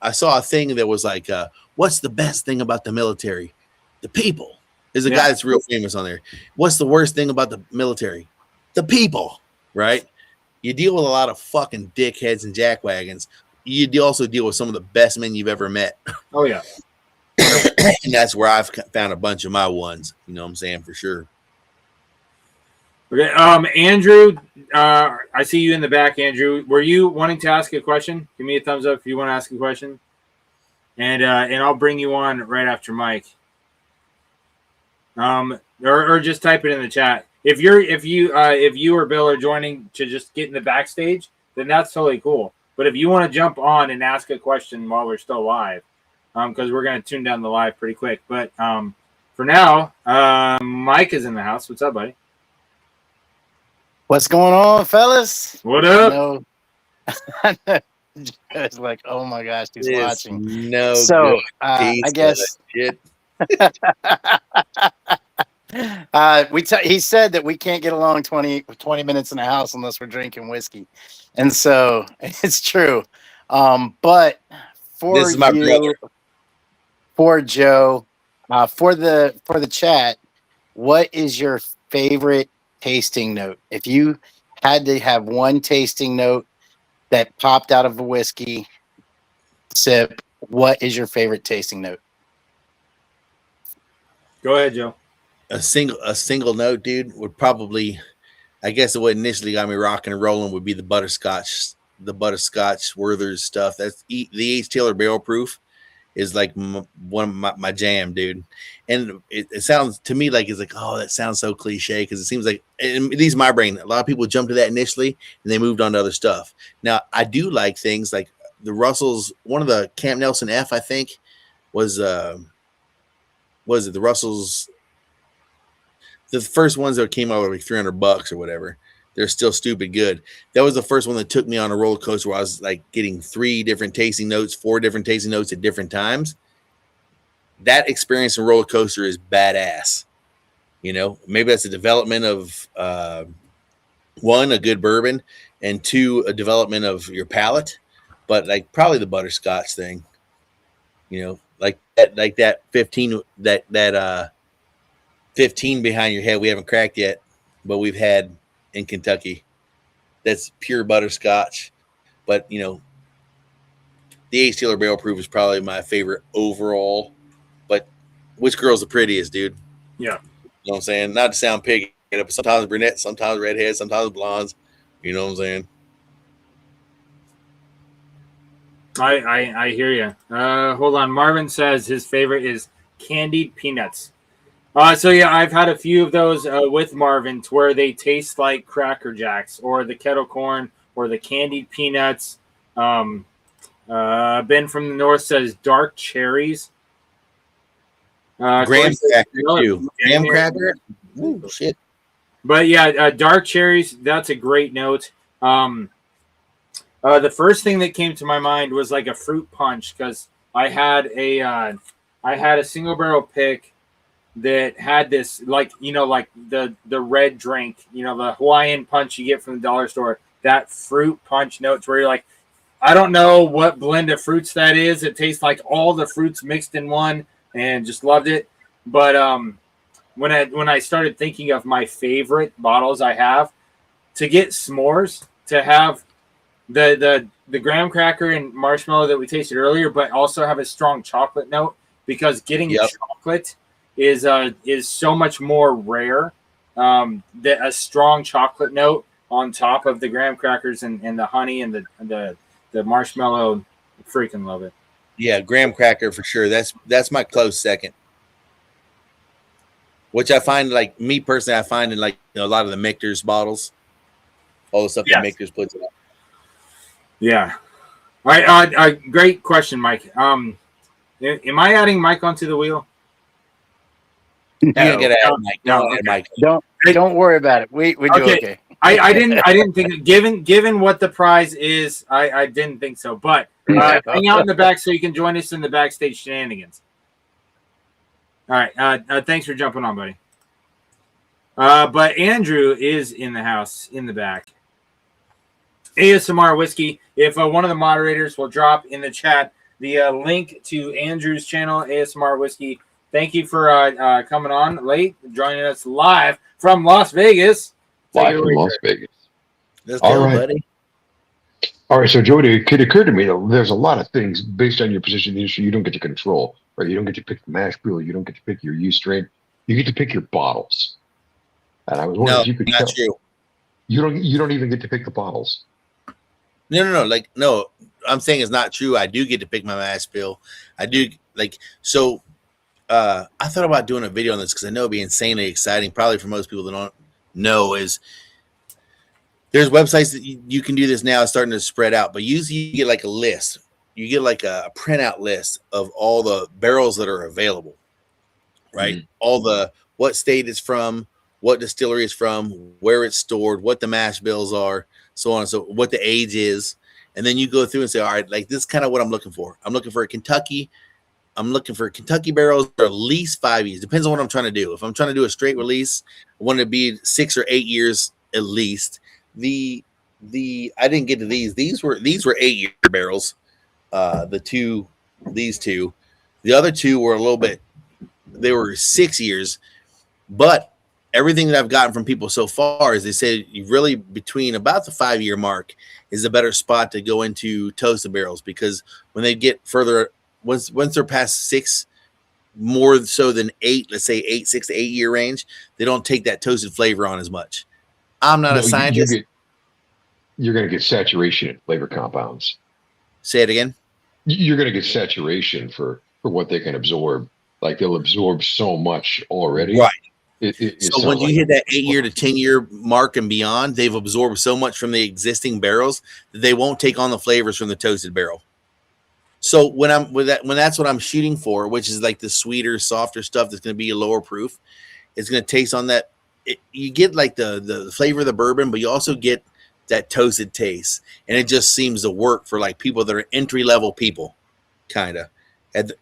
Speaker 4: I saw a thing that was like, what's the best thing about the military? The people. There's a guy that's real famous on there. What's the worst thing about the military? The people, right? You deal with a lot of fucking dickheads and jackwagons. You also deal with some of the best men you've ever met.
Speaker 3: Oh, yeah.
Speaker 4: And that's where I've found a bunch of my ones. You know what I'm saying? For sure.
Speaker 3: Okay, Andrew, I see you in the back, Andrew. Were you wanting to ask a question? Give me a thumbs up if you want to ask a question, and I'll bring you on right after Mike. Or just type it in the chat. If you or Bill are joining to just get in the backstage, then that's totally cool. But if you want to jump on and ask a question while we're still live, because we're going to tune down the live pretty quick. But for now, Mike is in the house. What's up, buddy?
Speaker 7: What's going on, fellas?
Speaker 3: What up?
Speaker 7: It's like, oh my gosh, he's watching.
Speaker 4: No,
Speaker 7: so I guess he said that we can't get along 20 minutes in the house unless we're drinking whiskey, and so it's true. But for
Speaker 4: this is my brother.
Speaker 7: For Joe, for the chat, what is your favorite tasting note? If you had to have one tasting note that popped out of a whiskey sip, what is your favorite tasting note?
Speaker 3: Go ahead, Joe.
Speaker 4: A single note, dude, would probably, I guess what initially got me rocking and rolling would be the butterscotch Werther's stuff. That's the H. Taylor barrel proof is like one of my jam, dude. And it sounds to me like it's like, oh, that sounds so cliche, because it seems like, at least my brain, a lot of people jumped to that initially and they moved on to other stuff. Now, I do like things like the Russell's, one of the Camp Nelson F, I think, was it the Russell's, the first ones that came out were like $300 or whatever. They're still stupid good. That was the first one that took me on a roller coaster where I was like getting 4 different tasting notes at different times. That experience in roller coaster is badass. Maybe that's a development of one, a good bourbon, and two, a development of your palate. But like probably the butterscotch thing, like that 15, that 15 behind your head we haven't cracked yet, but we've had in Kentucky. That's pure butterscotch. But the H. Taylor barrel proof is probably my favorite overall. But which girl's the prettiest, dude?
Speaker 3: Yeah.
Speaker 4: You know what I'm saying? Not to sound piggy, but sometimes brunette, sometimes redhead, sometimes blondes. You know what I'm saying?
Speaker 3: I hear you. Hold on. Marvin says his favorite is candied peanuts. So yeah, I've had a few of those with Marvin, to where they taste like Cracker Jacks or the kettle corn or the candied peanuts. Ben from the north says dark cherries.
Speaker 4: Graham cracker too. Graham cracker. Ooh, shit.
Speaker 3: But yeah, dark cherries. That's a great note. The first thing that came to my mind was like a fruit punch, because I had a single barrel pick that had this, like, you know, like the red drink, you know, the Hawaiian punch you get from the dollar store, that fruit punch notes where you're like, I don't know what blend of fruits that is. It tastes like all the fruits mixed in one, and just loved it. But when I started thinking of my favorite bottles I have, to get s'mores, to have the graham cracker and marshmallow that we tasted earlier, but also have a strong chocolate note, because getting chocolate is so much more rare. That a strong chocolate note on top of the graham crackers and the honey and the marshmallow, freaking love it.
Speaker 4: Yeah, graham cracker for sure. That's my close second. Which I find, like, me personally, I find in, like, you know, a lot of the Michter's bottles, all the stuff that Michter's puts out.
Speaker 3: Yeah. All right. Great question, Mike. Am I adding Mike onto the wheel?
Speaker 4: You don't get to add Mike.
Speaker 3: No,
Speaker 4: Mike.
Speaker 7: Don't worry about it. We do okay.
Speaker 3: I didn't think, given what the prize is, I didn't think so. But hang out in the back so you can join us in the backstage shenanigans. All right. Thanks for jumping on, buddy. But Andrew is in the house in the back. ASMR Whiskey. If one of the moderators will drop in the chat the link to Andrew's channel, ASMR Whiskey. Thank you for coming on late, joining us live from Las Vegas.
Speaker 8: Live from Las Vegas.
Speaker 4: Let's go,
Speaker 8: All right,
Speaker 4: buddy.
Speaker 8: All right, so Jody, it could occur to me that there's a lot of things based on your position in the industry you don't get to control, right? You don't get to pick the mash bill, you don't get to pick your use strain, you get to pick your bottles. And I was wondering if you could
Speaker 4: not
Speaker 8: tell.
Speaker 4: true.
Speaker 8: You don't even get to pick the bottles.
Speaker 4: No. Like, no, I'm saying it's not true. I do get to pick my mash bill. I do, like, so I thought about doing a video on this because I know it'd be insanely exciting, probably for most people that don't know, is there's websites that you can do this now. It's starting to spread out, but usually you get like a list. You get like a printout list of all the barrels that are available, right? Mm-hmm. All the, what state it's from, what distillery it's from, where it's stored, what the mash bills are, so on and so, what the age is. And then you go through and say, all right, like, this is kind of what I'm looking for. I'm looking for a Kentucky. I'm looking for Kentucky barrels that are at least 5 years. Depends on what I'm trying to do. If I'm trying to do a straight release, I want it to be 6 or 8 years at least. I didn't get to these. These were 8-year barrels. These two. The other two were a little bit, they were 6 years. But everything that I've gotten from people so far is they say you really, between about the 5-year mark is a better spot to go into toasted barrels, because when they get further, once they're past 6, more so than 8, let's say 6 to 8 year range, they don't take that toasted flavor on as much. I'm not a scientist.
Speaker 8: You're going to get saturation in flavor compounds.
Speaker 4: Say it again.
Speaker 8: You're going to get saturation for what they can absorb. Like, they'll absorb so much already.
Speaker 4: Right.
Speaker 8: So
Speaker 4: when you hit that 8-year to 10-year mark and beyond, they've absorbed so much from the existing barrels that they won't take on the flavors from the toasted barrel. So when that's what I'm shooting for, which is like the sweeter, softer stuff that's going to be a lower proof, it's going to taste on that. You get like the flavor of the bourbon, but you also get that toasted taste, and it just seems to work for like people that are entry level people, kind of. And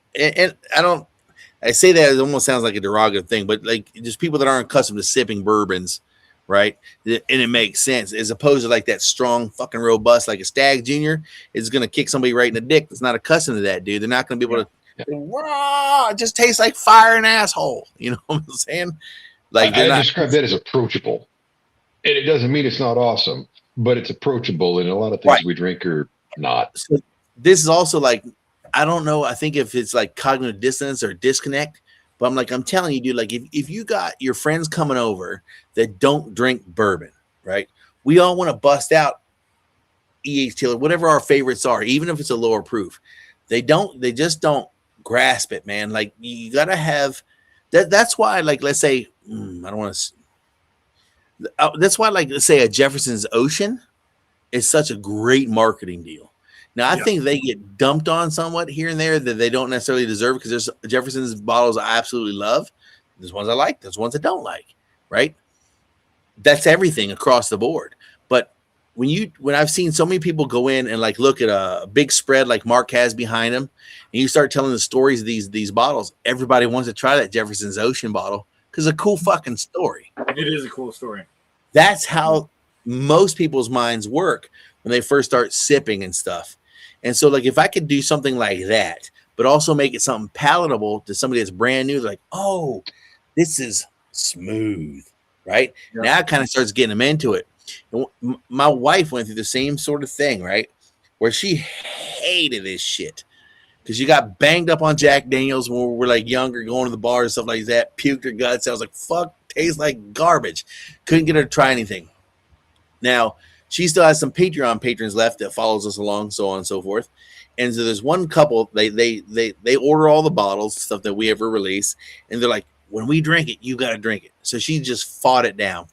Speaker 4: I say that, it almost sounds like a derogative thing, but like just people that aren't accustomed to sipping bourbons, right? And it makes sense, as opposed to like that strong, fucking robust, like a Stag Junior is going to kick somebody right in the dick that's not accustomed to that, dude. They're not going to be able to. It just tastes like fire and asshole. You know what I'm saying? Like,
Speaker 8: I describe that as approachable, and it doesn't mean it's not awesome, but it's approachable, and a lot of things we drink are not.
Speaker 4: So this is also like, I don't know. I think if it's like cognitive dissonance or disconnect, but I'm telling you, dude, like if you got your friends coming over that don't drink bourbon, right? We all want to bust out E.H. Taylor, whatever our favorites are, even if it's a lower proof. They just don't grasp it, man. Like, you got to have that. That's why, like, let's say, I don't want to. That's why, like, let's say a Jefferson's Ocean is such a great marketing deal. Now, I think they get dumped on somewhat here and there that they don't necessarily deserve, because there's Jefferson's bottles I absolutely love. There's ones I like. There's ones I don't like, right? That's everything across the board. But when I've seen so many people go in and like look at a big spread like Mark has behind him, and you start telling the stories of these bottles, everybody wants to try that Jefferson's Ocean bottle because it's a cool fucking story.
Speaker 3: It is a cool story.
Speaker 4: That's how most people's minds work when they first start sipping and stuff. And so, like, if I could do something like that, but also make it something palatable to somebody that's brand new, they're like, oh, this is smooth, right?
Speaker 3: Yeah.
Speaker 4: Now it kind of starts getting them into it. And my wife went through the same sort of thing, right? Where she hated this shit because she got banged up on Jack Daniels when we were like younger, going to the bar and stuff like that, puked her guts. I was like, fuck, tastes like garbage. Couldn't get her to try anything. Now, she still has some Patreon patrons left that follows us along, so on and so forth. And so there's one couple, they order all the bottles, stuff that we ever release, and they're like, when we drink it, you got to drink it. So she just fought it down.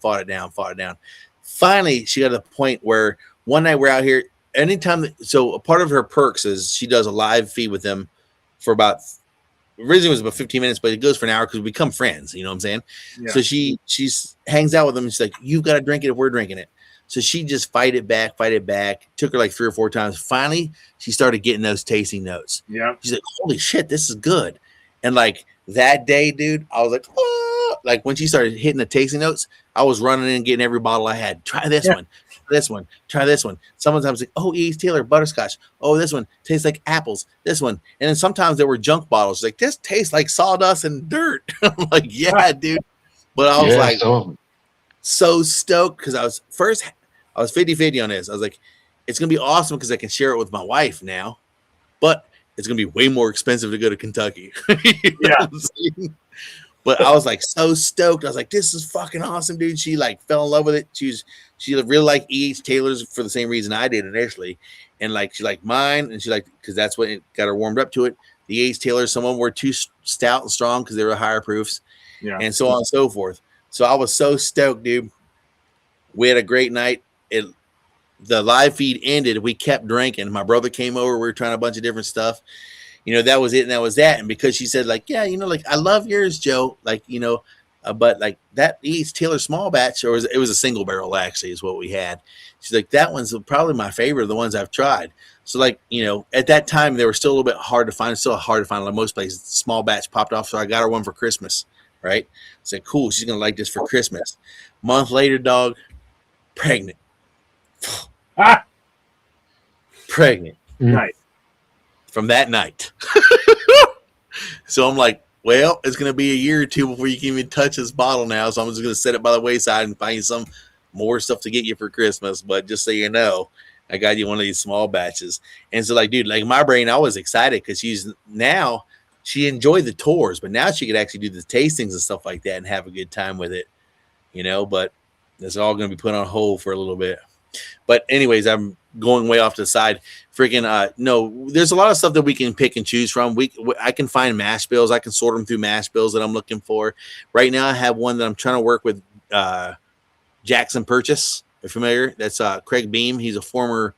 Speaker 4: Finally, she got to the point where one night we're out here, so a part of her perks is she does a live feed with them for originally it was about 15 minutes, but it goes for an hour because we become friends, you know what I'm saying?
Speaker 3: Yeah.
Speaker 4: So she hangs out with them and she's like, you've got to drink it if we're drinking it. So she just fight it back. Took her like 3 or 4 times. Finally, she started getting those tasting notes.
Speaker 3: Yeah.
Speaker 4: She's like, holy shit, this is good. And like that day, dude, I was like, oh, like when she started hitting the tasting notes, I was running in and getting every bottle I had. Try this one. Try this one. Sometimes like, oh, E. Taylor butterscotch. Oh, this one tastes like apples. This one. And then sometimes there were junk bottles. Like, this tastes like sawdust and dirt. I'm like, yeah, dude. But I was so stoked because I was 50-50 on this. I was like, it's going to be awesome because I can share it with my wife now, but it's going to be way more expensive to go to Kentucky.
Speaker 3: Yeah.
Speaker 4: But I was like so stoked. I was like, this is fucking awesome, dude. She like fell in love with it. She really liked E.H. Taylor's for the same reason I did initially. And like, she liked mine and she liked, because that's what got her warmed up to it. The E.H. Taylor, some of them were too stout and strong because they were higher proofs, and so on and so forth. So I was so stoked, dude. We had a great night. The live feed ended. We kept drinking. My brother came over. We were trying a bunch of different stuff. You know, that was it and that was that. And because she said, like, yeah, you know, like, I love yours, Joe. Like, you know, but like that E.H. Taylor small batch, or it was a single barrel actually is what we had. She's like, that one's probably my favorite of the ones I've tried. So like, you know, at that time they were still a little bit hard to find. It's still hard to find like most places. Small batch popped off. So I got her one for Christmas. Right. I said, cool. She's going to like this for Christmas. Month later, dog, pregnant. Pregnant.
Speaker 3: Nice.
Speaker 4: From that night. So I'm like, well, it's going to be a year or two before you can even touch this bottle now. So I'm just going to set it by the wayside and find some more stuff to get you for Christmas. But just so you know, I got you one of these small batches. And so like, dude, like my brain, I was excited because she enjoyed the tours, but now she could actually do the tastings and stuff like that and have a good time with it, you know, but it's all going to be put on hold for a little bit. But anyways, I'm going way off to the side. Freaking no, there's a lot of stuff that we can pick and choose from. I can find mash bills. I can sort them through mash bills that I'm looking for. Right now, I have one that I'm trying to work with Jackson Purchase. You're familiar? That's Craig Beam. He's a former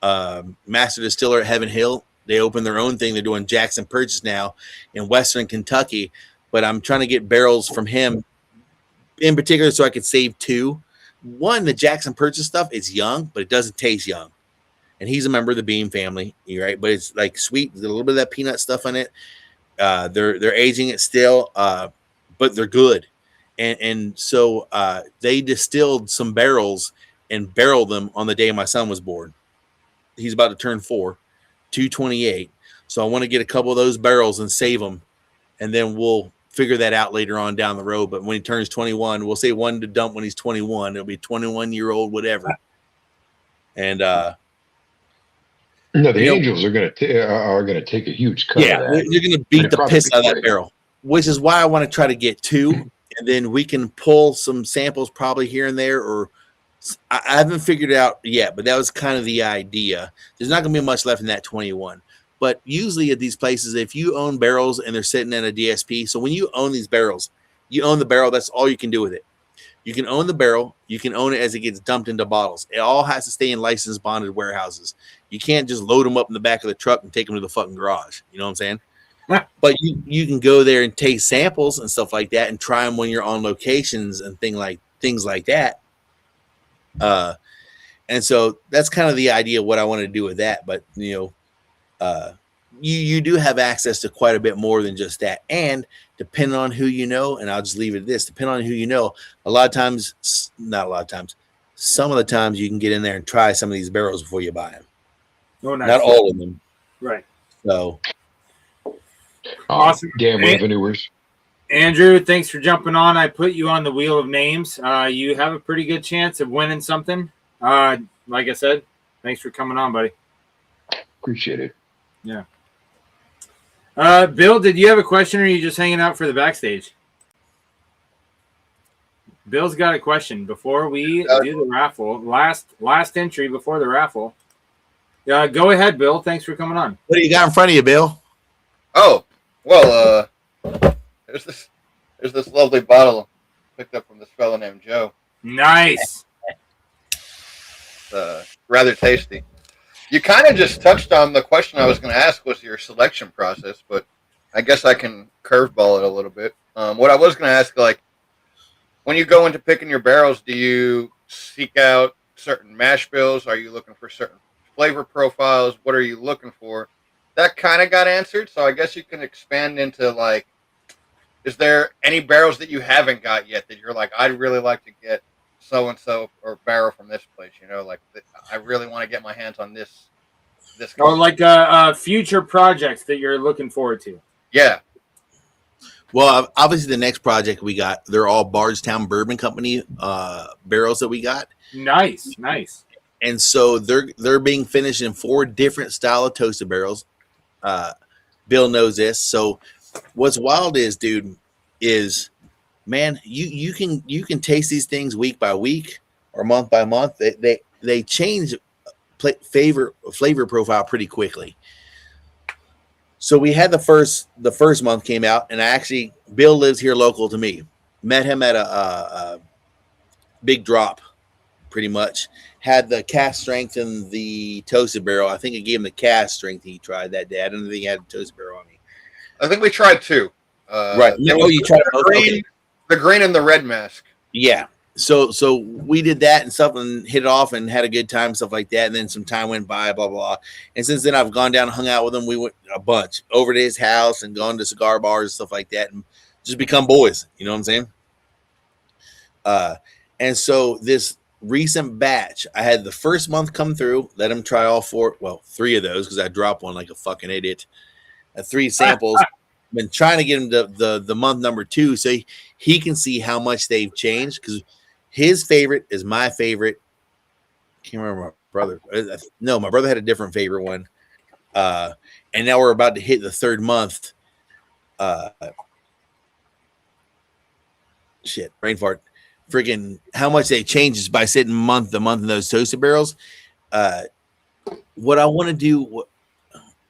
Speaker 4: master distiller at Heaven Hill. They opened their own thing. They're doing Jackson Purchase now in Western Kentucky. But I'm trying to get barrels from him in particular so I could save 2. One, the Jackson Purchase stuff is young, but it doesn't taste young. And he's a member of the Beam family, right? But it's like sweet, there's a little bit of that peanut stuff in it. They're aging it still, but they're good. And so they distilled some barrels and barreled them on the day my son was born. He's about to turn 4, 228. So I want to get a couple of those barrels and save them, and then we'll figure that out later on down the road. But when he turns 21, we'll say one to dump when he's 21. It'll be 21-year-old, whatever. And
Speaker 8: no, the Angels are going to take a huge cut.
Speaker 4: Yeah,
Speaker 8: of that.
Speaker 4: you're going to beat the piss out of that barrel, which is why I want to try to get 2, and then we can pull some samples probably here and there. Or I haven't figured it out yet, but that was kind of the idea. There's not going to be much left in that 21. But usually at these places, if you own barrels and they're sitting in a DSP, so when you own these barrels, you own the barrel. That's all you can do with it. You can own the barrel. You can own it as it gets dumped into bottles. It all has to stay in licensed bonded warehouses. You can't just load them up in the back of the truck and take them to the fucking garage. You know what I'm saying? But you can go there and taste samples and stuff like that and try them when you're on locations and things like that. And so that's kind of the idea of what I want to do with that. But you know, you do have access to quite a bit more than just that. And depending on who you know, and I'll just leave it at this, depending on who you know, a lot of times, not a lot of times, some of the times you can get in there and try some of these barrels before you buy them.
Speaker 3: Oh, nice.
Speaker 4: Not all of them.
Speaker 3: Right.
Speaker 4: So
Speaker 3: Awesome.
Speaker 8: Damn revenuers.
Speaker 3: Andrew, thanks for jumping on. I put you on the wheel of names. You have a pretty good chance of winning something. Like I said, thanks for coming on, buddy.
Speaker 8: Appreciate it.
Speaker 3: Yeah. Bill, did you have a question, or are you just hanging out for the backstage? Bill's got a question before we do the raffle. Last entry before the raffle. Go ahead, Bill. Thanks for coming on.
Speaker 4: what do you got in front of you, Bill?
Speaker 9: Oh, well, there's this lovely bottle picked up from this fellow named Joe.
Speaker 3: Nice.
Speaker 9: Rather tasty. You kind of just touched on the question I was going to ask, was your selection process, but I guess I can curveball it a little bit. What I was going to ask, like, when you go into picking your barrels, do you seek out certain mash bills? Are you looking for certain flavor profiles? What are you looking for? That kind of got answered, so I guess you can expand into, like, is there any barrels that you haven't got yet that you're like, I'd really like to get so-and-so or barrel from this place, you know, like, I really want to get my hands on this.
Speaker 3: Or like future projects that you're looking forward to.
Speaker 9: Yeah.
Speaker 4: Well, obviously the next project we got, they're all Bardstown Bourbon Company barrels that we got.
Speaker 3: Nice.
Speaker 4: And so they're being finished in 4 different style of toasted barrels. Bill knows this. So what's wild is, dude, is, man, you can taste these things week by week or month by month. They change flavor profile pretty quickly. So we had the first month came out, and Bill lives here local to me. Met him at a Big Drop, pretty much. Had the Cask Strength and the toasted barrel. I think I gave him the Cask Strength he tried that day. I don't think he had a toasted barrel on me.
Speaker 9: I think we tried 2.
Speaker 4: Right. You tried
Speaker 9: the green and the red mask.
Speaker 4: Yeah. So we did that and stuff and hit it off and had a good time, stuff like that. And then some time went by, blah, blah. And since then I've gone down and hung out with him. We went a bunch over to his house and gone to cigar bars and stuff like that and just become boys. You know what I'm saying? And so this recent batch, I had the first month come through, let him try all 3 of those because I dropped one like a fucking idiot. 3 samples. Been trying to get him the month number 2 so he can see how much they've changed, because his favorite is my favorite. Can't remember my brother. No, my brother had a different favorite one. And now we're about to hit the 3rd month. Shit, brain fart. Freaking how much they changed just by sitting month to month in those toasted barrels. What I want to do,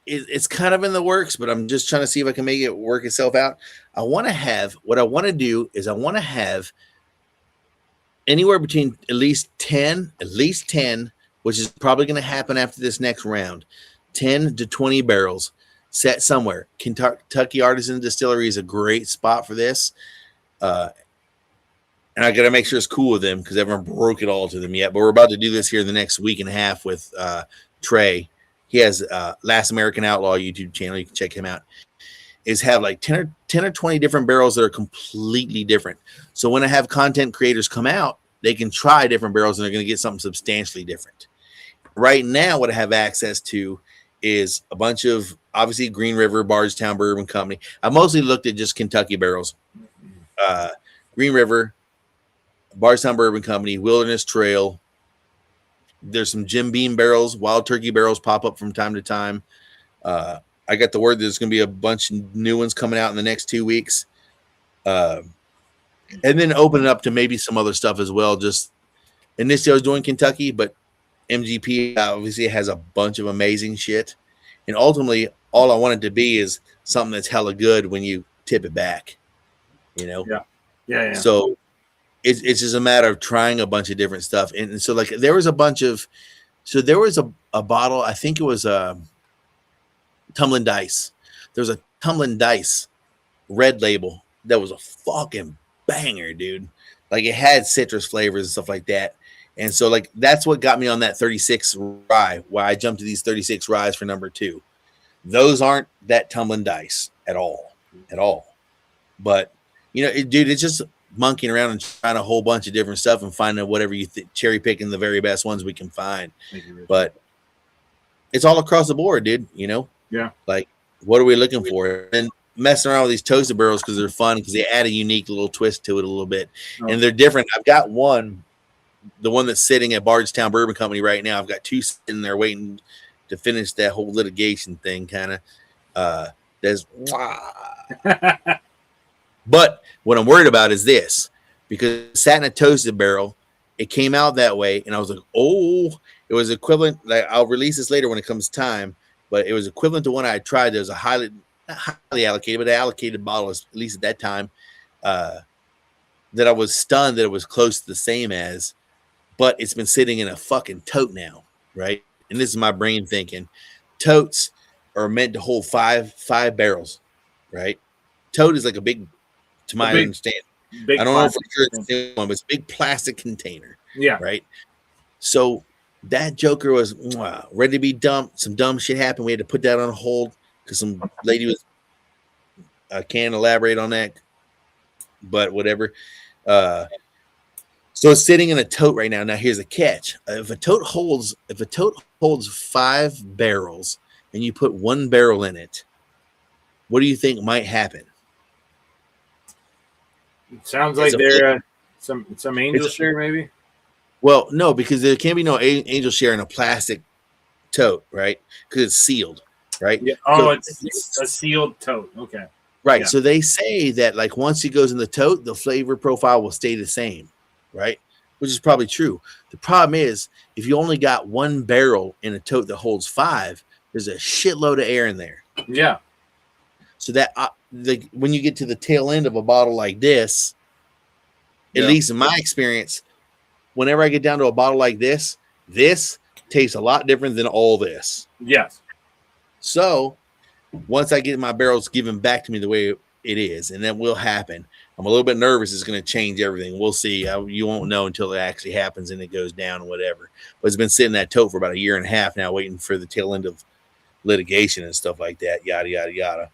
Speaker 4: it's kind of in the works, but I'm just trying to see if I can make it work itself out. I want to have anywhere between at least 10, which is probably going to happen after this next round, 10 to 20 barrels set somewhere. Kentucky Artisan Distillery is a great spot for this. And I got to make sure it's cool with them because I haven't broke it all to them yet. But we're about to do this here in the next week and a half with Trey. He has Last American Outlaw YouTube channel. You can check him out. Have like 10 or 20 different barrels that are completely different. So when I have content creators come out, they can try different barrels and they're going to get something substantially different. Right now, what I have access to is a bunch of, obviously, Green River, Bardstown Bourbon Company. I mostly looked at just Kentucky barrels. Green River, Bardstown Bourbon Company, Wilderness Trail. There's some Jim Beam barrels, Wild Turkey barrels pop up from time to time. I got the word there's going to be a bunch of new ones coming out in the next 2 weeks. And then open it up to maybe some other stuff as well. Just initially I was doing Kentucky, but MGP obviously has a bunch of amazing shit. And ultimately, all I want it to be is something that's hella good when you tip it back. You know?
Speaker 3: Yeah.
Speaker 4: So it's just a matter of trying a bunch of different stuff. And so like there was a bottle, I think it was Tumbling Dice. There was a Tumbling Dice red label that was a fucking banger, dude. Like it had citrus flavors and stuff like that. And so like that's what got me on that 36 rye. Why I jumped to these 36 ryes for number 2. Those aren't that tumbling dice at all. But you know, dude, it's just monkeying around and trying a whole bunch of different stuff and finding whatever you cherry picking the very best ones we can find. But it's all across the board, dude. You know, like what are we looking for? And messing around with these toasted barrels because they're fun, because they add a unique little twist to it a little bit, and they're different. I've got the one that's sitting at Bardstown Bourbon Company right now. I've got 2 sitting there waiting to finish that whole litigation thing, kind of. There's, but what I'm worried about is this, because it sat in a toasted barrel, it came out that way, and I was like, oh, it was equivalent. Like I'll release this later when it comes time, but it was equivalent to one I tried. There was a not highly allocated, but an allocated bottle, at least at that time, that I was stunned that it was close to the same as, but it's been sitting in a fucking tote now, right? And this is my brain thinking. Totes are meant to hold five barrels, right? Tote is like a big, to my understanding. I don't know for sure it's the same one, but it's a big plastic container. Yeah. Right. So that joker was ready to be dumped. Some dumb shit happened. We had to put that on hold because some lady was. I can't elaborate on that, but whatever. So it's sitting in a tote right now. Now here's a catch: if a tote holds 5 barrels and you put 1 barrel in it, what do you think might happen?
Speaker 3: It sounds like they're some angel share, maybe.
Speaker 4: Well, no, because there can't be no angel share in a plastic tote, right? Because it's sealed, right?
Speaker 3: Yeah. Oh, so, it's a sealed tote. Okay.
Speaker 4: Right.
Speaker 3: Yeah.
Speaker 4: So they say that like once it goes in the tote, the flavor profile will stay the same, right? Which is probably true. The problem is if you only got 1 barrel in a tote that holds 5, there's a shitload of air in there.
Speaker 3: Yeah.
Speaker 4: So that when you get to the tail end of a bottle like this, at least in my experience, whenever I get down to a bottle like this tastes a lot different than all this.
Speaker 3: Yes.
Speaker 4: So once I get my barrels given back to me the way it is, and that will happen, I'm a little bit nervous it's going to change everything. We'll see. You won't know until it actually happens and it goes down or whatever. But it's been sitting in that tote for about 1.5 years now, waiting for the tail end of litigation and stuff like that. Yada, yada, yada.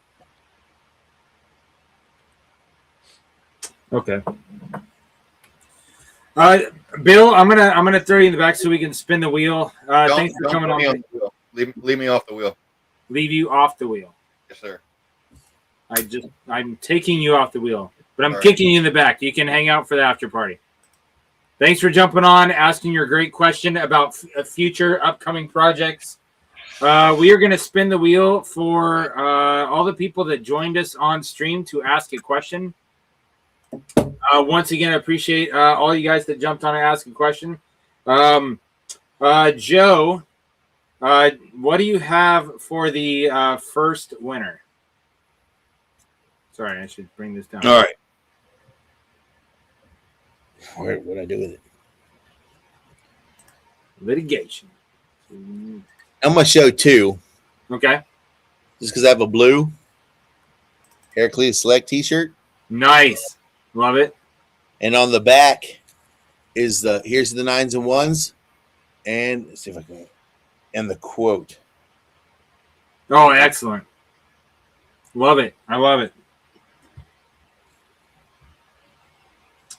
Speaker 3: Okay. Bill, I'm gonna throw you in the back so we can spin the wheel. Thanks for coming on.
Speaker 9: Leave me off the wheel.
Speaker 3: Leave you off the wheel.
Speaker 9: Yes, sir.
Speaker 3: I'm taking you off the wheel, but I'm kicking you in the back. You can hang out for the after party. Thanks for jumping on, asking your great question about future upcoming projects. We are going to spin the wheel for all the people that joined us on stream to ask a question. Once again, I appreciate all you guys that jumped on and asked a question. Joe, what do you have for the first winner? Sorry, I should bring this down.
Speaker 4: All right. What did I do with it?
Speaker 3: Litigation.
Speaker 4: I'm going to show 2.
Speaker 3: Okay.
Speaker 4: Just because I have a blue Heraclitus Select t-shirt.
Speaker 3: Nice. Love it.
Speaker 4: And on the back is here's the 9s and 1s. And let's see if I can. And the quote.
Speaker 3: Oh, excellent. Love it. I love it.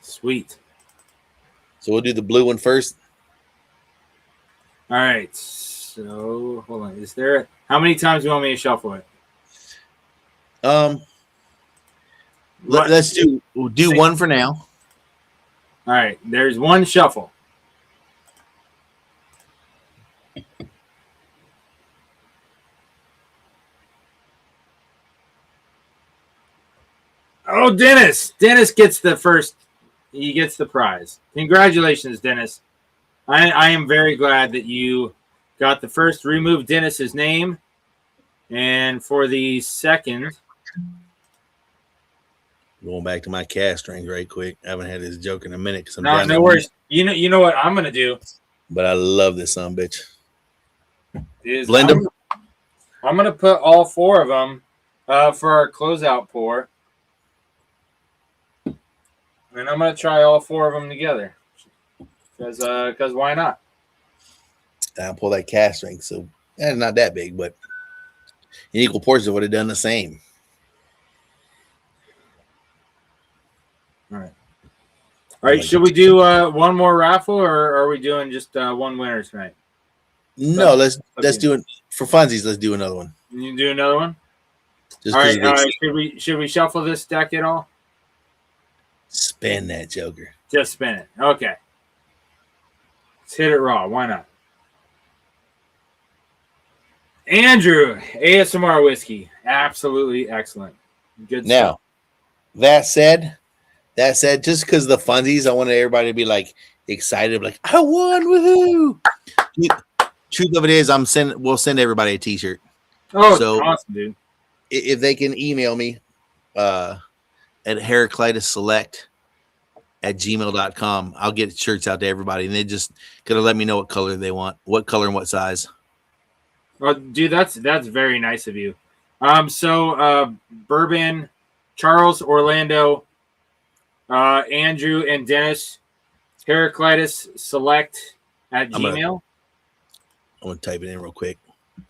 Speaker 3: Sweet.
Speaker 4: So we'll do the blue one first.
Speaker 3: All right. So hold on. Is there how many times do you want me to shuffle it?
Speaker 4: Let's do 1 for now.
Speaker 3: All right. There's 1 shuffle. Oh, Dennis. Dennis gets the first. He gets the prize. Congratulations, Dennis. I am very glad that you got the first. Remove Dennis's name. And for the second.
Speaker 4: Going back to my Cask Strength right quick. I haven't had this joke in a minute.
Speaker 3: No worries. You know what I'm going to do.
Speaker 4: But I love this son bitch.
Speaker 3: Blend them. I'm going to put all 4 of them for our closeout pour. And I'm going to try all 4 of them together. Because why not?
Speaker 4: I'll pull that Cask Strength. So not that big, but in equal portions would have done the same.
Speaker 3: All right. Should we do one more raffle, or are we doing just one winner tonight?
Speaker 4: No, let's do it for funsies. Let's do another one.
Speaker 3: You do another one.
Speaker 4: Just
Speaker 3: All right. Should we shuffle this deck at all?
Speaker 4: Spin that joker.
Speaker 3: Just spin it. Okay. Let's hit it raw. Why not? Andrew, ASMR whiskey. Absolutely excellent. Good
Speaker 4: now,
Speaker 3: stuff.
Speaker 4: That said, just because the funsies, I wanted everybody to be like excited, like I won, woohoo! Truth of it is, we'll send everybody a T-shirt.
Speaker 3: Oh, so awesome, dude!
Speaker 4: If they can email me at heraclitusselect@gmail.com, I'll get shirts out to everybody, and they just gotta let me know what color they want, what color and what size.
Speaker 3: Well, dude, that's very nice of you. So BourBen, Charles, Orlando, Andrew, and Dennis, Heraclitus Select at Gmail.
Speaker 4: I'm gonna type it in real quick.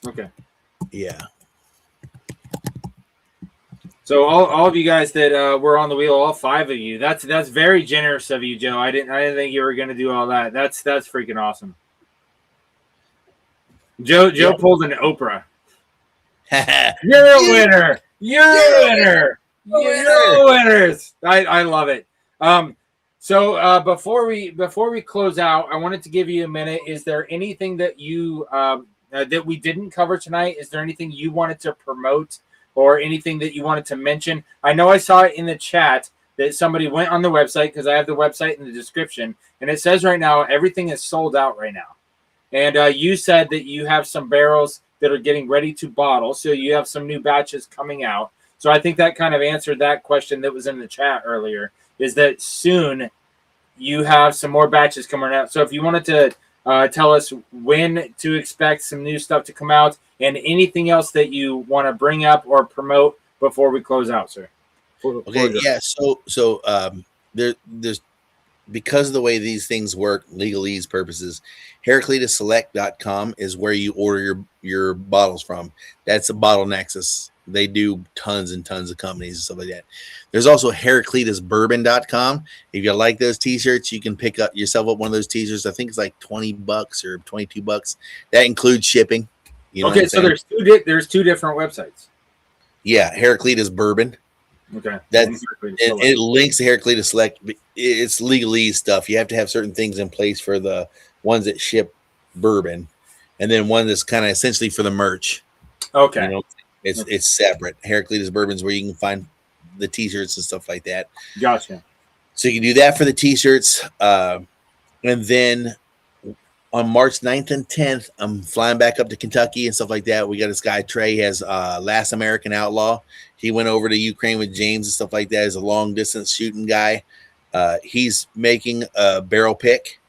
Speaker 3: Okay.
Speaker 4: Yeah.
Speaker 3: So all of you guys that were on the wheel, all 5 of you, that's very generous of you, Joe. I didn't think you were gonna do all that. That's freaking awesome. Joe pulled an Oprah. You're a winner. You're a winner. You're winners. I love it. So before we close out, I wanted to give you a minute. Is there anything that you that we didn't cover tonight? Is there anything you wanted to promote or anything that you wanted to mention? I know I saw it in the chat that somebody went on the website, because I have the website in the description, and it says right now everything is sold out right now. And you said that you have some barrels that are getting ready to bottle, so you have some new batches coming out. So I think that kind of answered that question that was in the chat earlier, is that soon you have some more batches coming out. So if you wanted to tell us when to expect some new stuff to come out and anything else that you want to bring up or promote before we close out, sir.
Speaker 4: Okay, yeah. So there's because of the way these things work, legalese purposes, heraclitusselect.com is where you order your bottles from. That's a bottle nexus. They do tons and tons of companies and stuff like that. There's also heraclitusbourbon.com. If you like those t-shirts, you can pick up yourself up one of those t-shirts. I think it's like $20 or $22. That includes shipping. You know
Speaker 3: okay, so there's two different websites.
Speaker 4: Yeah, Heraclitus Bourbon.
Speaker 3: Okay.
Speaker 4: It links to Heraclitus Select. It's legalese stuff. You have to have certain things in place for the ones that ship bourbon, and then one that's kind of essentially for the merch.
Speaker 3: Okay.
Speaker 4: You know, it's separate. Heraclitus Bourbon's where you can find the t-shirts and stuff like that.
Speaker 3: Gotcha.
Speaker 4: So you can do that for the t-shirts. And then on March 9th and 10th, I'm flying back up to Kentucky and stuff like that. We got this guy, Trey, has Last American Outlaw. He went over to Ukraine with James and stuff like that. He's a long distance shooting guy. He's making a barrel pick.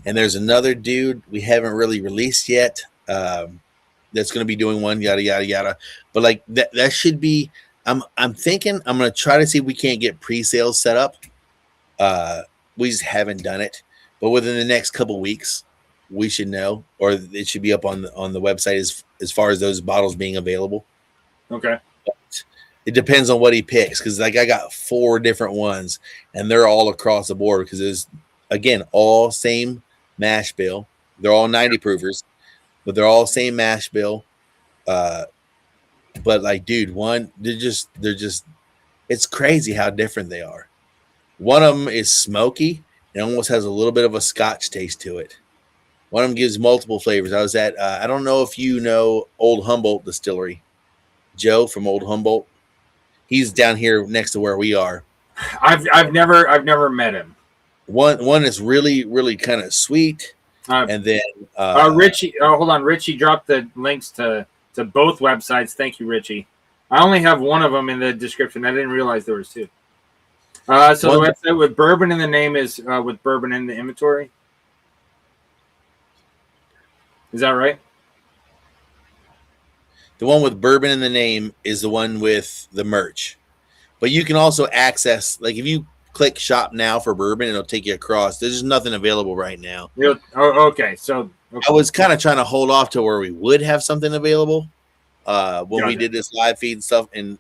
Speaker 4: And there's another dude we haven't really released yet that's going to be doing one, yada, yada, yada. But like that should be, I'm thinking I'm going to try to see if we can't get pre-sales set up. We just haven't done it. But within the next couple weeks, we should know, or it should be up on the website as far as those bottles being available.
Speaker 3: Okay.
Speaker 4: But it depends on what he picks, because like I got 4 different ones, and they're all across the board because it's again all same mash bill. They're all 90 proofers, but they're all same mash bill. But like, dude, they're just it's crazy how different they are. One of them is smoky and almost has a little bit of a Scotch taste to it. One of them gives multiple flavors. I was at I don't know if you know Old Humboldt Distillery. Joe from Old Humboldt. He's down here next to where we are.
Speaker 3: I've never met him.
Speaker 4: One is really, really kind of sweet. And then
Speaker 3: Richie, hold on. Richie dropped the links to both websites. Thank you, Richie. I only have one of them in the description. I didn't realize there was 2. So the website with bourbon in the name is with bourbon in the inventory. Is that right?
Speaker 4: The one with bourbon in the name is the one with the merch. But you can also access, like if you click shop now for bourbon, and it'll take you across. There's just nothing available right now.
Speaker 3: Okay. So
Speaker 4: I was kind of trying to hold off to where we would have something available when we did this live feed and stuff. And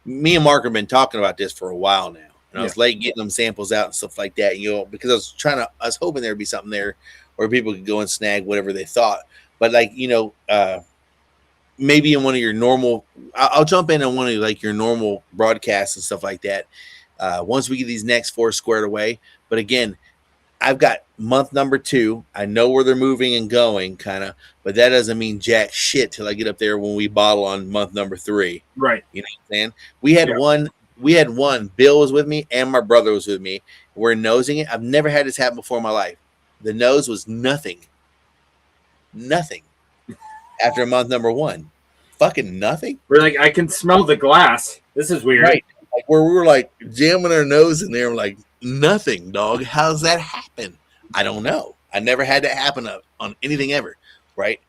Speaker 4: me and Mark have been talking about this for a while now. And I was late getting them samples out and stuff like that, because I was hoping there'd be something there where people could go and snag whatever they thought. But maybe in one of your normal, I'll jump in on one of like your normal broadcasts and stuff like that. Once we get these next 4 squared away. But again, I've got month number 2. I know where they're moving and going, kind of, but that doesn't mean jack shit till I get up there when we bottle on month number 3.
Speaker 3: Right.
Speaker 4: You know what I'm saying? We had one. Bill was with me and my brother was with me. We're nosing it. I've never had this happen before in my life. The nose was nothing. After month number 1. Fucking nothing.
Speaker 3: We're like, I can smell the glass. This is weird.
Speaker 4: Right. Like where we were like jamming our nose in there, I'm like, nothing, dog. How's that happen? I don't know. I never had that happen on anything ever. Right.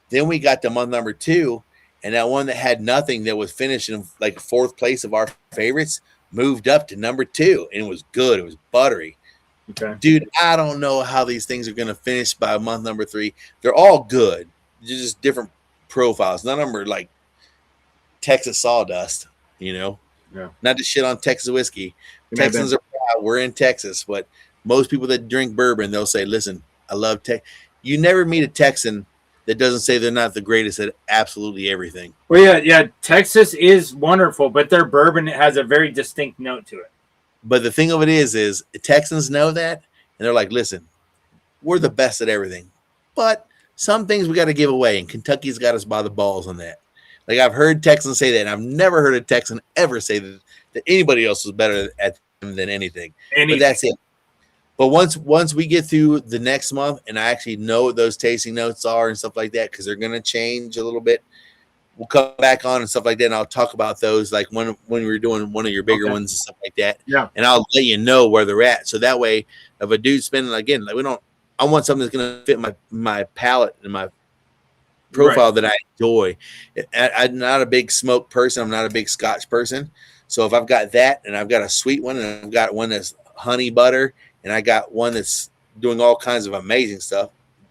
Speaker 4: Then we got to month number 2, and that one that had nothing, that was finished in like 4th place of our favorites, moved up to number 2, and it was good. It was buttery.
Speaker 3: Okay.
Speaker 4: Dude, I don't know how these things are going to finish by month number 3. They're all good. They're just different profiles. None of them are like Texas sawdust, Yeah. Not to shit on Texas whiskey. Texans are proud. We're in Texas, but most people that drink bourbon, they'll say, listen, I love Texas. You never meet a Texan that doesn't say they're not the greatest at absolutely everything.
Speaker 3: Well, yeah. Texas is wonderful, but their bourbon has a very distinct note to it.
Speaker 4: But the thing of it is Texans know that, and they're like, listen, we're the best at everything. But some things we got to give away, and Kentucky's got us by the balls on that. Like, I've heard Texans say that, and I've never heard a Texan ever say that anybody else was better at them than anything. But that's it. But once we get through the next month, and I actually know what those tasting notes are and stuff like that, because they're going to change a little bit, we'll come back on and stuff like that, and I'll talk about those like when we're doing one of your bigger ones and stuff like that.
Speaker 3: Yeah.
Speaker 4: And I'll let you know where they're at. So that way, if a dude's spending, again, like I want something that's going to fit my palate and my profile that I enjoy. I'm not a big smoke person. I'm not a big Scotch person. So if I've got that, and I've got a sweet one, and I've got one that's honey butter, and I got one that's doing all kinds of amazing stuff,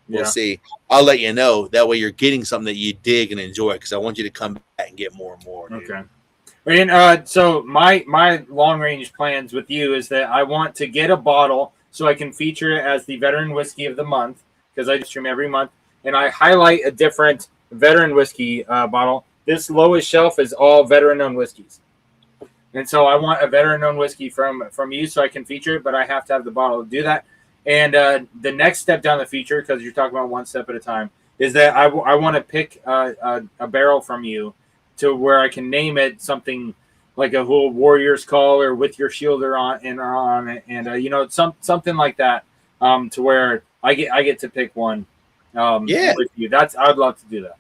Speaker 4: we'll see. I'll let you know. That way you're getting something that you dig and enjoy, because I want you to come back and get more and more. Dude.
Speaker 3: Okay. And so my long range plans with you is that I want to get a bottle so I can feature it as the veteran whiskey of the month, because I stream every month, and I highlight a different veteran whiskey bottle. This lowest shelf is all veteran-owned whiskeys. And so I want a veteran-owned whiskey from you so I can feature it, but I have to have the bottle to do that. And the next step down the feature, because you're talking about one step at a time, is that I want to pick a barrel from you to where I can name it something like a whole Warrior's Call or With Your Shielder on it, and something like that, to where I get to pick one. With you. I'd love to do that.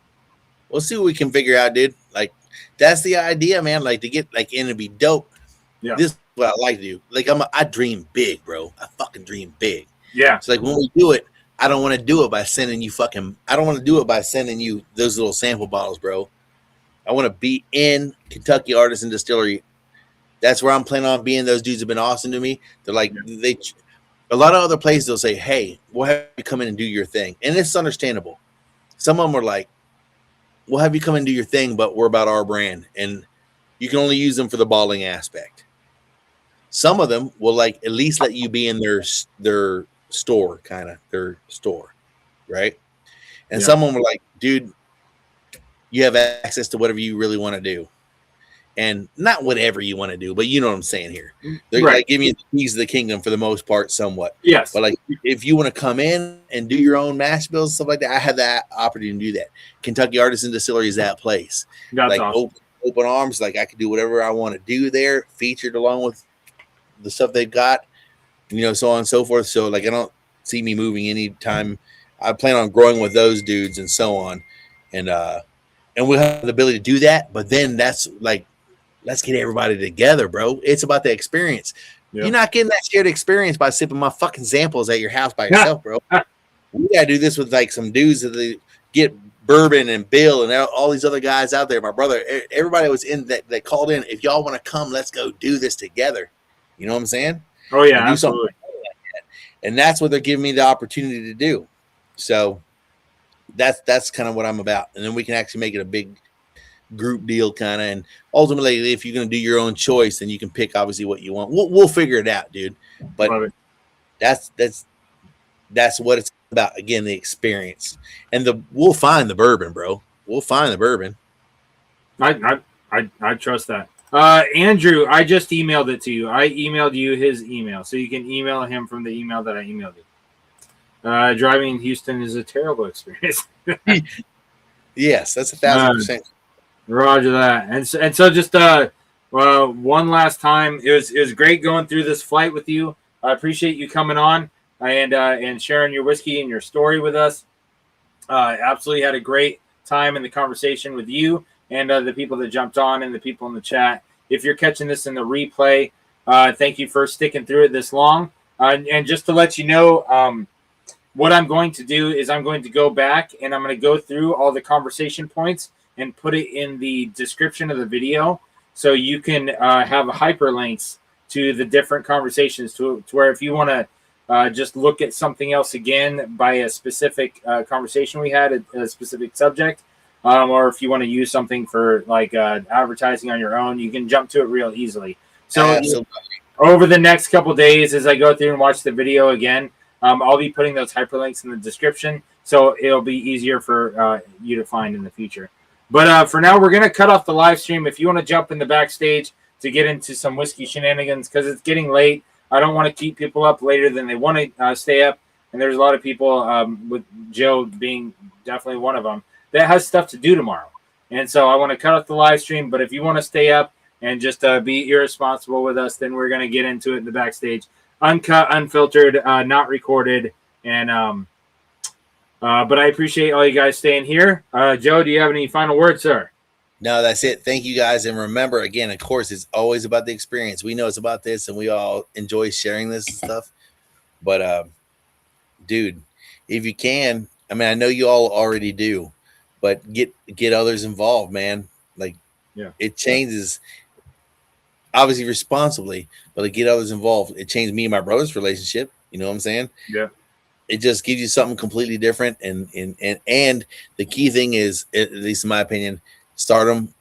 Speaker 4: We'll see what we can figure out, dude. Like, that's the idea, man. Like, to get and it'd be dope.
Speaker 3: Yeah.
Speaker 4: This is what I like to do. Like, I dream big, bro. I fucking dream big.
Speaker 3: Yeah.
Speaker 4: It's like when we do it, I don't want to do it by sending you those little sample bottles, bro. I want to be in Kentucky Artisan Distillery. That's where I'm planning on being. Those dudes have been awesome to me. They're like, a lot of other places, they'll say, hey, we'll have you come in and do your thing. And it's understandable. Some of them are like, we'll have you come and do your thing, but we're about our brand. And you can only use them for the bottling aspect. Some of them will like at least let you be in their store, their store, right? And some of them are like, dude, you have access to whatever you really want to do. And not whatever you want to do, but you know what I'm saying here. They're like giving you the keys of the kingdom for the most part, somewhat.
Speaker 3: Yes.
Speaker 4: But like, if you want to come in and do your own mash bills and stuff like that, I have that opportunity to do that. Kentucky Artisan Distillery is that place.
Speaker 3: That's
Speaker 4: like
Speaker 3: awesome.
Speaker 4: open arms. Like, I can do whatever I want to do there, featured along with the stuff they've got, so on and so forth. So like, I don't see me moving anytime. I plan on growing with those dudes and so on. And we'll have the ability to do that. But then that's like, let's get everybody together, bro. It's about the experience. Yeah. You're not getting that shared experience by sipping my fucking samples at your house by yourself, bro. We gotta do this with like some dudes that get BourBen and Bill and all these other guys out there. My brother, everybody was in that called in. If y'all want to come, let's go do this together. You know what I'm saying?
Speaker 3: Oh yeah,
Speaker 4: And do something
Speaker 3: absolutely.
Speaker 4: and that's what they're giving me the opportunity to do. So that's kind of what I'm about. And then we can actually make it a big group deal kind of. And ultimately, if you're going to do your own choice, then you can pick obviously what you want. We'll figure it out, dude. But
Speaker 3: Love it.
Speaker 4: that's what it's about. Again, the experience, and we'll find the bourbon, bro. We'll find the bourbon.
Speaker 3: I trust that. Andrew, I just emailed it to you. I emailed you his email, so you can email him from the email that I emailed you. Driving in Houston is a terrible experience.
Speaker 4: Yes, that's 1,000%.
Speaker 3: Roger that. And so just one last time, it was great going through this flight with you. I appreciate you coming on and sharing your whiskey and your story with us. Absolutely had a great time in the conversation with you and the people that jumped on and the people in the chat. If you're catching this in the replay, thank you for sticking through it this long. And just to let you know, what I'm going to do is I'm going to go back and I'm going to go through all the conversation points and put it in the description of the video, so you can have hyperlinks to the different conversations to where if you want to just look at something else again by a specific conversation we had, a specific subject, or if you want to use something for like advertising on your own, you can jump to it real easily. So
Speaker 4: Absolutely.
Speaker 3: Over the next couple of days, as I go through and watch the video again, I'll be putting those hyperlinks in the description, so it'll be easier for you to find in the future. But for now, we're going to cut off the live stream. If you want to jump in the backstage to get into some whiskey shenanigans, because it's getting late, I don't want to keep people up later than they want to stay up. And there's a lot of people, with Joe being definitely one of them, that has stuff to do tomorrow. And so I want to cut off the live stream. But if you want to stay up and just be irresponsible with us, then we're going to get into it in the backstage. Uncut, unfiltered, not recorded. And but I appreciate all you guys staying here. Joe, do you have any final words, sir?
Speaker 4: No, that's it. Thank you guys. And remember, again, of course, it's always about the experience. We know it's about this and we all enjoy sharing this and stuff. But dude, if you can, I mean, I know you all already do, but get others involved, man. Like,
Speaker 3: yeah,
Speaker 4: it changes, obviously responsibly, but like, get others involved. It changed me and my brother's relationship. You know what I'm saying?
Speaker 3: Yeah.
Speaker 4: It just gives you something completely different. And the key thing is, at least in my opinion, start them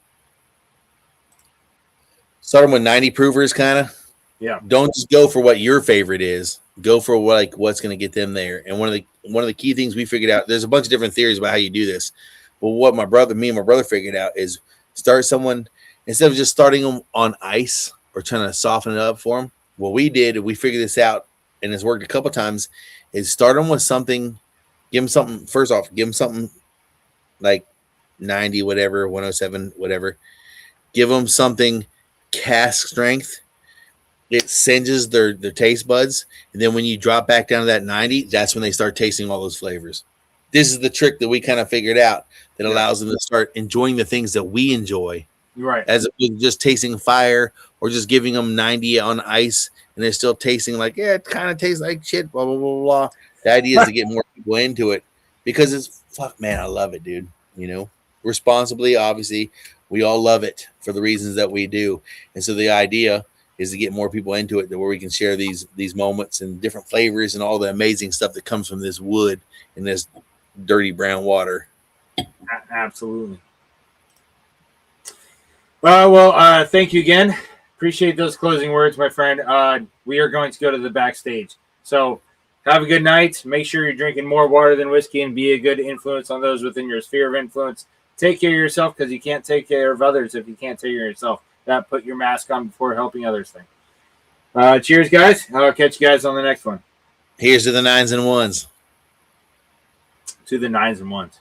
Speaker 4: with 90 proofers, kind of.
Speaker 3: Yeah.
Speaker 4: Don't just go for what your favorite is. Go for what's going to get them there. And one of the key things we figured out, there's a bunch of different theories about how you do this. But what me and my brother figured out is start someone, instead of just starting them on ice or trying to soften it up for them. What we did, we figured this out, and it's worked a couple times, is start them with something, give them something, first off, give them something like 90, whatever, 107, whatever. Give them something cask strength. It singes their taste buds. And then when you drop back down to that 90, that's when they start tasting all those flavors. This is the trick that we kind of figured out that allows them to start enjoying the things that we enjoy.
Speaker 3: Right.
Speaker 4: As opposed to just tasting fire or just giving them 90 on ice and they're still tasting like, yeah, it kind of tastes like shit, blah, blah, blah, blah. The idea is to get more people into it because it's, fuck, man, I love it, dude. You know, responsibly, obviously, we all love it for the reasons that we do. And so the idea is to get more people into it, where we can share these moments and different flavors and all the amazing stuff that comes from this wood and this dirty brown water.
Speaker 3: Absolutely. Well, thank you again. Appreciate those closing words, my friend. We are going to go to the backstage. So have a good night. Make sure you're drinking more water than whiskey and be a good influence on those within your sphere of influence. Take care of yourself, because you can't take care of others if you can't take care of yourself. That put your mask on before helping others thing. Cheers, guys. I'll catch you guys on the next one.
Speaker 4: Here's to the 9s and 1s.
Speaker 3: To the 9s and 1s.